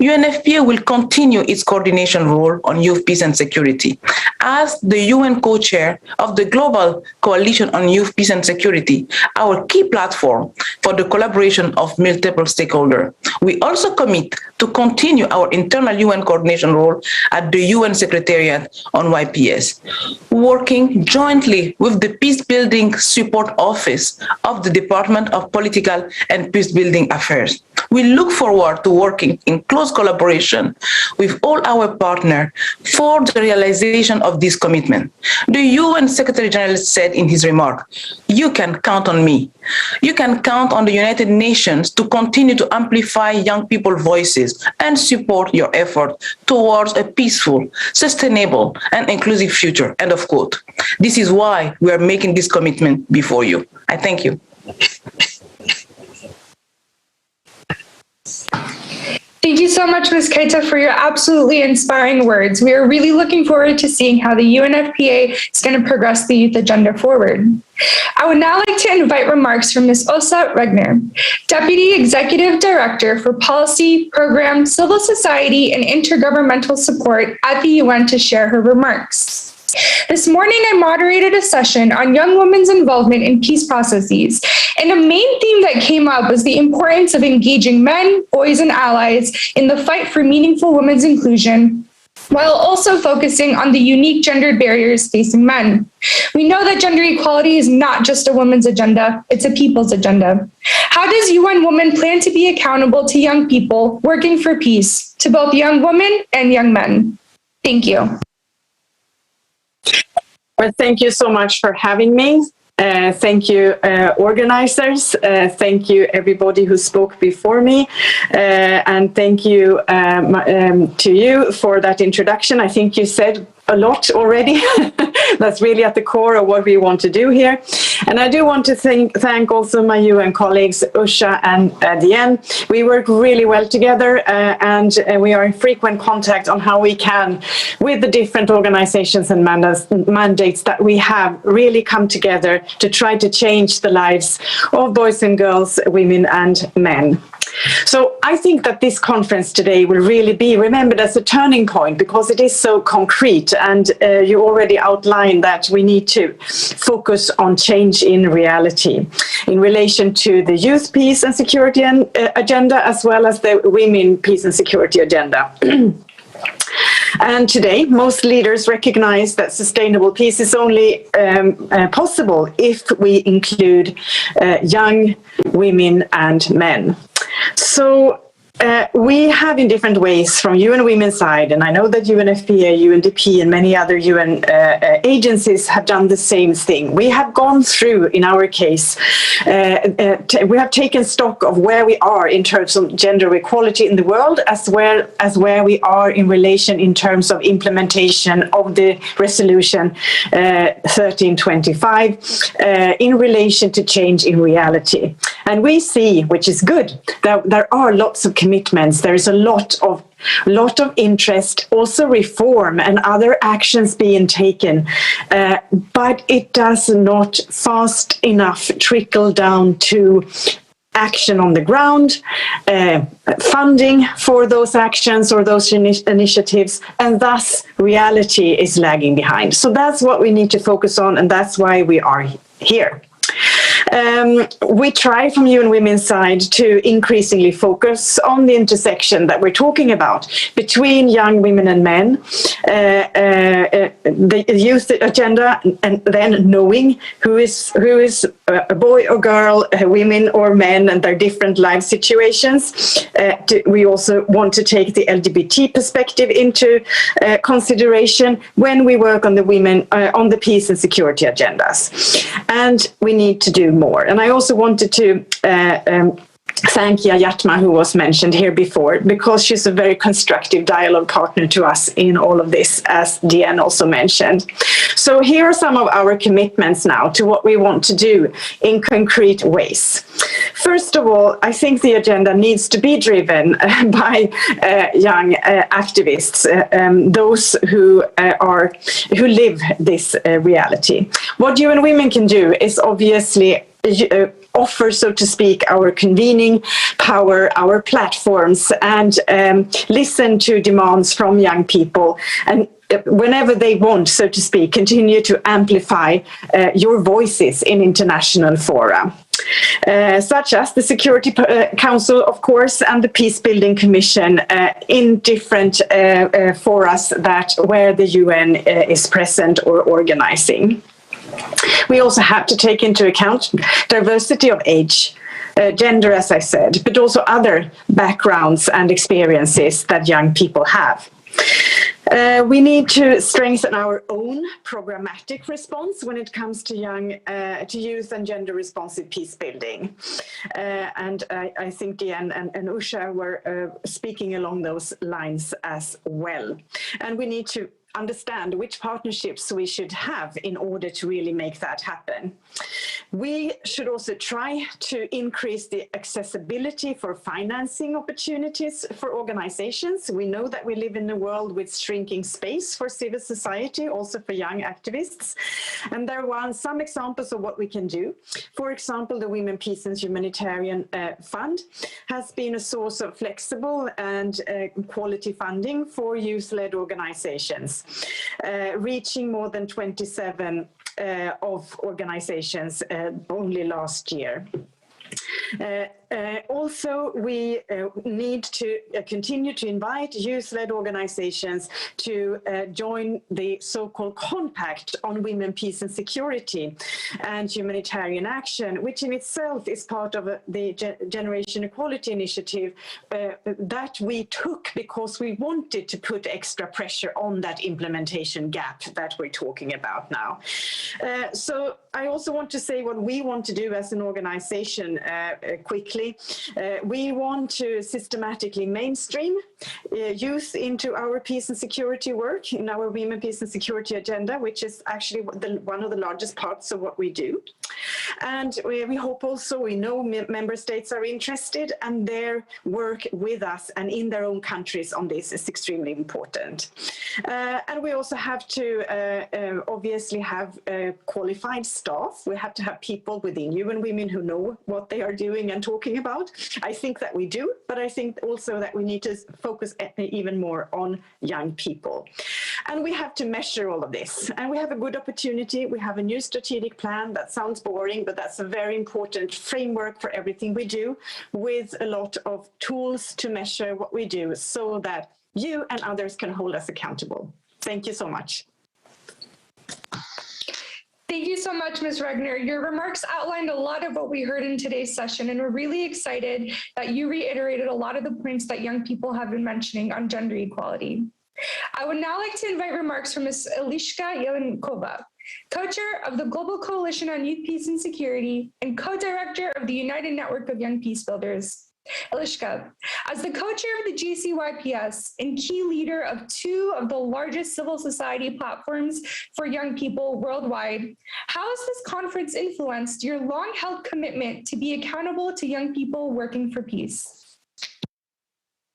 UNFPA will continue its coordination role on youth, peace and security. As the UN co-chair of the Global Coalition on Youth, Peace and Security, our key platform for the collaboration of multiple stakeholders. We also commit to continue our internal UN coordination role at the UN Secretariat on YPS, working jointly with the Peacebuilding Support Office of the Department of Political and Peacebuilding Affairs. We look forward to working in close collaboration with all our partners for the realization of this commitment. The UN Secretary General said in his remark, "You can count on me. You can count on the United Nations to continue to amplify young people's voices and support your effort towards a peaceful, sustainable, and inclusive future." End of quote. This is why we are making this commitment before you. I thank you. Thank you so much, Ms. Keita, for your absolutely inspiring words. We are really looking forward to seeing how the UNFPA is going to progress the youth agenda forward. I would now like to invite remarks from Ms. Åsa Regner, Deputy Executive Director for Policy, Program, Civil Society, and Intergovernmental Support at the UN to share her remarks. This morning, I moderated a session on young women's involvement in peace processes, and a main theme that came up was the importance of engaging men, boys, and allies in the fight for meaningful women's inclusion while also focusing on the unique gendered barriers facing men. We know that gender equality is not just a women's agenda, it's a people's agenda. How does UN Women plan to be accountable to young people working for peace, to both young women and young men? Thank you. Well, thank you so much for having me. Thank you, organizers. Thank you, everybody who spoke before me. And thank you to you for that introduction. I think you said a lot already. That's really at the core of what we want to do here. And I do want to thank also my UN colleagues, Usha and Diane. We work really well together and we are in frequent contact on how we can, with the different organizations and mandates that we have, really come together to try to change the lives of boys and girls, women and men. So I think that this conference today will really be remembered as a turning point because it is so concrete, and you already outlined that we need to focus on change in reality in relation to the youth peace and security agenda as well as the women peace and security agenda. And today, most leaders recognize that sustainable peace is only possible if we include young women and men. So we have in different ways from UN Women's side, and I know that UNFPA, UNDP and many other UN agencies have done the same thing. We have gone through, in our case, we have taken stock of where we are in terms of gender equality in the world, as well as where we are in relation in terms of implementation of the resolution 1325 in relation to change in reality. And we see, which is good, that there are lots of commitments. There is a lot of interest, also reform and other actions being taken, but it does not fast enough trickle down to action on the ground, funding for those actions or those initiatives, and thus reality is lagging behind. So that's what we need to focus on, and that's why we are here. We try from UN Women's side to increasingly focus on the intersection that we're talking about between young women and men, the youth agenda, and then knowing who is a boy or girl, women or men, and their different life situations. We also want to take the LGBT perspective into consideration when we work on the women, on the peace and security agendas. And we need to do more. And I also wanted to thank Yatma, who was mentioned here before, because she's a very constructive dialogue partner to us in all of this, as Diane also mentioned. So here are some of our commitments now to what we want to do in concrete ways. First of all, I think the agenda needs to be driven by young activists, those who live this reality. What UN Women can do is obviously offer, so to speak, our convening power, our platforms, and listen to demands from young people. And whenever they want, so to speak, continue to amplify your voices in international fora. Such as the Security Council, of course, and the Peacebuilding Commission in different forums where the UN is present or organizing. We also have to take into account diversity of age, gender, as I said, but also other backgrounds and experiences that young people have. We need to strengthen our own programmatic response when it comes to youth and gender-responsive peace building. And I think Diane and Usha were speaking along those lines as well. And we need to understand which partnerships we should have in order to really make that happen. We should also try to increase the accessibility for financing opportunities for organizations. We know that we live in a world with shrinking space for civil society, also for young activists. And there are some examples of what we can do. For example, the Women, Peace and Humanitarian Fund has been a source of flexible and quality funding for youth-led organizations, reaching more than 27 of organizations only last year. Also, we need to continue to invite youth-led organizations to join the so-called Compact on Women, Peace and Security and Humanitarian Action, which in itself is part of the Generation Equality Initiative that we took because we wanted to put extra pressure on that implementation gap that we're talking about now. So I also want to say what we want to do as an organization quickly. We want to systematically mainstream youth into our peace and security work, in our Women, Peace and Security agenda, which is actually one of the largest parts of what we do. And we hope also, we know member states are interested, and their work with us and in their own countries on this is extremely important. And we also have to obviously have qualified staff. We have to have people within UN Women who know what they are doing and talking about. I think that we do, but I think also that we need to focus even more on young people. And we have to measure all of this. And we have a good opportunity. We have a new strategic plan. That sounds boring, but that's a very important framework for everything we do, with a lot of tools to measure what we do so that you and others can hold us accountable. Thank you so much. Thank you so much, Ms. Regner. Your remarks outlined a lot of what we heard in today's session, and we're really excited that you reiterated a lot of the points that young people have been mentioning on gender equality. I would now like to invite remarks from Ms. Eliška Jelenkova, co-chair of the Global Coalition on Youth, Peace and Security and co-director of the United Network of Young Peacebuilders. Eliška, as the co-chair of the GCYPS and key leader of two of the largest civil society platforms for young people worldwide, how has this conference influenced your long-held commitment to be accountable to young people working for peace?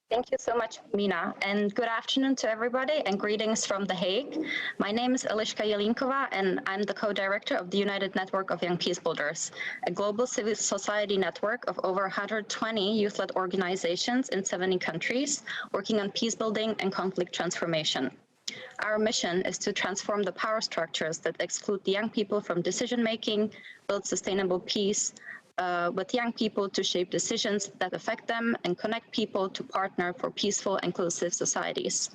Thank you so much, Mina, and good afternoon to everybody, and greetings from The Hague. My name is Eliška Jelenkova, and I'm the co-director of the United Network of Young Peacebuilders, a global civil society network of over 120 youth-led organizations in 70 countries, working on peace building and conflict transformation. Our mission is to transform the power structures that exclude the young people from decision-making, build sustainable peace, with young people to shape decisions that affect them and connect people to partner for peaceful, inclusive societies.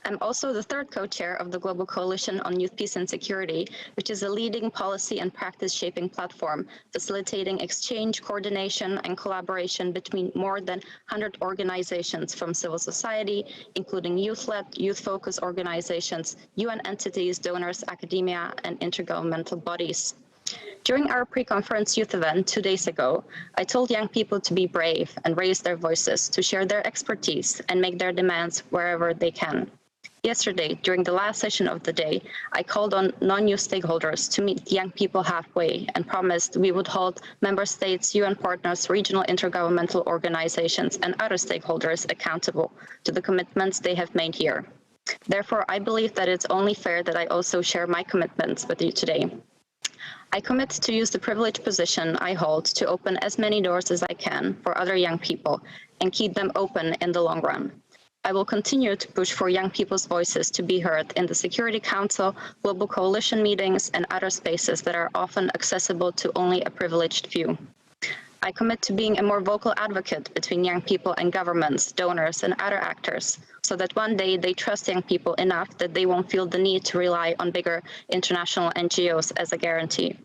I'm also the third co-chair of the Global Coalition on Youth, Peace and Security, which is a leading policy and practice shaping platform, facilitating exchange, coordination, and collaboration between more than 100 organizations from civil society, including youth-led, youth-focused organizations, UN entities, donors, academia, and intergovernmental bodies. During our pre-conference youth event 2 days ago, I told young people to be brave and raise their voices, to share their expertise and make their demands wherever they can. Yesterday, during the last session of the day, I called on non-youth stakeholders to meet young people halfway and promised we would hold member states, UN partners, regional intergovernmental organizations, and other stakeholders accountable to the commitments they have made here. Therefore, I believe that it's only fair that I also share my commitments with you today. I commit to use the privileged position I hold to open as many doors as I can for other young people and keep them open in the long run. I will continue to push for young people's voices to be heard in the Security Council, Global Coalition meetings, and other spaces that are often accessible to only a privileged few. I commit to being a more vocal advocate between young people and governments, donors, and other actors, so that one day they trust young people enough that they won't feel the need to rely on bigger international NGOs as a guarantee.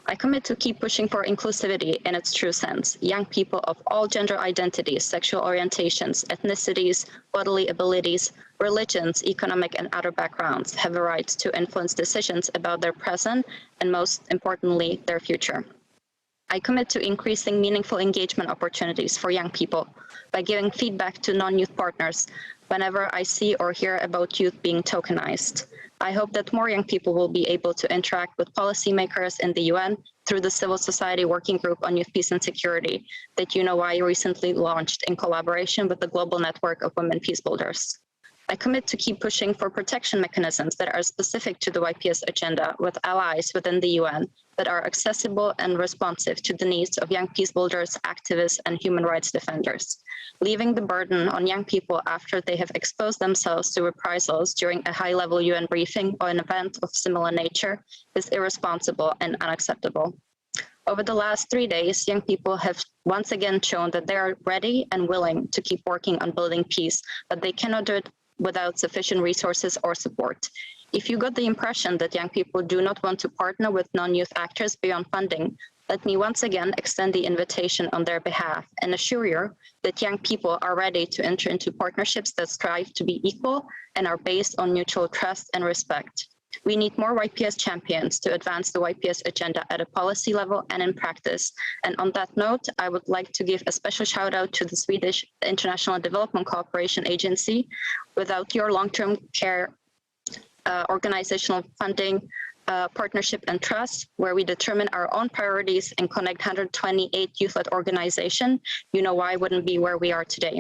I commit to keep pushing for inclusivity in its true sense. Young people of all gender identities, sexual orientations, ethnicities, bodily abilities, religions, economic and other backgrounds have a right to influence decisions about their present and, most importantly, their future. I commit to increasing meaningful engagement opportunities for young people by giving feedback to non-youth partners whenever I see or hear about youth being tokenized. I hope that more young people will be able to interact with policymakers in the UN through the Civil Society Working Group on Youth, Peace and Security that UNOY recently launched in collaboration with the Global Network of Women Peacebuilders. I commit to keep pushing for protection mechanisms that are specific to the YPS agenda with allies within the UN that are accessible and responsive to the needs of young peacebuilders, activists, and human rights defenders. Leaving the burden on young people after they have exposed themselves to reprisals during a high-level UN briefing or an event of similar nature is irresponsible and unacceptable. Over the last 3 days, young people have once again shown that they are ready and willing to keep working on building peace, but they cannot do it without sufficient resources or support. If you got the impression that young people do not want to partner with non-youth actors beyond funding, let me once again extend the invitation on their behalf and assure you that young people are ready to enter into partnerships that strive to be equal and are based on mutual trust and respect. We need more YPS champions to advance the YPS agenda at a policy level and in practice. And on that note, I would like to give a special shout out to the Swedish International Development Cooperation Agency. Without your long-term care, organizational funding, partnership and trust, where we determine our own priorities and connect 128 youth-led organizations, UNOY wouldn't be where we are today.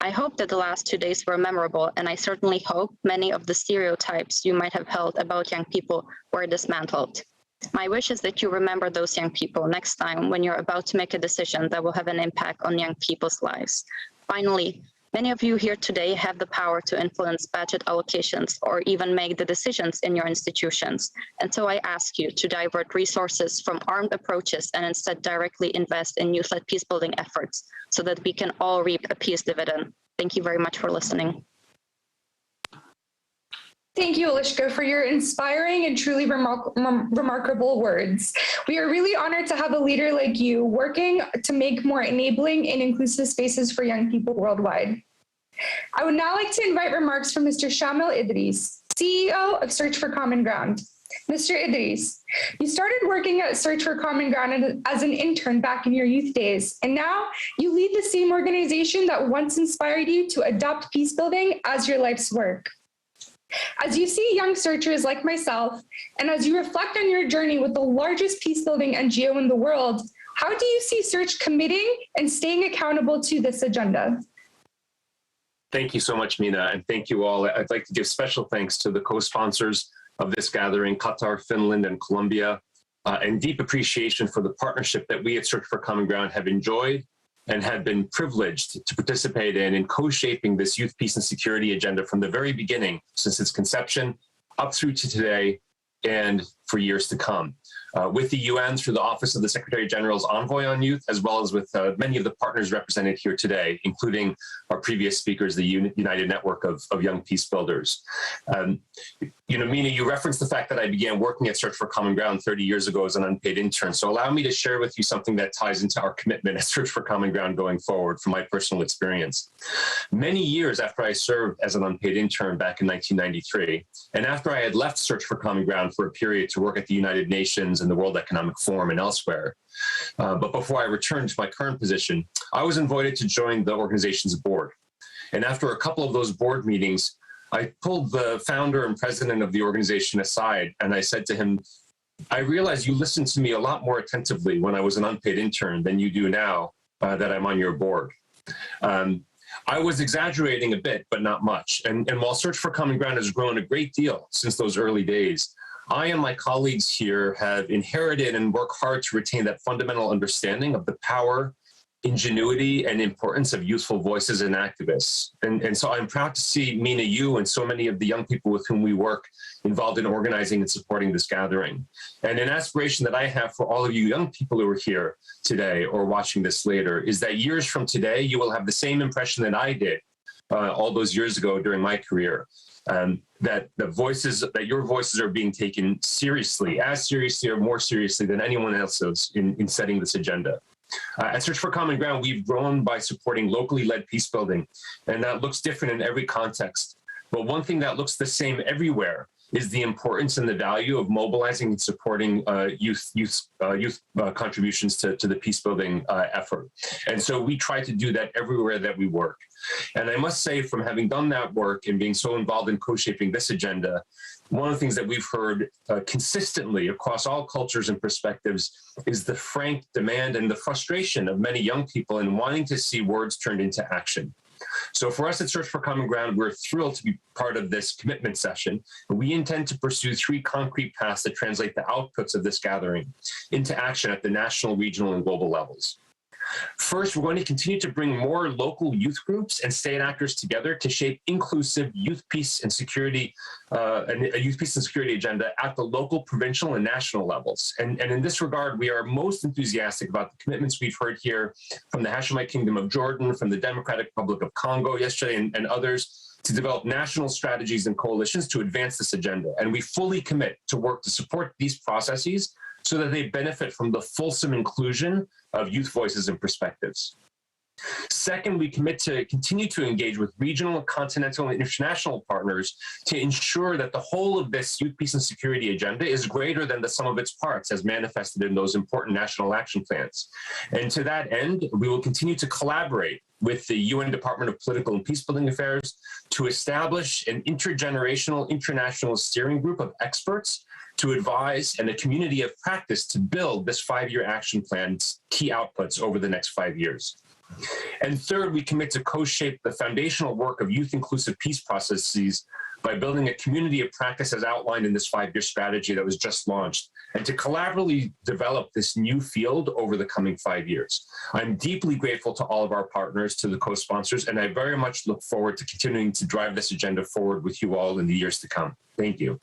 I hope that the last 2 days were memorable, and I certainly hope many of the stereotypes you might have held about young people were dismantled. My wish is that you remember those young people next time when you're about to make a decision that will have an impact on young people's lives. Finally, many of you here today have the power to influence budget allocations or even make the decisions in your institutions. And so I ask you to divert resources from armed approaches and instead directly invest in youth-led peace-building efforts so that we can all reap a peace dividend. Thank you very much for listening. Thank you, Eliška, for your inspiring and truly remarkable words. We are really honored to have a leader like you working to make more enabling and inclusive spaces for young people worldwide. I would now like to invite remarks from Mr. Shamil Idris, CEO of Search for Common Ground. Mr. Idris, you started working at Search for Common Ground as an intern back in your youth days, and now you lead the same organization that once inspired you to adopt peace building as your life's work. As you see young searchers like myself, and as you reflect on your journey with the largest peacebuilding NGO in the world, how do you see Search committing and staying accountable to this agenda? Thank you so much, Mina, and thank you all. I'd like to give special thanks to the co-sponsors of this gathering, Qatar, Finland, and Colombia, and deep appreciation for the partnership that we at Search for Common Ground have enjoyed and have been privileged to participate in co-shaping this youth, peace, and security agenda from the very beginning, since its conception, up through to today, and for years to come. With the UN through the Office of the Secretary General's Envoy on Youth, as well as with many of the partners represented here today, including our previous speakers, the United Network of Young Peacebuilders. Mina, you referenced the fact that I began working at Search for Common Ground 30 years ago as an unpaid intern. So allow me to share with you something that ties into our commitment at Search for Common Ground going forward from my personal experience. Many years after I served as an unpaid intern back in 1993, and after I had left Search for Common Ground for a period to work at the United Nations and the World Economic Forum and elsewhere, but before I returned to my current position, I was invited to join the organization's board. And after a couple of those board meetings, I pulled the founder and president of the organization aside, and I said to him, I realize you listened to me a lot more attentively when I was an unpaid intern than you do now that I'm on your board. I was exaggerating a bit, but not much. And while Search for Common Ground has grown a great deal since those early days, I and my colleagues here have inherited and work hard to retain that fundamental understanding of the power, ingenuity, and importance of youthful voices and activists. And so I'm proud to see, Mina, you and so many of the young people with whom we work involved in organizing and supporting this gathering. And an aspiration that I have for all of you young people who are here today or watching this later is that years from today, you will have the same impression that I did all those years ago during my career. That your voices are being taken seriously, as seriously or more seriously than anyone else's in setting this agenda. At Search for Common Ground, we've grown by supporting locally led peace building, and that looks different in every context. But one thing that looks the same everywhere is the importance and the value of mobilizing and supporting youth contributions to the peace building effort. And so we try to do that everywhere that we work. And I must say, from having done that work and being so involved in co-shaping this agenda, one of the things that we've heard consistently across all cultures and perspectives is the frank demand and the frustration of many young people in wanting to see words turned into action. So for us at Search for Common Ground, we're thrilled to be part of this commitment session. We intend to pursue 3 concrete paths that translate the outputs of this gathering into action at the national, regional, and global levels. First, we're going to continue to bring more local youth groups and state actors together to shape inclusive youth peace and security, a youth peace and security agenda at the local, provincial, and national levels. And in this regard, we are most enthusiastic about the commitments we've heard here from the Hashemite Kingdom of Jordan, from the Democratic Republic of Congo yesterday, and others, to develop national strategies and coalitions to advance this agenda. And we fully commit to work to support these processes so that they benefit from the fulsome inclusion of youth voices and perspectives. Second, we commit to continue to engage with regional, continental, and international partners to ensure that the whole of this youth peace and security agenda is greater than the sum of its parts as manifested in those important national action plans. And to that end, we will continue to collaborate with the UN Department of Political and Peacebuilding Affairs to establish an intergenerational international steering group of experts to advise and a community of practice to build this 5-year action plan's key outputs over the next 5 years. And third, we commit to co-shape the foundational work of youth-inclusive peace processes by building a community of practice as outlined in this 5-year strategy that was just launched, and to collaboratively develop this new field over the coming 5 years. I'm deeply grateful to all of our partners, to the co-sponsors, and I very much look forward to continuing to drive this agenda forward with you all in the years to come. Thank you.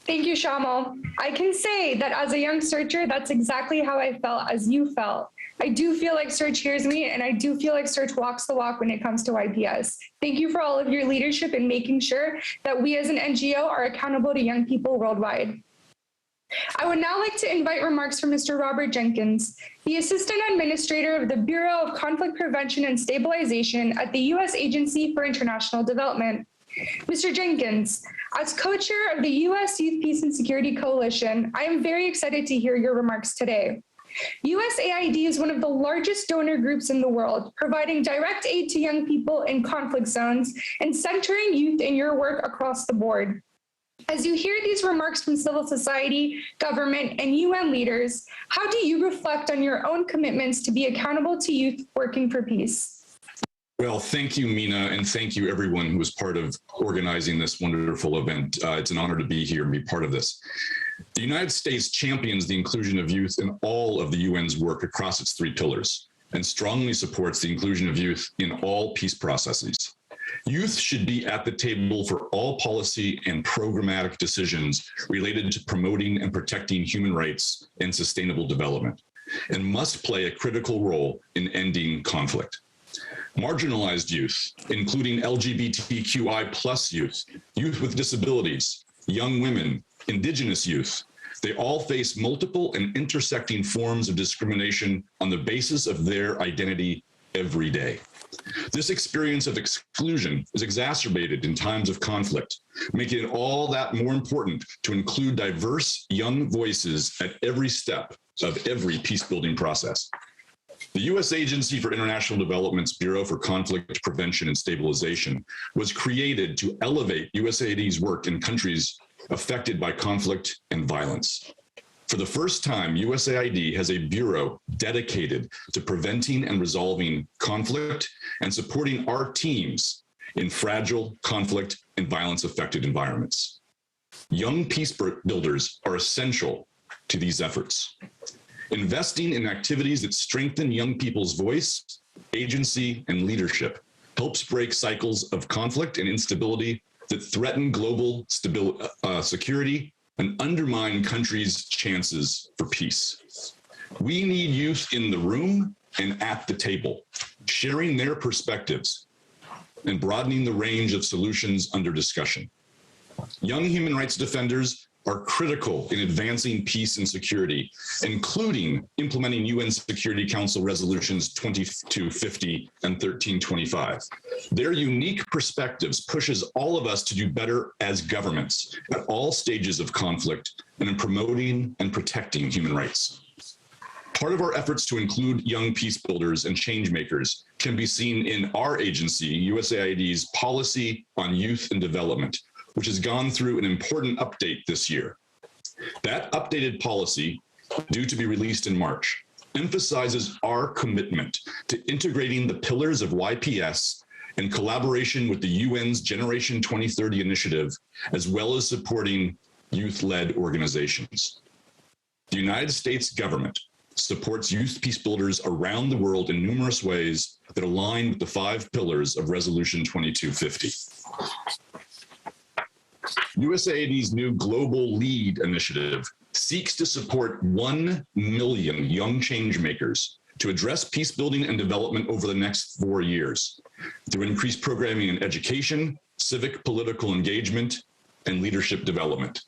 Thank you, Shamal. I can say that as a young searcher, that's exactly how I felt as you felt. I do feel like Search hears me, and I do feel like Search walks the walk when it comes to YPS. Thank you for all of your leadership in making sure that we as an NGO are accountable to young people worldwide. I would now like to invite remarks from Mr. Robert Jenkins, the Assistant Administrator of the Bureau of Conflict Prevention and Stabilization at the U.S. Agency for International Development. Mr. Jenkins, as co-chair of the U.S. Youth Peace and Security Coalition, I am very excited to hear your remarks today. USAID is one of the largest donor groups in the world, providing direct aid to young people in conflict zones and centering youth in your work across the board. As you hear these remarks from civil society, government, and UN leaders, how do you reflect on your own commitments to be accountable to youth working for peace? Well, thank you, Mina, and thank you everyone who was part of organizing this wonderful event. It's an honor to be here and be part of this. The United States champions the inclusion of youth in all of the UN's work across its 3 pillars and strongly supports the inclusion of youth in all peace processes. Youth should be at the table for all policy and programmatic decisions related to promoting and protecting human rights and sustainable development, and must play a critical role in ending conflict. Marginalized youth, including LGBTQI+ youth, youth with disabilities, young women, indigenous youth, they all face multiple and intersecting forms of discrimination on the basis of their identity every day. This experience of exclusion is exacerbated in times of conflict, making it all that more important to include diverse young voices at every step of every peacebuilding process. The U.S. Agency for International Development's Bureau for Conflict Prevention and Stabilization was created to elevate USAID's work in countries affected by conflict and violence. For the first time, USAID has a bureau dedicated to preventing and resolving conflict and supporting our teams in fragile conflict and violence-affected environments. Young peace builders are essential to these efforts. Investing in activities that strengthen young people's voice, agency, and leadership helps break cycles of conflict and instability that threaten global security and undermine countries' chances for peace. We need youth in the room and at the table, sharing their perspectives and broadening the range of solutions under discussion. Young human rights defenders are critical in advancing peace and security, including implementing UN Security Council resolutions 2250 and 1325. Their unique perspectives pushes all of us to do better as governments at all stages of conflict and in promoting and protecting human rights. Part of our efforts to include young peace builders and change makers can be seen in our agency, USAID's policy on youth and development, which has gone through an important update this year. That updated policy, due to be released in March, emphasizes our commitment to integrating the pillars of YPS in collaboration with the UN's Generation 2030 initiative, as well as supporting youth-led organizations. The United States government supports youth peace builders around the world in numerous ways that align with the 5 pillars of Resolution 2250. USAID's new Global Lead initiative seeks to support 1 million young change makers to address peace building and development over the next 4 years through increased programming in education, civic political engagement, and leadership development.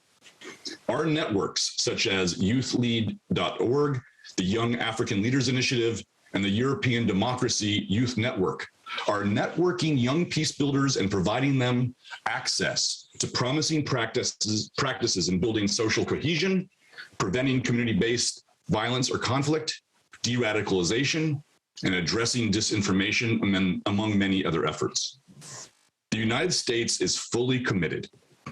Our networks, such as youthlead.org, the Young African Leaders Initiative, and the European Democracy Youth Network, are networking young peace builders and providing them access to promising practices in building social cohesion, preventing community-based violence or conflict, de-radicalization, and addressing disinformation, among many other efforts. The United States is fully committed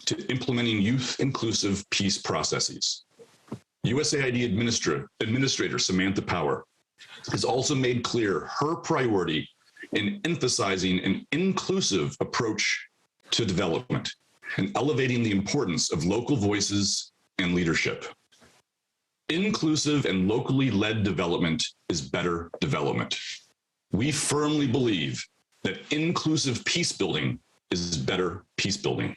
to implementing youth-inclusive peace processes. USAID Administrator Samantha Power has also made clear her priority in emphasizing an inclusive approach to development and elevating the importance of local voices and leadership. Inclusive and locally led development is better development. We firmly believe that inclusive peace building is better peace building.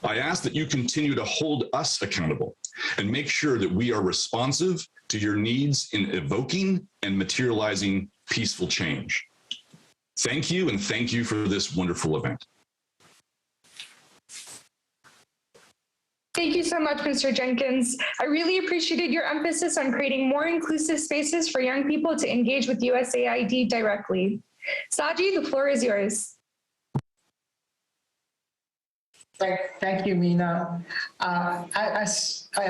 I ask that you continue to hold us accountable and make sure that we are responsive to your needs in evoking and materializing peaceful change. Thank you, and thank you for this wonderful event. Thank you so much, Mr. Jenkins. I really appreciated your emphasis on creating more inclusive spaces for young people to engage with USAID directly. Saji, the floor is yours. Thank you, Mina. I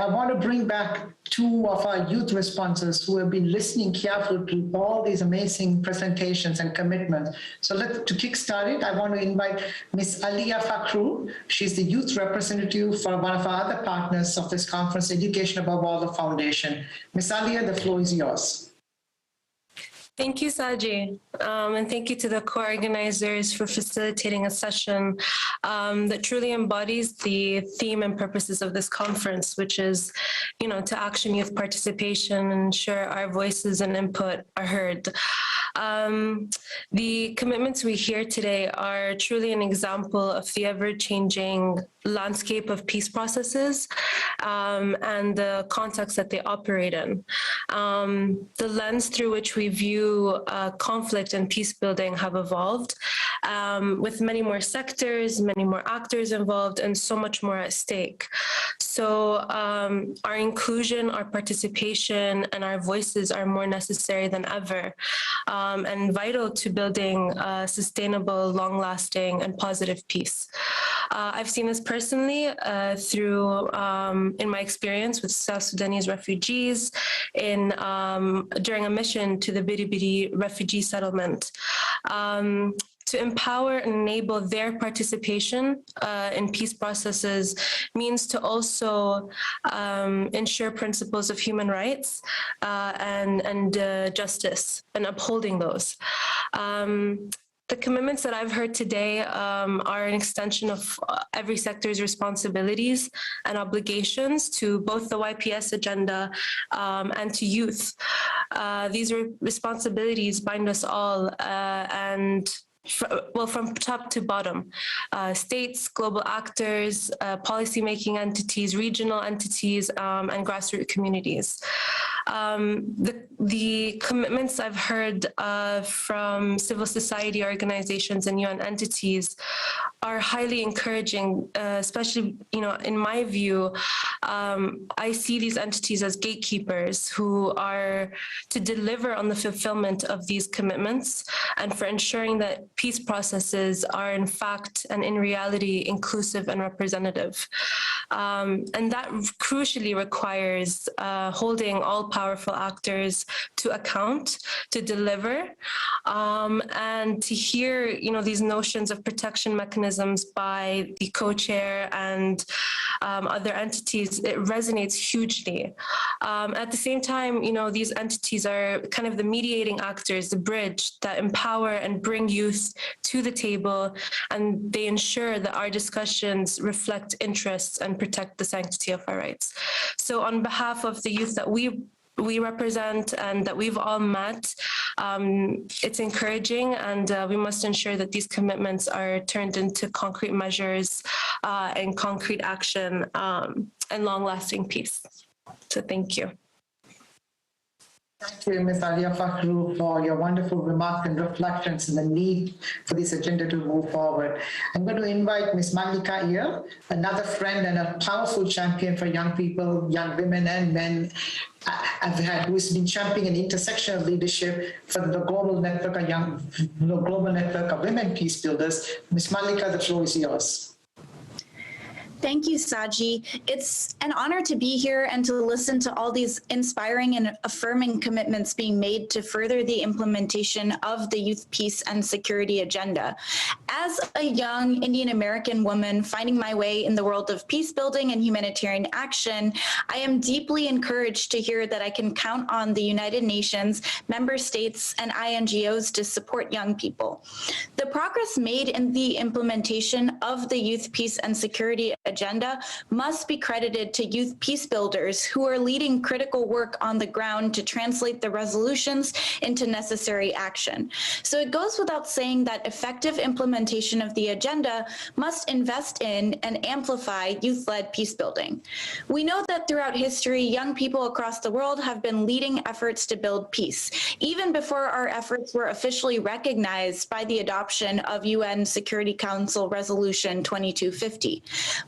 want to bring back 2 of our youth responses who have been listening carefully to all these amazing presentations and commitments. So to kickstart it, I want to invite Ms. Alia Fakhru. She's the youth representative for one of our other partners of this conference, Education Above All, the Foundation. Ms. Alia, the floor is yours. Thank you, Saji, and thank you to the co-organizers for facilitating a session that truly embodies the theme and purposes of this conference, which is, to action youth participation and ensure our voices and input are heard. The commitments we hear today are truly an example of the ever-changing landscape of peace processes and the context that they operate in. The lens through which we view conflict and peace building have evolved with many more sectors, many more actors involved, and so much more at stake. So our inclusion, our participation, and our voices are more necessary than ever and vital to building sustainable, long-lasting, and positive peace. I've seen this personally through, in my experience with South Sudanese refugees during a mission to the Bidi refugee settlement. To empower and enable their participation in peace processes means to also ensure principles of human rights and justice and upholding those. The commitments that I've heard today are an extension of every sector's responsibilities and obligations to both the YPS agenda and to youth. These responsibilities bind us all and from top to bottom, states, global actors, policymaking entities, regional entities, and grassroots communities. The commitments I've heard from civil society organizations and UN entities are highly encouraging, especially, in my view, I see these entities as gatekeepers who are to deliver on the fulfillment of these commitments and for ensuring that peace processes are in fact and in reality inclusive and representative. And that crucially requires holding all powerful actors to account, to deliver, and to hear, these notions of protection mechanisms by the co-chair and other entities. It resonates hugely. At the same time, these entities are kind of the mediating actors, the bridge that empower and bring youth to the table, and they ensure that our discussions reflect interests and protect the sanctity of our rights. So on behalf of the youth that we we represent and that we've all met, it's encouraging, and we must ensure that these commitments are turned into concrete measures and concrete action and long-lasting peace. So thank you. Thank you, Ms. Alia Fakhru, for your wonderful remarks and reflections on the need for this agenda to move forward. I'm going to invite Ms. Malika here, another friend and a powerful champion for young people, young women and men, who has been championing an intersectional leadership for the global network of women peace builders. Ms. Malika, the floor is yours. Thank you, Saji. It's an honor to be here and to listen to all these inspiring and affirming commitments being made to further the implementation of the Youth, Peace, and Security agenda. As a young Indian American woman finding my way in the world of peace building and humanitarian action, I am deeply encouraged to hear that I can count on the United Nations, member states, and INGOs to support young people. The progress made in the implementation of the Youth, Peace, and Security agenda must be credited to youth peace builders who are leading critical work on the ground to translate the resolutions into necessary action. So it goes without saying that effective implementation of the agenda must invest in and amplify youth-led peace building. We know that throughout history, young people across the world have been leading efforts to build peace, even before our efforts were officially recognized by the adoption of UN Security Council Resolution 2250.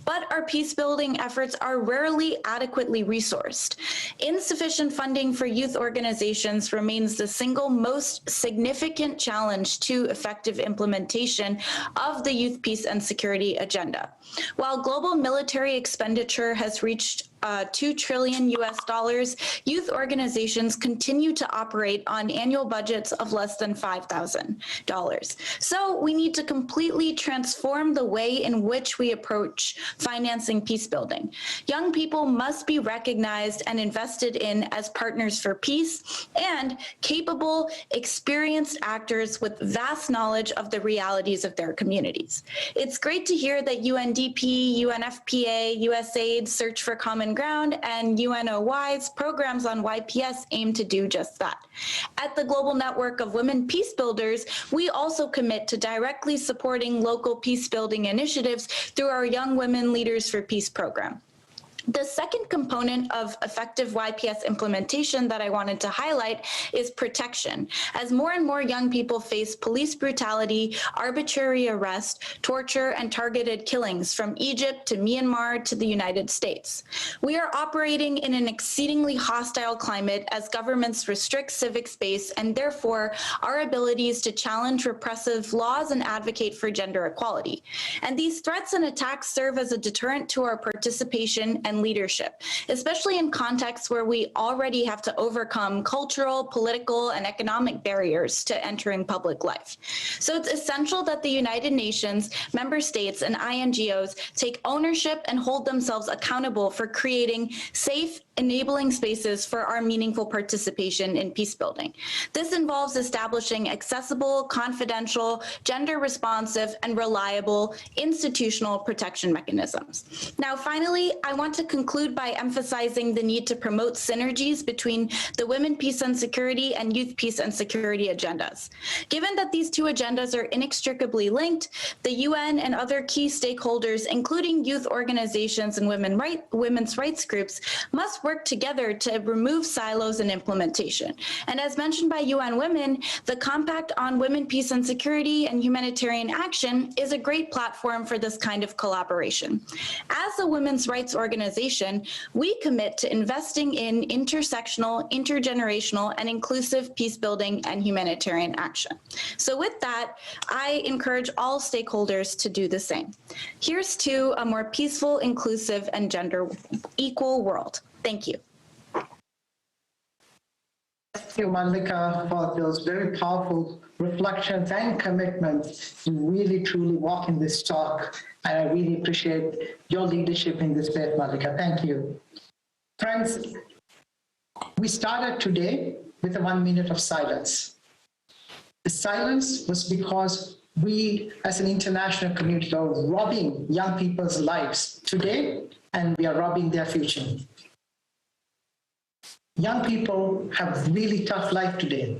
But our peace-building efforts are rarely adequately resourced. Insufficient funding for youth organizations remains the single most significant challenge to effective implementation of the Youth, Peace, and Security agenda. While global military expenditure has reached $2 trillion US, youth organizations continue to operate on annual budgets of less than $5,000. So we need to completely transform the way in which we approach financing peace building. Young people must be recognized and invested in as partners for peace and capable, experienced actors with vast knowledge of the realities of their communities. It's great to hear that UNDP, UNFPA, USAID, Search for Common Ground, and UNOY's programs on YPS aim to do just that. At the Global Network of Women Peace Builders, we also commit to directly supporting local peace building initiatives through our Young Women Leaders for Peace program. The second component of effective YPS implementation that I wanted to highlight is protection. As more and more young people face police brutality, arbitrary arrest, torture, and targeted killings from Egypt to Myanmar to the United States. We are operating in an exceedingly hostile climate as governments restrict civic space and therefore our abilities to challenge repressive laws and advocate for gender equality. And these threats and attacks serve as a deterrent to our participation and leadership, especially in contexts where we already have to overcome cultural, political, and economic barriers to entering public life. So it's essential that the United Nations, member states, and INGOs take ownership and hold themselves accountable for creating safe, enabling spaces for our meaningful participation in peace building. This involves establishing accessible, confidential, gender responsive, and reliable institutional protection mechanisms. Now, finally, I want to conclude by emphasizing the need to promote synergies between the Women, Peace, and Security and Youth, Peace, and Security agendas. Given that these two agendas are inextricably linked, the UN and other key stakeholders, including youth organizations and women's rights groups, must work together to remove silos in implementation. And as mentioned by UN Women, the Compact on Women, Peace, and Security and Humanitarian Action is a great platform for this kind of collaboration. As a women's rights organization, we commit to investing in intersectional, intergenerational, and inclusive peace building and humanitarian action. So with that, I encourage all stakeholders to do the same. Here's to a more peaceful, inclusive, and gender equal world. Thank you. Thank you, Malika, for those very powerful reflections and commitments to really, truly walk in this talk. And I really appreciate your leadership in this space, Malika. Thank you. Friends, we started today with a 1 minute of silence. The silence was because we, as an international community, are robbing young people's lives today, and we are robbing their future. Young people have really tough life today,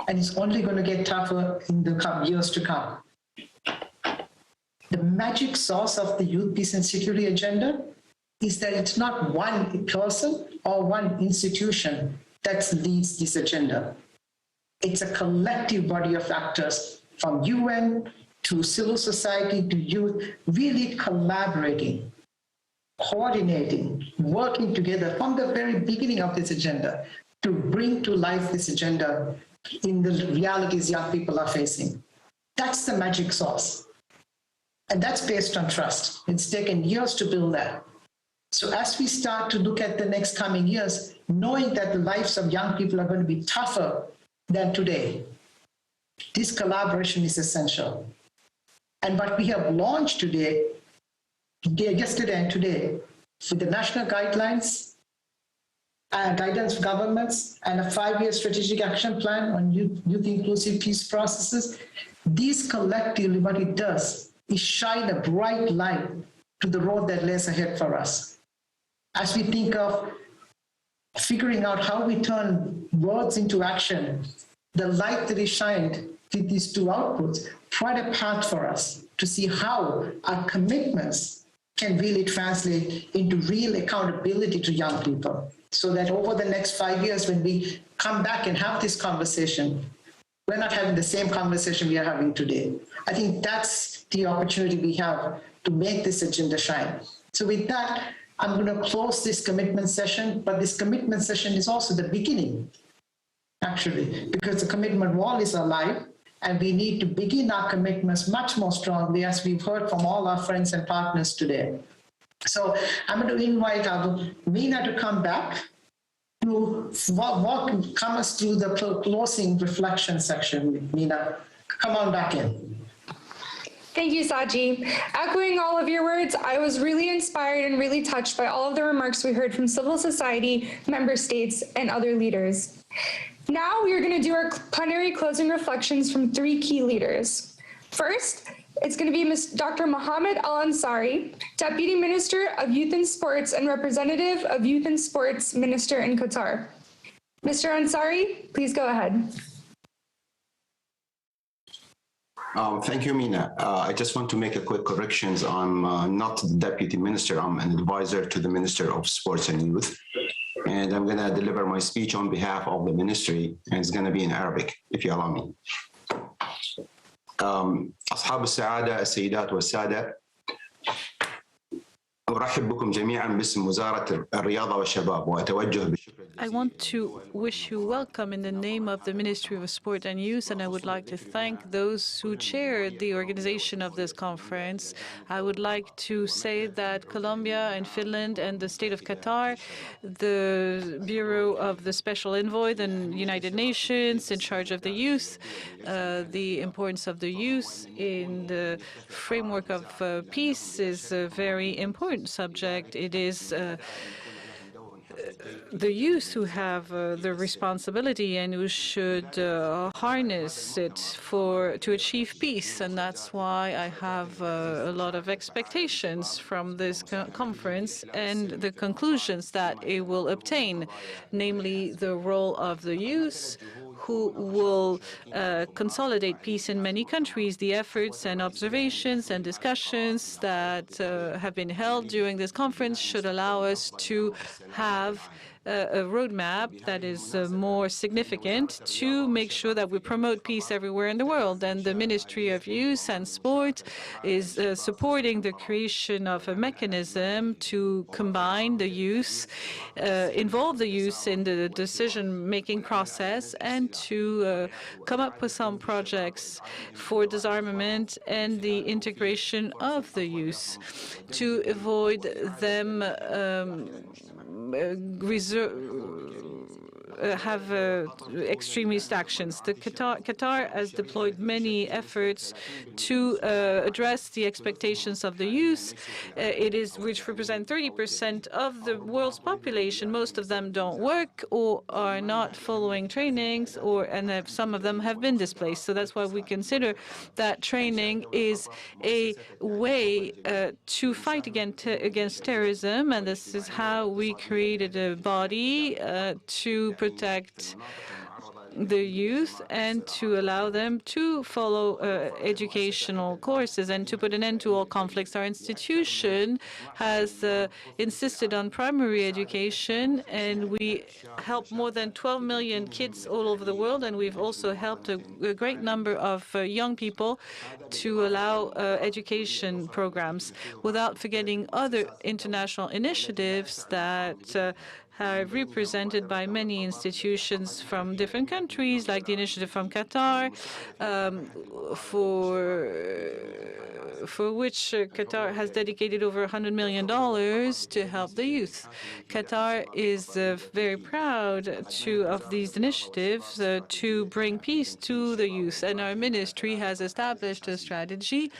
and it's only going to get tougher in the years to come. The magic sauce of the Youth, Peace and Security agenda is that it's not one person or one institution that leads this agenda. It's a collective body of actors from UN to civil society to youth, really collaborating, coordinating, working together from the very beginning of this agenda to bring to life this agenda in the realities young people are facing. That's the magic sauce. And that's based on trust. It's taken years to build that. So as we start to look at the next coming years, knowing that the lives of young people are going to be tougher than today, this collaboration is essential. And what we have launched yesterday and today, with the national guidelines, guidance for governments, and a 5-year strategic action plan on youth inclusive peace processes, these collectively, what it does is shine a bright light to the road that lays ahead for us. As we think of figuring out how we turn words into action, the light that is shined with these two outputs provide a path for us to see how our commitments can really translate into real accountability to young people, so that over the next 5 years, when we come back and have this conversation, we're not having the same conversation we are having today. I think that's the opportunity we have to make this agenda shine. So with that, I'm going to close this commitment session, but this commitment session is also the beginning, actually, because the commitment wall is alive, and we need to begin our commitments much more strongly, as we've heard from all our friends and partners today. So I'm going to invite Meena to come back to come us through the closing reflection section. Meena, come on back in. Thank you, Saji. Echoing all of your words, I was really inspired and really touched by all of the remarks we heard from civil society, member states, and other leaders. Now we are going to do our plenary closing reflections from 3 key leaders. First, it's going to be Dr. Mohammed Al-Ansari, Deputy Minister of Youth and Sports and Representative of Youth and Sports Minister in Qatar. Mr. Ansari, please go ahead. Thank you, Meena. I just want to make a quick correction. I'm not the Deputy Minister. I'm an advisor to the Minister of Sports and Youth. And I'm going to deliver my speech on behalf of the ministry, and it's going to be in Arabic, if you allow me. أصحاب السعادة السيدات والسادة، أرحب بكم جميعا باسم وزارة الرياضة والشباب وأتوجه بالشكر. I want to wish you welcome in the name of the Ministry of Sport and Youth, and I would like to thank those who chaired the organization of this conference. I would like to say that Colombia and Finland and the state of Qatar, the Bureau of the Special Envoy, the United Nations in charge of the youth, the importance of the youth in the framework of peace is a very important subject. It is the youth who have the responsibility and who should harness it to achieve peace, and that's why I have a lot of expectations from this conference and the conclusions that it will obtain, namely the role of the youth, who will consolidate peace in many countries. The efforts and observations and discussions that have been held during this conference should allow us to have a roadmap that is more significant to make sure that we promote peace everywhere in the world. And the Ministry of Youth and Sport is supporting the creation of a mechanism to combine the youth, involve the youth in the decision-making process, and to come up with some projects for disarmament and the integration of the youth to avoid them have extremist actions. Qatar has deployed many efforts to address the expectations of the youth. Which represent 30% of the world's population. Most of them don't work or are not following trainings, and some of them have been displaced. So that's why we consider that training is a way to fight against terrorism, and this is how we created a body to protect the youth and to allow them to follow educational courses and to put an end to all conflicts. Our institution has insisted on primary education, and we help more than 12 million kids all over the world, and we've also helped a great number of young people to allow education programs, without forgetting other international initiatives that are represented by many institutions from different countries, like the initiative from Qatar, for which Qatar has dedicated over $100 million to help the youth. Qatar is very proud of these initiatives to bring peace to the youth, and our ministry has established a strategy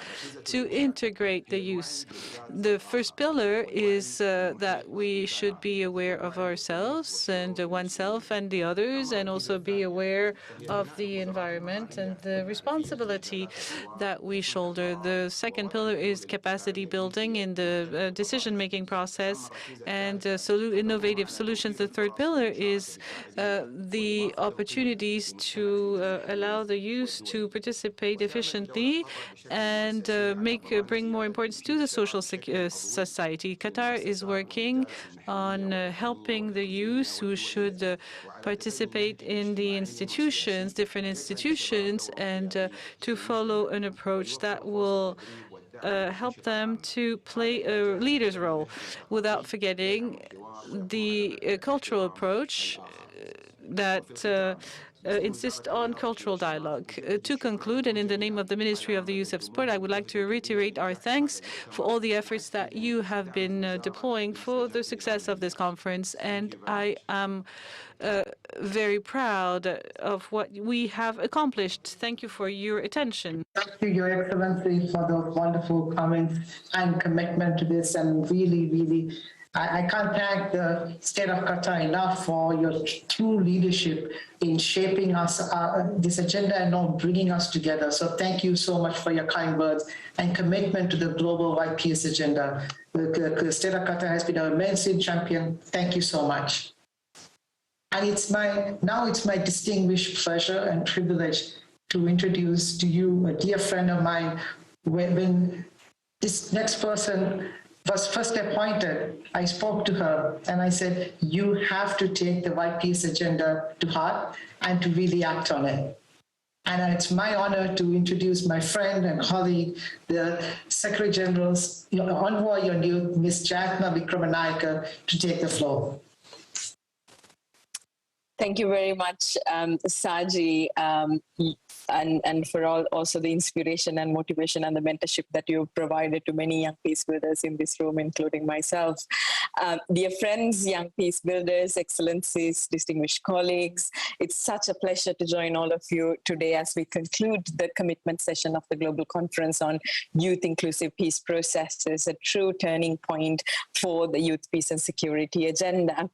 to integrate the youth. The first pillar is that we should be aware of ourselves and oneself and the others, and also be aware of the environment and the responsibility that we shoulder. The second pillar is capacity building in the decision-making process and innovative solutions. The third pillar is the opportunities to allow the youth to participate efficiently and bring more importance to the social society. Qatar is working on helping the youth who should participate in the institutions, different institutions, and to follow an approach that will help them to play a leader's role, without forgetting the cultural approach that insist on cultural dialogue. To conclude, and in the name of the Ministry of the Youth of Sport, I would like to reiterate our thanks for all the efforts that you have been deploying for the success of this conference, and I am very proud of what we have accomplished. Thank you for your attention. Thank you, Your Excellency, for those wonderful comments and commitment to this, and really, I can't thank the state of Qatar enough for your true leadership in shaping us this agenda and now bringing us together. So thank you so much for your kind words and commitment to the global white peace agenda. The state of Qatar has been an immense champion. Thank you so much. And it's my distinguished pleasure and privilege to introduce to you a dear friend of mine. When this next person was first appointed, I spoke to her and I said, you have to take the white peace agenda to heart and to really act on it. And it's my honor to introduce my friend and colleague, the Secretary General's Envoy on Youth, Ms. Jatna Vikramanayake, to take the floor. Thank you very much, Saji, and for also the inspiration and motivation and the mentorship that you've provided to many young peace builders in this room, including myself. Dear friends, young peace builders, excellencies, distinguished colleagues, it's such a pleasure to join all of you today as we conclude the commitment session of the Global Conference on Youth Inclusive Peace Processes, a true turning point for the youth peace and security agenda.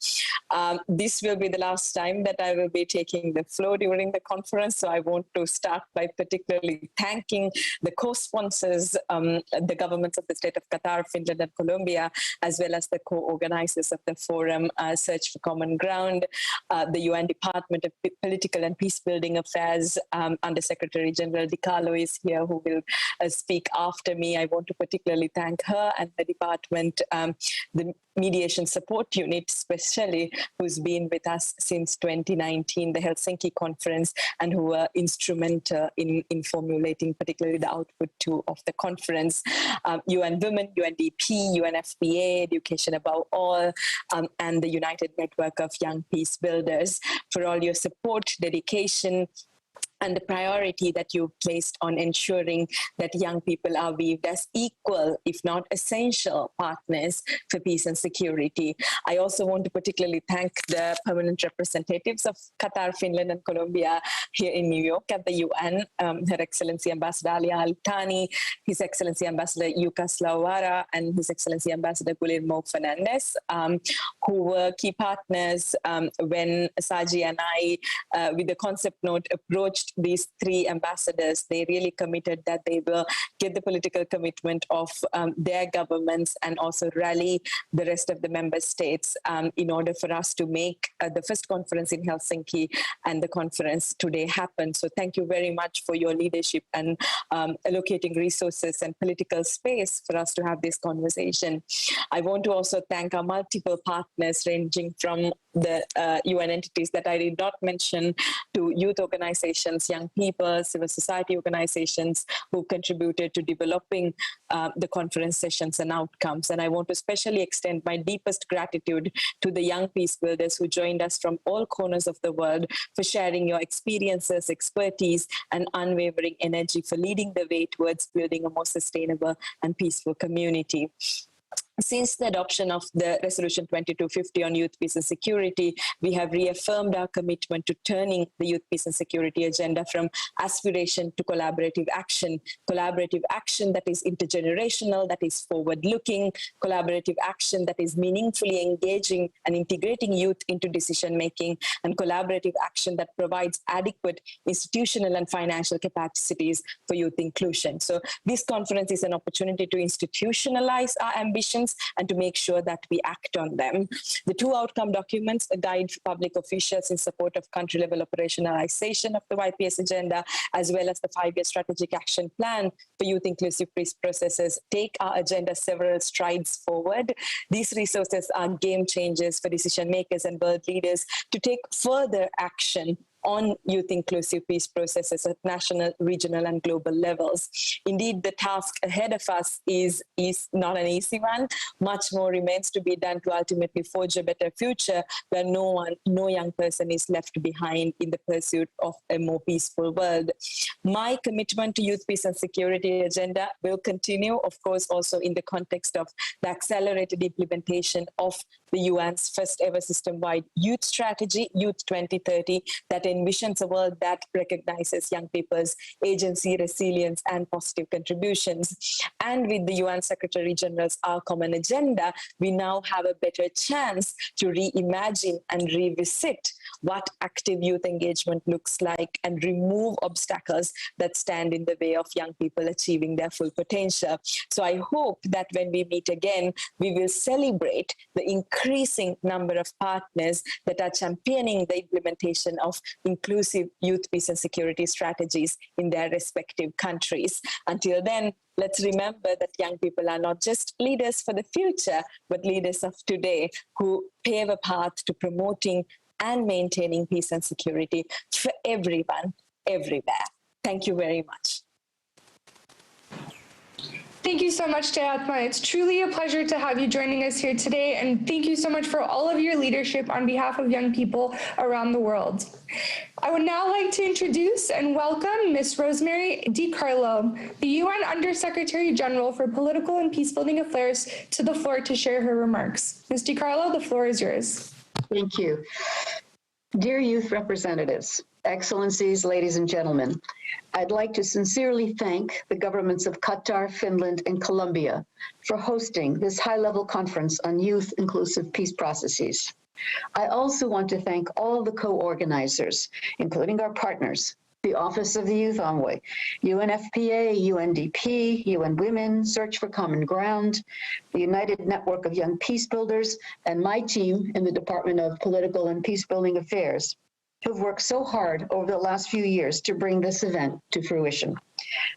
This will be the last time that I will be taking the floor during the conference, so I want to start by particularly thanking the co-sponsors, the governments of the state of Qatar, Finland, and Colombia, as well as the co-organizers of the forum, Search for Common Ground, the UN Department of Political and Peacebuilding Affairs, Under Secretary General Di Carlo is here, who will speak after me. I want to particularly thank her and the department, the Mediation Support Unit especially, who's been with us since 2019, the Helsinki conference, and who were instrumental in formulating particularly the output of the conference. UN Women, UNDP, UNFPA, Education Above All, and the United Network of Young Peace Builders for all your support, dedication, and the priority that you placed on ensuring that young people are viewed as equal, if not essential, partners for peace and security. I also want to particularly thank the permanent representatives of Qatar, Finland, and Colombia here in New York at the UN, Her Excellency Ambassador Ali Al-Thani, His Excellency Ambassador Yukas Lawara, and His Excellency Ambassador Guillermo Fernandez, who were key partners when Saji and I, with the concept note, approached these three ambassadors. They really committed that they will get the political commitment of their governments and also rally the rest of the member states in order for us to make the first conference in Helsinki and the conference today happen. So thank you very much for your leadership and allocating resources and political space for us to have this conversation. I want to also thank our multiple partners ranging from the UN entities that I did not mention to youth organizations, young people, civil society organizations who contributed to developing the conference sessions and outcomes. And I want to especially extend my deepest gratitude to the young peace builders who joined us from all corners of the world for sharing your experiences, expertise, and unwavering energy for leading the way towards building a more sustainable and peaceful community. Since the adoption of the Resolution 2250 on youth, peace and security, we have reaffirmed our commitment to turning the youth, peace and security agenda from aspiration to collaborative action that is intergenerational, that is forward-looking, collaborative action that is meaningfully engaging and integrating youth into decision-making, and collaborative action that provides adequate institutional and financial capacities for youth inclusion. So this conference is an opportunity to institutionalize our ambitions and to make sure that we act on them. The two outcome documents, a guide for public officials in support of country-level operationalization of the YPS agenda, as well as the 5-year strategic action plan for youth-inclusive peace processes, take our agenda several strides forward. These resources are game changers for decision makers and world leaders to take further action on youth-inclusive peace processes at national, regional, and global levels. Indeed, the task ahead of us is not an easy one. Much more remains to be done to ultimately forge a better future where no young person is left behind in the pursuit of a more peaceful world. My commitment to youth, peace, and security agenda will continue, of course, also in the context of the accelerated implementation of the UN's first ever system-wide youth strategy, Youth 2030, that envisions a world that recognizes young people's agency, resilience, and positive contributions. And with the UN Secretary General's Our Common Agenda, we now have a better chance to reimagine and revisit what active youth engagement looks like and remove obstacles that stand in the way of young people achieving their full potential. So I hope that when we meet again, we will celebrate the increasing number of partners that are championing the implementation of inclusive youth, peace, and security strategies in their respective countries. Until then, let's remember that young people are not just leaders for the future, but leaders of today who pave a path to promoting and maintaining peace and security for everyone, everywhere. Thank you very much. Thank you so much, Teatma. It's truly a pleasure to have you joining us here today, and thank you so much for all of your leadership on behalf of young people around the world. I would now like to introduce and welcome Ms. Rosemary DiCarlo, the UN Undersecretary General for Political and Peacebuilding Affairs, to the floor to share her remarks. Ms. DiCarlo, the floor is yours. Thank you. Dear youth representatives, excellencies, ladies and gentlemen, I'd like to sincerely thank the governments of Qatar, Finland, and Colombia for hosting this high-level conference on youth-inclusive peace processes. I also want to thank all the co-organizers, including our partners, the Office of the Youth Envoy, UNFPA, UNDP, UN Women, Search for Common Ground, the United Network of Young Peacebuilders, and my team in the Department of Political and Peacebuilding Affairs, who've worked so hard over the last few years to bring this event to fruition.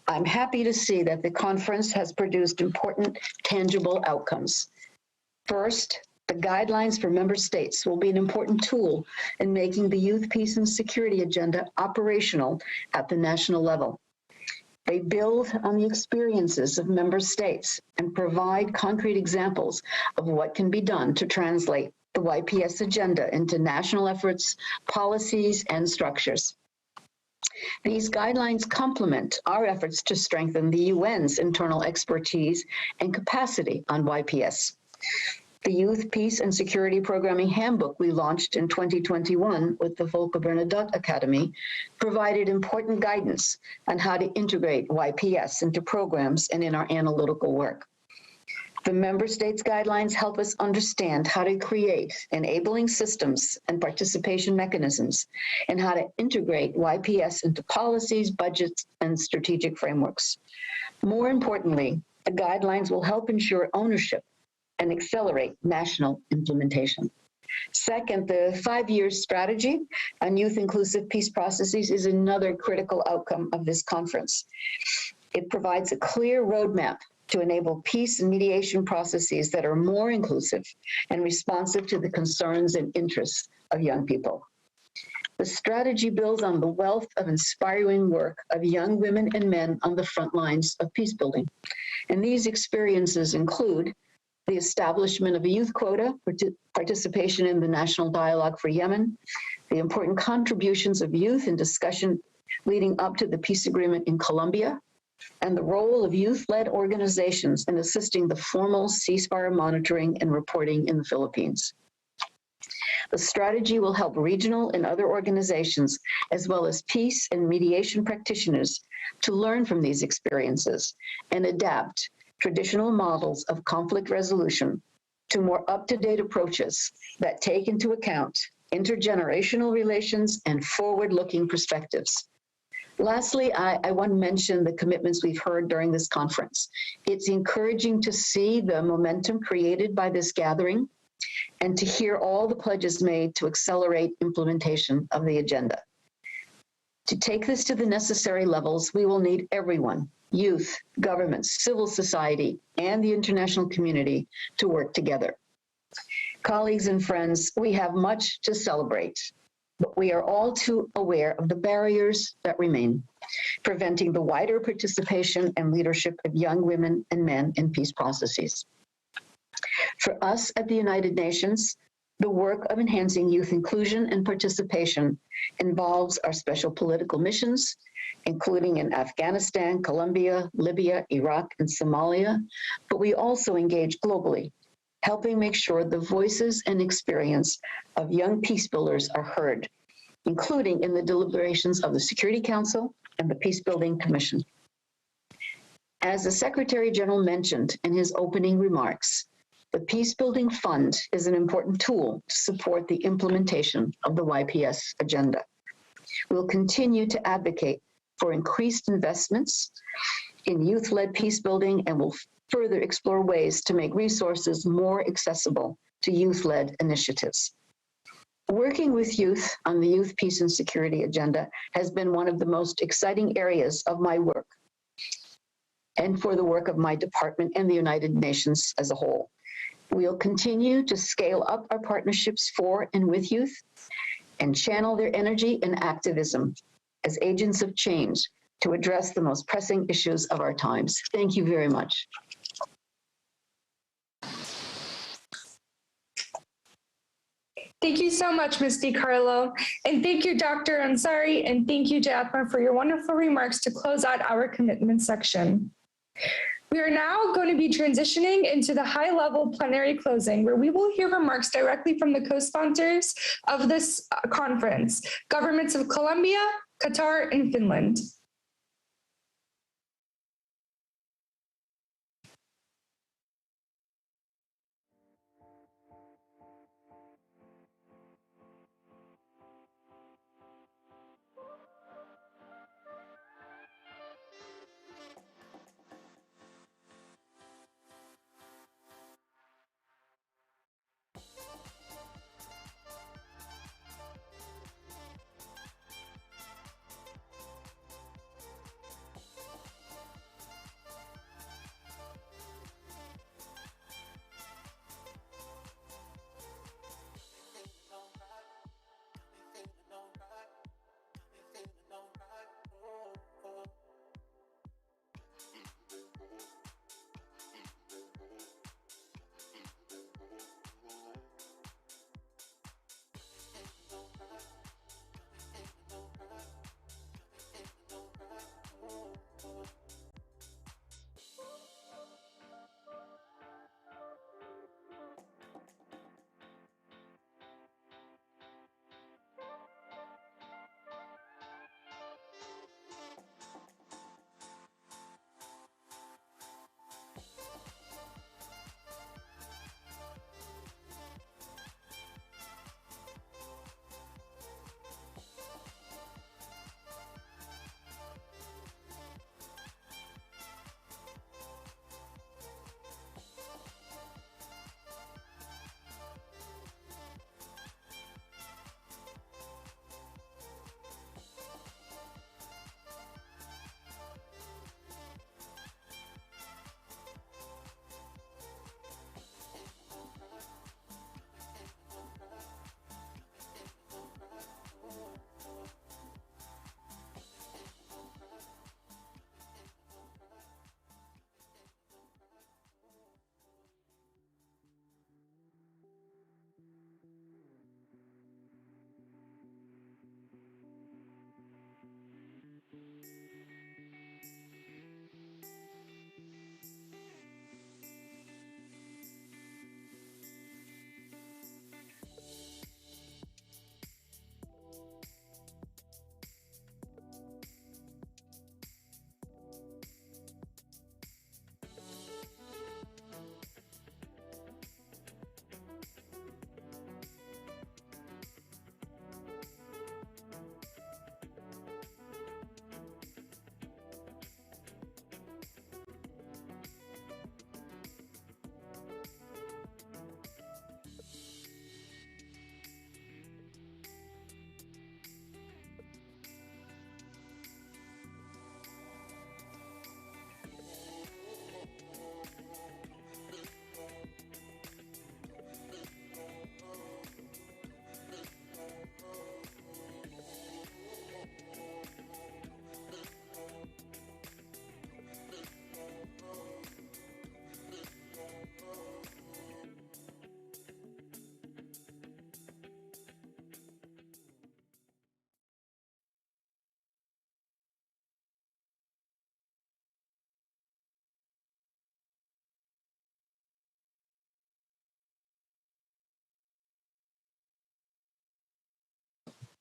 I'm happy to see that the conference has produced important, tangible outcomes. First, the guidelines for member states will be an important tool in making the youth, peace, and security agenda operational at the national level. They build on the experiences of member states and provide concrete examples of what can be done to translate the YPS agenda into national efforts, policies, and structures. These guidelines complement our efforts to strengthen the UN's internal expertise and capacity on YPS. The Youth, Peace and Security Programming Handbook we launched in 2021 with the Volker Bernadotte Academy provided important guidance on how to integrate YPS into programs and in our analytical work. The member states' guidelines help us understand how to create enabling systems and participation mechanisms and how to integrate YPS into policies, budgets, and strategic frameworks. More importantly, the guidelines will help ensure ownership and accelerate national implementation. Second, the 5-year strategy on youth inclusive peace processes is another critical outcome of this conference. It provides a clear roadmap to enable peace and mediation processes that are more inclusive and responsive to the concerns and interests of young people. The strategy builds on the wealth of inspiring work of young women and men on the front lines of peace building. And these experiences include the establishment of a youth quota for participation in the National Dialogue for Yemen, the important contributions of youth in discussion leading up to the peace agreement in Colombia, and the role of youth-led organizations in assisting the formal ceasefire monitoring and reporting in the Philippines. The strategy will help regional and other organizations, as well as peace and mediation practitioners, to learn from these experiences and adapt traditional models of conflict resolution to more up-to-date approaches that take into account intergenerational relations and forward-looking perspectives. Lastly, I want to mention the commitments we've heard during this conference. It's encouraging to see the momentum created by this gathering and to hear all the pledges made to accelerate implementation of the agenda. To take this to the necessary levels, we will need everyone, youth, governments, civil society, and the international community to work together. Colleagues and friends, we have much to celebrate, but we are all too aware of the barriers that remain, preventing the wider participation and leadership of young women and men in peace processes. For us at the United Nations, the work of enhancing youth inclusion and participation involves our special political missions, including in Afghanistan, Colombia, Libya, Iraq, and Somalia, but we also engage globally, helping make sure the voices and experience of young peace builders are heard, including in the deliberations of the Security Council and the Peacebuilding Commission. As the Secretary General mentioned in his opening remarks, the Peacebuilding Fund is an important tool to support the implementation of the YPS agenda. We'll continue to advocate for increased investments in youth-led peacebuilding and will further explore ways to make resources more accessible to youth-led initiatives. Working with youth on the Youth, Peace and Security agenda has been one of the most exciting areas of my work and for the work of my department and the United Nations as a whole. We'll continue to scale up our partnerships for and with youth and channel their energy and activism as agents of change to address the most pressing issues of our times. Thank you very much. Thank you so much, Ms. DiCarlo. And thank you, Dr. Ansari, and thank you, Jatma, for your wonderful remarks to close out our commitment section. We are now going to be transitioning into the high-level plenary closing, where we will hear remarks directly from the co-sponsors of this conference, governments of Colombia, Qatar, and Finland.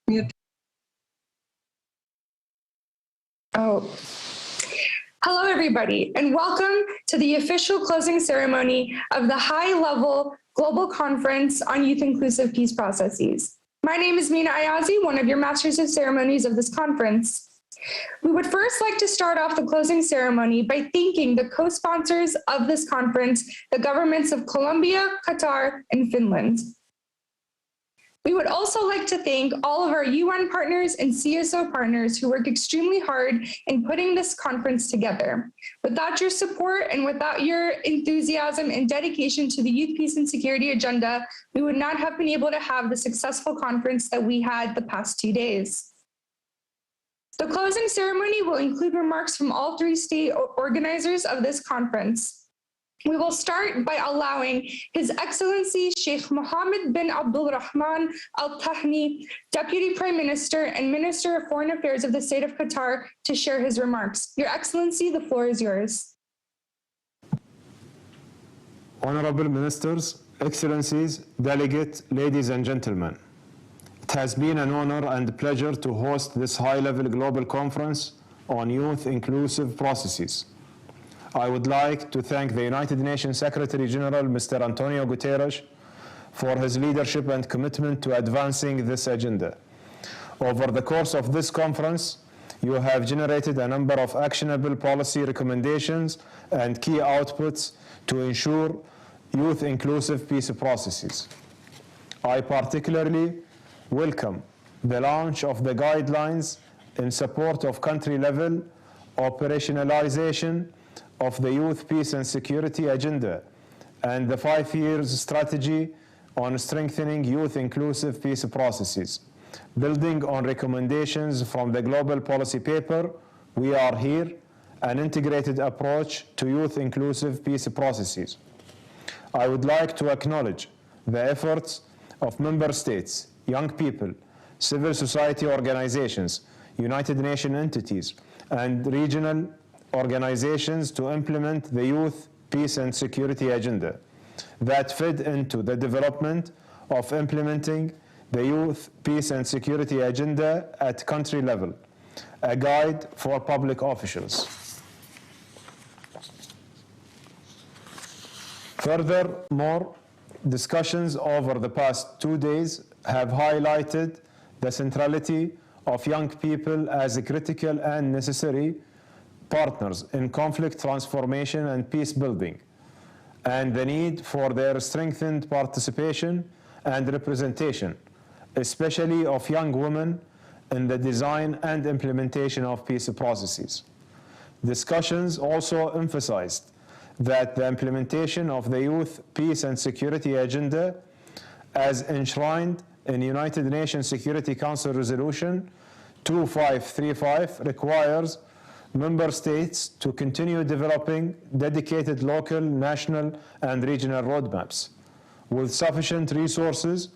Oh. Hello, everybody, and welcome to the official closing ceremony of the high-level Global Conference on Youth Inclusive Peace Processes. My name is Mina Ayazi, one of your Masters of Ceremonies of this conference. We would first like to start off the closing ceremony by thanking the co-sponsors of this conference, the governments of Colombia, Qatar, and Finland. We would also like to thank all of our UN partners and CSO partners who work extremely hard in putting this conference together. Without your support and without your enthusiasm and dedication to the youth, peace, and security agenda, we would not have been able to have the successful conference that we had the past 2 days. The closing ceremony will include remarks from all 3 state organizers of this conference. We will start by allowing His Excellency Sheikh Mohammed bin Abdul Rahman Al Thani, Deputy Prime Minister and Minister of Foreign Affairs of the State of Qatar, to share his remarks. Your Excellency, the floor is yours. Honorable Ministers, Excellencies, Delegates, ladies and gentlemen. It has been an honor and pleasure to host this high-level global conference on youth inclusive processes. I would like to thank the United Nations Secretary General, Mr. Antonio Guterres, for his leadership and commitment to advancing this agenda. Over the course of this conference, you have generated a number of actionable policy recommendations and key outputs to ensure youth inclusive peace processes. I particularly welcome the launch of the guidelines in support of country-level operationalization of the Youth, Peace and Security Agenda and the 5-year strategy on strengthening youth inclusive peace processes. Building on recommendations from the Global Policy Paper, We Are Here, an integrated approach to youth inclusive peace processes. I would like to acknowledge the efforts of member states, young people, civil society organizations, United Nations entities, and regional organizations to implement the Youth, Peace and Security Agenda that fed into the development of implementing the Youth, Peace and Security Agenda at country level, a guide for public officials. Furthermore, discussions over the past 2 days have highlighted the centrality of young people as critical and necessary partners in conflict transformation and peace building, and the need for their strengthened participation and representation, especially of young women in the design and implementation of peace processes. Discussions also emphasized that the implementation of the Youth, Peace and Security Agenda, as enshrined in United Nations Security Council Resolution 2535, requires member states to continue developing dedicated local, national, and regional roadmaps with sufficient resources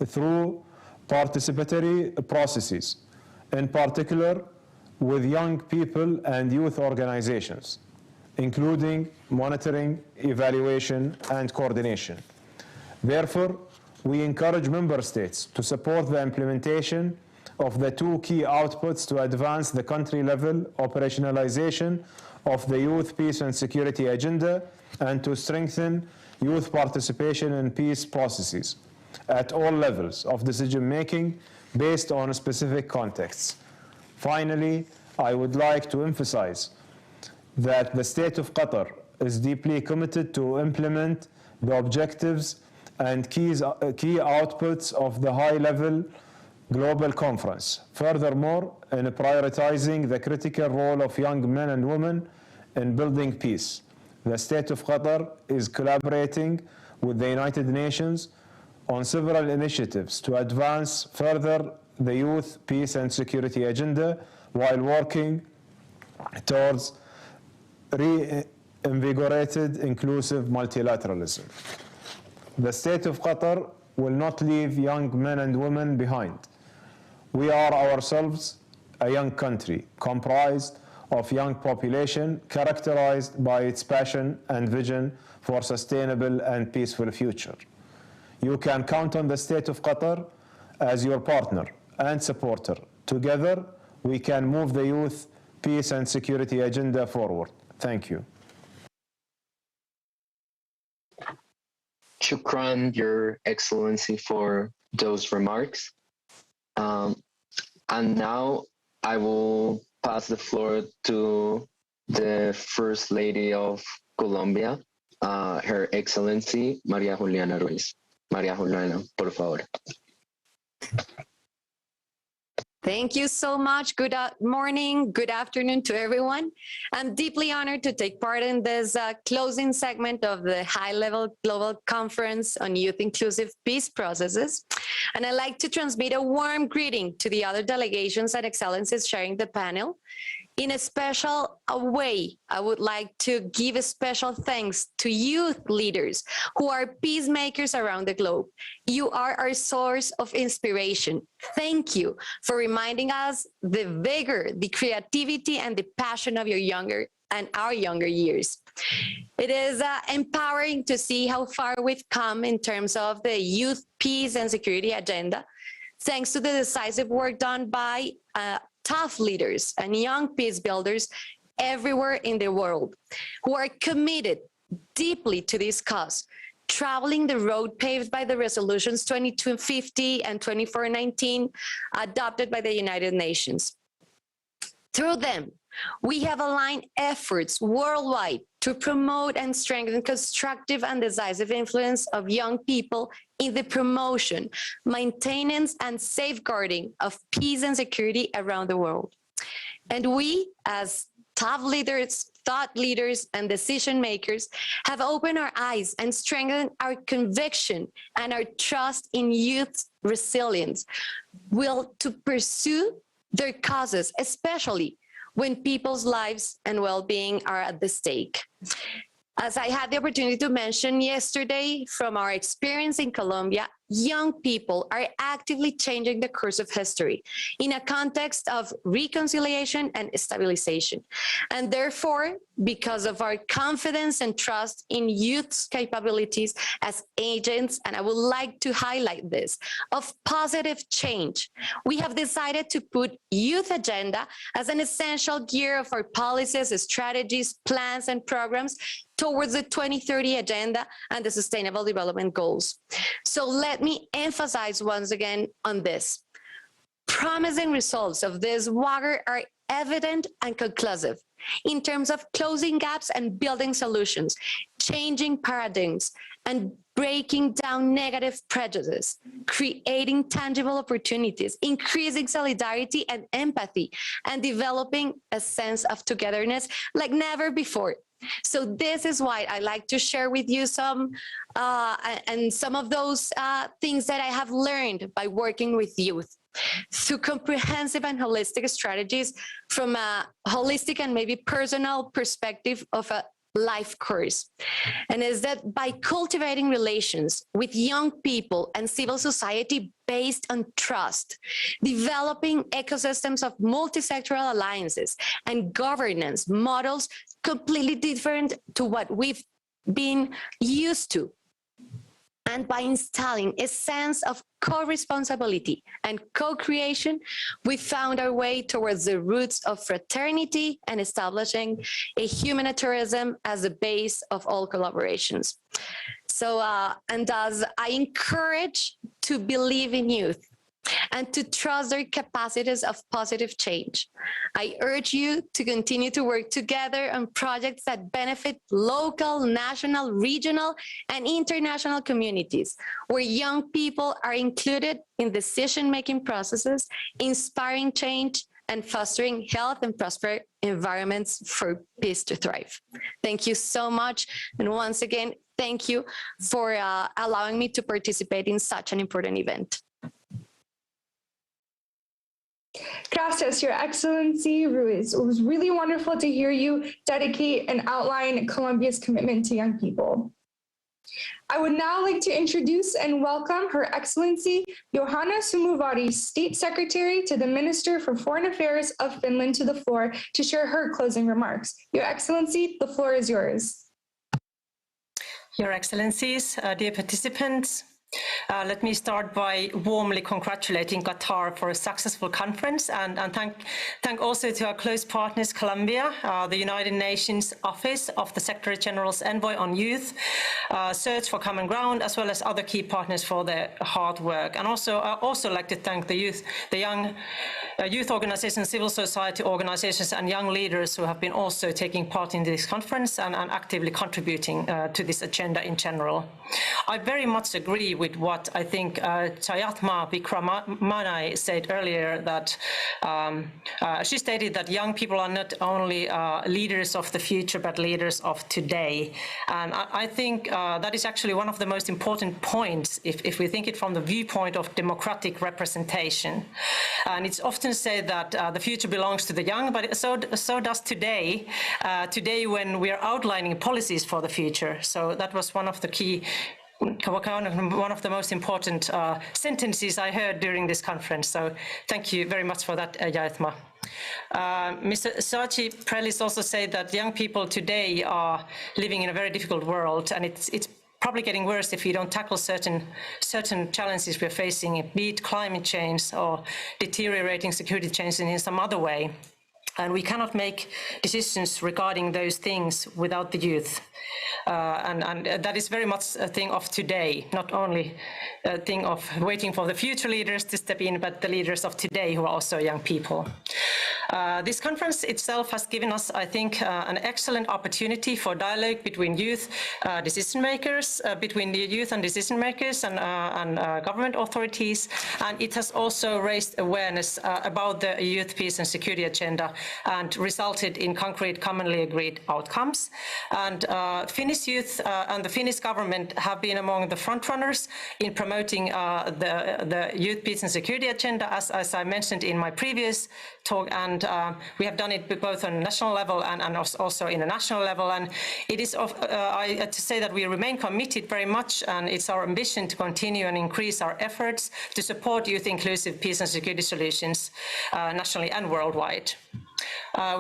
through participatory processes, in particular with young people and youth organizations, including monitoring, evaluation, and coordination. Therefore, we encourage member states to support the implementation of the 2 key outputs to advance the country-level operationalization of the Youth, Peace and Security Agenda and to strengthen youth participation in peace processes at all levels of decision-making based on specific contexts. Finally, I would like to emphasize that the State of Qatar is deeply committed to implement the objectives and key outputs of the high-level global conference. Furthermore, in prioritizing the critical role of young men and women in building peace, the State of Qatar is collaborating with the United Nations on several initiatives to advance further the Youth, Peace and Security Agenda while working towards reinvigorated inclusive multilateralism. The State of Qatar will not leave young men and women behind. We are ourselves a young country comprised of young population characterized by its passion and vision for sustainable and peaceful future. You can count on the State of Qatar as your partner and supporter. Together, we can move the youth, peace and security agenda forward. Thank you. Shukran, Your Excellency, for those remarks. And now I will pass the floor to the First Lady of Colombia, Her Excellency María Juliana Ruiz. María Juliana, por favor. Thank you so much. Good morning, good afternoon to everyone. I'm deeply honored to take part in this closing segment of the high-level global conference on youth inclusive peace processes. And I'd like to transmit a warm greeting to the other delegations and excellencies sharing the panel. In a special way, I would like to give a special thanks to youth leaders who are peacemakers around the globe. You are our source of inspiration. Thank you for reminding us the vigor, the creativity, and the passion of your younger and our younger years. It is empowering to see how far we've come in terms of the youth, peace, and security agenda, thanks to the decisive work done by tough leaders and young peace builders everywhere in the world who are committed deeply to this cause, traveling the road paved by the resolutions 2250 and 2419 adopted by the United Nations. Through them, we have aligned efforts worldwide to promote and strengthen constructive and decisive influence of young people in the promotion, maintenance, and safeguarding of peace and security around the world. And we, as top leaders, thought leaders, and decision makers, have opened our eyes and strengthened our conviction and our trust in youth's resilience, will to pursue their causes, especially when people's lives and well-being are at the stake. As I had the opportunity to mention yesterday from our experience in Colombia, young people are actively changing the course of history in a context of reconciliation and stabilization. And therefore, because of our confidence and trust in youth's capabilities as agents, and I would like to highlight this, of positive change, we have decided to put youth agenda as an essential gear of our policies, strategies, plans, and programs towards the 2030 agenda and the Sustainable Development Goals. So let me emphasize once again on this. Promising results of this WAGR are evident and conclusive in terms of closing gaps and building solutions, changing paradigms, and breaking down negative prejudice, creating tangible opportunities, increasing solidarity and empathy, and developing a sense of togetherness like never before. So this is why I like to share with you some of those things that I have learned by working with youth through comprehensive and holistic strategies from a holistic and maybe personal perspective of a life course. And is that by cultivating relations with young people and civil society based on trust, developing ecosystems of multi-sectoral alliances and governance models completely different to what we've been used to, and by installing a sense of co-responsibility and co-creation, we found our way towards the roots of fraternity and establishing a humanitarianism as the base of all collaborations. So, and thus I encourage to believe in youth and to trust their capacities of positive change. I urge you to continue to work together on projects that benefit local, national, regional, and international communities, where young people are included in decision-making processes, inspiring change, and fostering health and prosperous environments for peace to thrive. Thank you so much. And once again, thank you for allowing me to participate in such an important event. Gracias, Your Excellency Ruiz. It was really wonderful to hear you dedicate and outline Colombia's commitment to young people. I would now like to introduce and welcome Her Excellency Johanna Sumuvari, State Secretary to the Minister for Foreign Affairs of Finland, to the floor to share her closing remarks. Your Excellency, the floor is yours. Your Excellencies, dear participants, Let me start by warmly congratulating Qatar for a successful conference and thank also to our close partners, Colombia, the United Nations Office of the Secretary General's Envoy on Youth, Search for Common Ground, as well as other key partners for their hard work. And also, I also like to thank the young youth organizations, civil society organizations, and young leaders who have been also taking part in this conference and actively contributing to this agenda in general. I very much agree with what I think Chayatma Vikramanai said earlier, that she stated that young people are not only leaders of the future, but leaders of today. And I think that is actually one of the most important points if we think it from the viewpoint of democratic representation. And it's often said that the future belongs to the young, but so does today, when we are outlining policies for the future. So that was one of the key, one of the most important sentences I heard during this conference. So thank you very much for that, Jaithma. Mr. Sachi Prelis also said that young people today are living in a very difficult world, and it's probably getting worse if we don't tackle certain challenges we're facing, be it climate change or deteriorating security change in some other way. And we cannot make decisions regarding those things without the youth. And that is very much a thing of today, not only a thing of waiting for the future leaders to step in, but the leaders of today who are also young people. This conference itself has given us, I think, an excellent opportunity for dialogue between youth decision makers, between the youth and decision makers and government authorities. And it has also raised awareness about the youth peace and security agenda and resulted in concrete, commonly agreed outcomes. And Finnish youth and the Finnish government have been among the frontrunners in promoting the youth peace and security agenda, as I mentioned in my previous talk, and we have done it both on national level and also international level. And it is to say that we remain committed very much, and it's our ambition to continue and increase our efforts to support youth-inclusive peace and security solutions nationally and worldwide.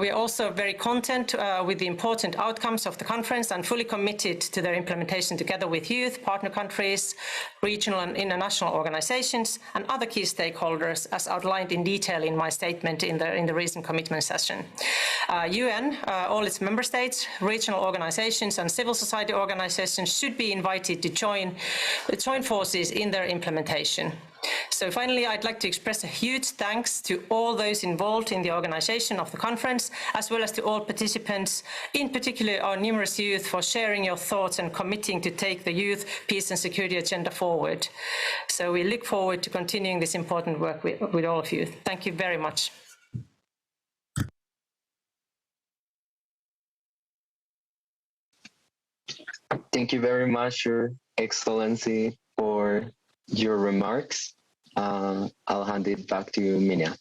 We are also very content with the important outcomes of the conference and fully committed to their implementation together with youth, partner countries, regional and international organizations, and other key stakeholders, as outlined in detail in my statement in the recent commitment session. UN, all its member states, regional organizations, and civil society organizations should be invited to join forces in their implementation. So finally, I'd like to express a huge thanks to all those involved in the organization of the conference, as well as to all participants, in particular our numerous youth, for sharing your thoughts and committing to take the youth, peace and security agenda forward. So we look forward to continuing this important work with all of you. Thank you very much. Thank you very much, Your Excellency, for your remarks. I'll hand it back to you, Mina.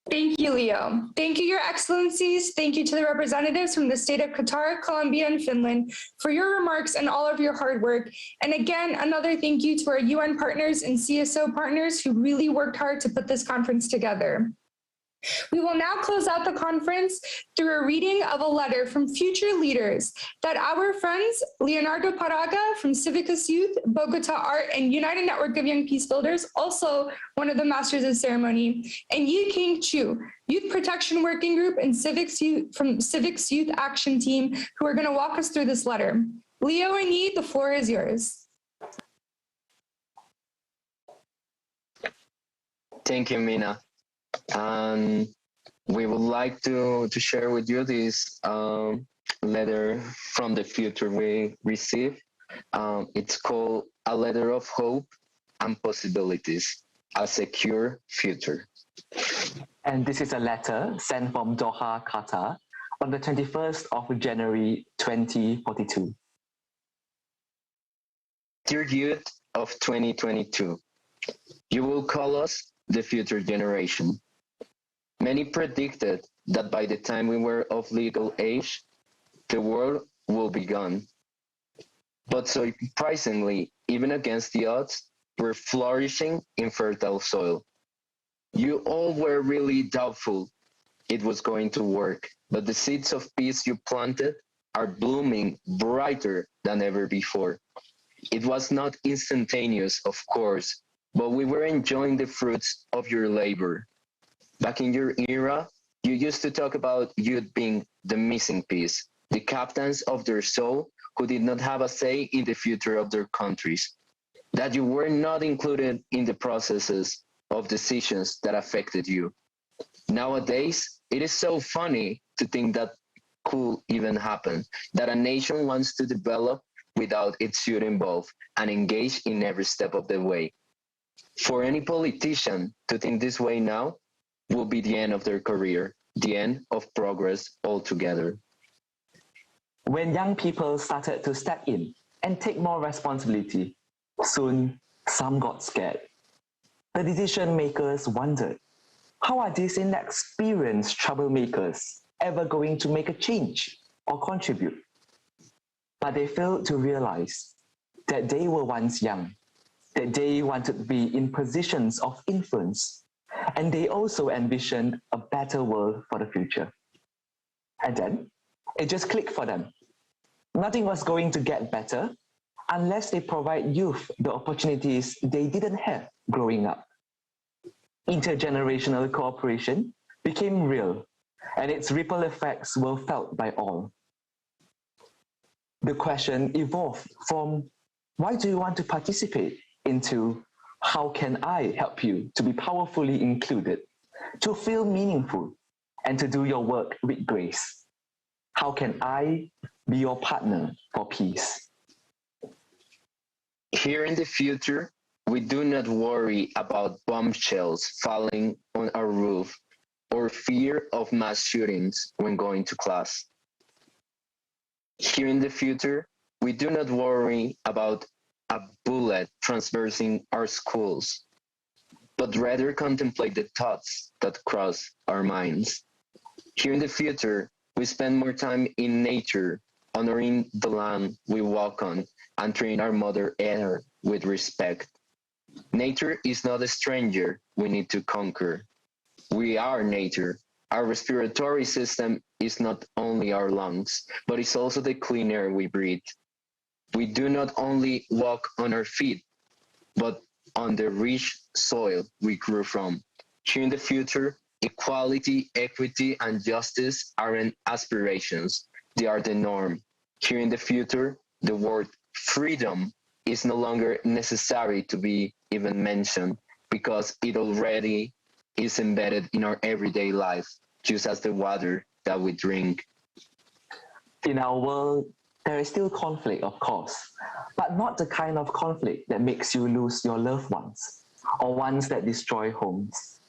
Thank you, Leo. Thank you, Your Excellencies. Thank you to the representatives from the state of Qatar, Colombia, and Finland for your remarks and all of your hard work. And again, another thank you to our UN partners and CSO partners who really worked hard to put this conference together. We will now close out the conference through a reading of a letter from future leaders that our friends Leonardo Paraga from Civicus Youth, Bogota Art, and United Network of Young Peacebuilders, also one of the Masters of Ceremony, and Yi King Chu, Youth Protection Working Group and Civics Youth from Civics Youth Action Team, who are going to walk us through this letter. Leo and Yi, the floor is yours. Thank you, Mina. And we would like to share with you this letter from the future we received. It's called A Letter of Hope and Possibilities, A Secure Future. And this is a letter sent from Doha, Qatar, on the 21st of January 2042. Dear youth of 2022, you will call us the future generation. Many predicted that by the time we were of legal age, the world will be gone. But surprisingly, even against the odds, we're flourishing in fertile soil. You all were really doubtful it was going to work, but the seeds of peace you planted are blooming brighter than ever before. It was not instantaneous, of course, but we were enjoying the fruits of your labor. Back in your era, you used to talk about youth being the missing piece, the captains of their soul who did not have a say in the future of their countries, that you were not included in the processes of decisions that affected you. Nowadays, it is so funny to think that could even happen, that a nation wants to develop without its youth involved and engaged in every step of the way. For any politician to think this way now will be the end of their career, the end of progress altogether. When young people started to step in and take more responsibility, soon some got scared. The decision makers wondered, how are these inexperienced troublemakers ever going to make a change or contribute? But they failed to realize that they were once young, that they wanted to be in positions of influence, and they also envisioned a better world for the future. And then it just clicked for them. Nothing was going to get better unless they provide youth the opportunities they didn't have growing up. Intergenerational cooperation became real, and its ripple effects were felt by all. The question evolved from, why do you want to participate, into how can I help you to be powerfully included, to feel meaningful, and to do your work with grace? How can I be your partner for peace? Here in the future, we do not worry about bombshells falling on our roof or fear of mass shootings when going to class. Here in the future, we do not worry about a bullet traversing our schools, but rather contemplate the thoughts that cross our minds. Here in the future, we spend more time in nature, honoring the land we walk on and treating our Mother Earth with respect. Nature is not a stranger we need to conquer. We are nature. Our respiratory system is not only our lungs, but it's also the clean air we breathe. We do not only walk on our feet, but on the rich soil we grew from. Here in the future, equality, equity, and justice aren't aspirations, they are the norm. Here in the future, the word freedom is no longer necessary to be even mentioned because it already is embedded in our everyday life, just as the water that we drink. In our world, there is still conflict, of course, but not the kind of conflict that makes you lose your loved ones or ones that destroy homes.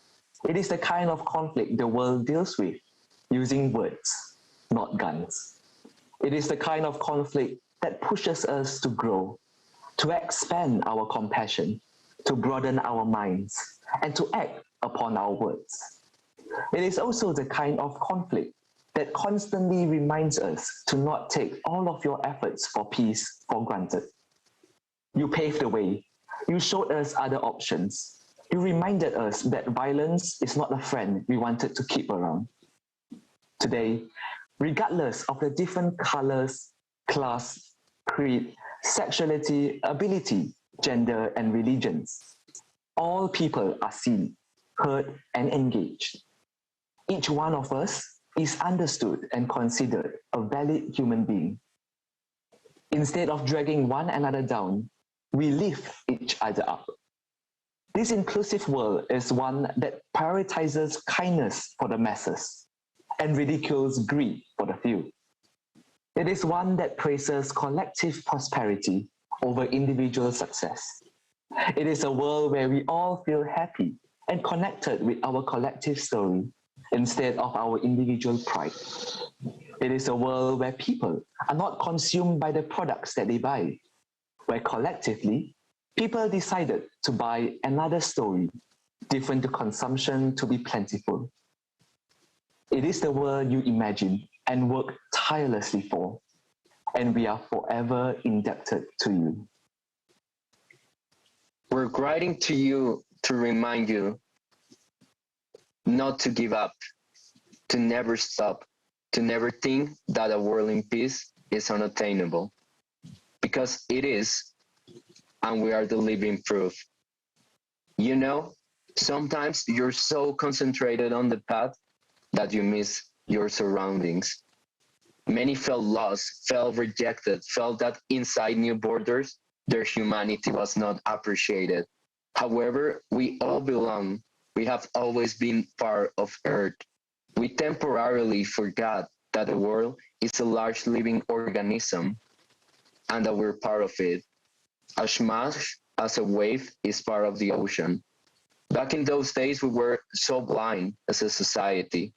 It is the kind of conflict the world deals with using words, not guns. It is the kind of conflict that pushes us to grow, to expand our compassion, to broaden our minds, and to act upon our words. It is also the kind of conflict that constantly reminds us to not take all of your efforts for peace for granted. You paved the way. You showed us other options. You reminded us that violence is not a friend we wanted to keep around. Today, regardless of the different colors, class, creed, sexuality, ability, gender, and religions, all people are seen, heard, and engaged. Each one of us is understood and considered a valid human being. Instead of dragging one another down, we lift each other up. This inclusive world is one that prioritizes kindness for the masses and ridicules greed for the few. It is one that praises collective prosperity over individual success. It is a world where we all feel happy and connected with our collective story instead of our individual pride. It is a world where people are not consumed by the products that they buy, where collectively, people decided to buy another story, different to consumption to be plentiful. It is the world you imagine and work tirelessly for, and we are forever indebted to you. We're writing to you to remind you not to give up, to never stop, to never think that a world in peace is unattainable. Because it is, and we are the living proof. You know, sometimes you're so concentrated on the path that you miss your surroundings. Many felt lost, felt rejected, felt that inside new borders, their humanity was not appreciated. However, we all belong. We have always been part of Earth. We temporarily forgot that the world is a large living organism and that we're part of it. As much as a wave is part of the ocean. Back in those days, we were so blind as a society.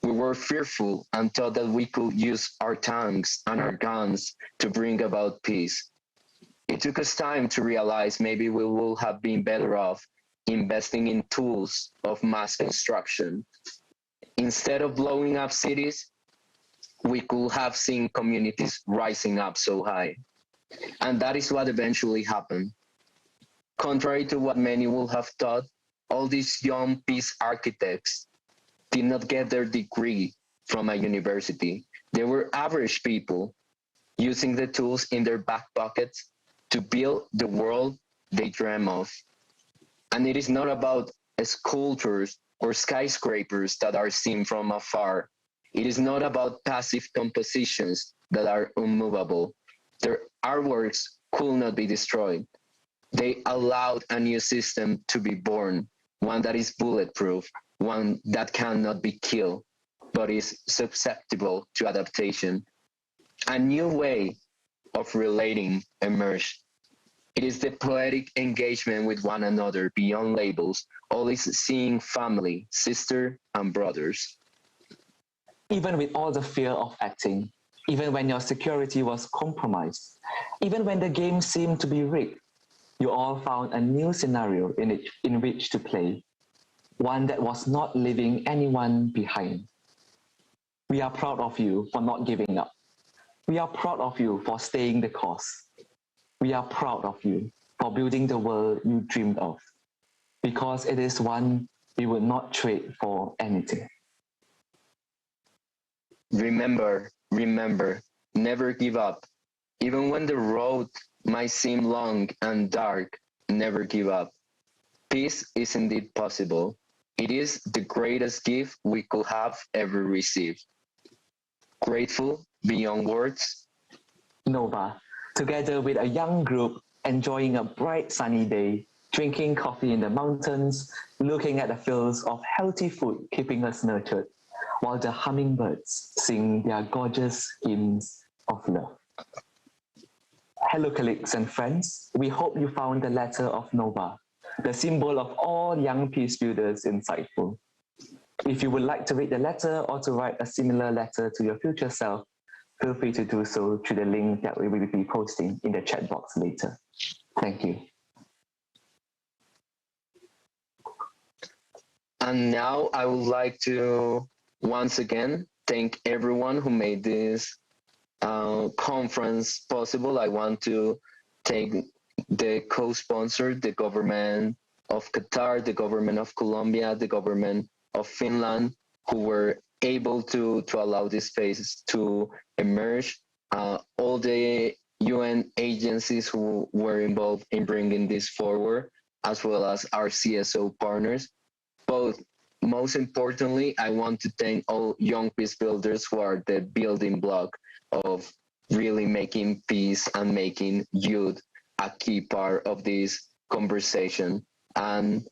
We were fearful and thought that we could use our tanks and our guns to bring about peace. It took us time to realize maybe we would have been better off investing in tools of mass construction. Instead of blowing up cities, we could have seen communities rising up so high. And that is what eventually happened. Contrary to what many would have thought, all these young peace architects did not get their degree from a university. They were average people using the tools in their back pockets to build the world they dream of. And it is not about sculptures or skyscrapers that are seen from afar. It is not about passive compositions that are unmovable. Their artworks could not be destroyed. They allowed a new system to be born, one that is bulletproof, one that cannot be killed, but is susceptible to adaptation. A new way of relating emerged. It is the poetic engagement with one another beyond labels, always seeing family, sister, and brothers. Even with all the fear of acting, even when your security was compromised, even when the game seemed to be rigged, you all found a new scenario in which to play, one that was not leaving anyone behind. We are proud of you for not giving up. We are proud of you for staying the course. We are proud of you for building the world you dreamed of, because it is one we would not trade for anything. Remember, never give up. Even when the road might seem long and dark, never give up. Peace is indeed possible. It is the greatest gift we could have ever received. Grateful beyond words. Nova, together with a young group enjoying a bright sunny day, drinking coffee in the mountains, looking at the fields of healthy food keeping us nurtured, while the hummingbirds sing their gorgeous hymns of love. Hello, colleagues and friends. We hope you found the letter of Nova, the symbol of all young peace builders, insightful. If you would like to read the letter or to write a similar letter to your future self, feel free to do so through the link that we will be posting in the chat box later. Thank you. And now I would like to once again thank everyone who made this conference possible. I want to thank the co-sponsor, the government of Qatar, the government of Colombia, the government of Finland, who were able to allow this space to emerge. All the UN agencies who were involved in bringing this forward, as well as our CSO partners. Both, most importantly, I want to thank all young peace builders who are the building block of really making peace and making youth a key part of this conversation. And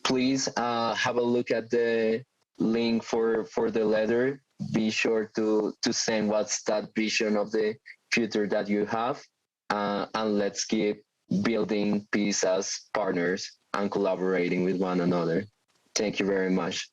please have a look at the link for the letter. Be sure to send what's that vision of the future that you have, and let's keep building peace as partners and collaborating with one another. Thank you very much.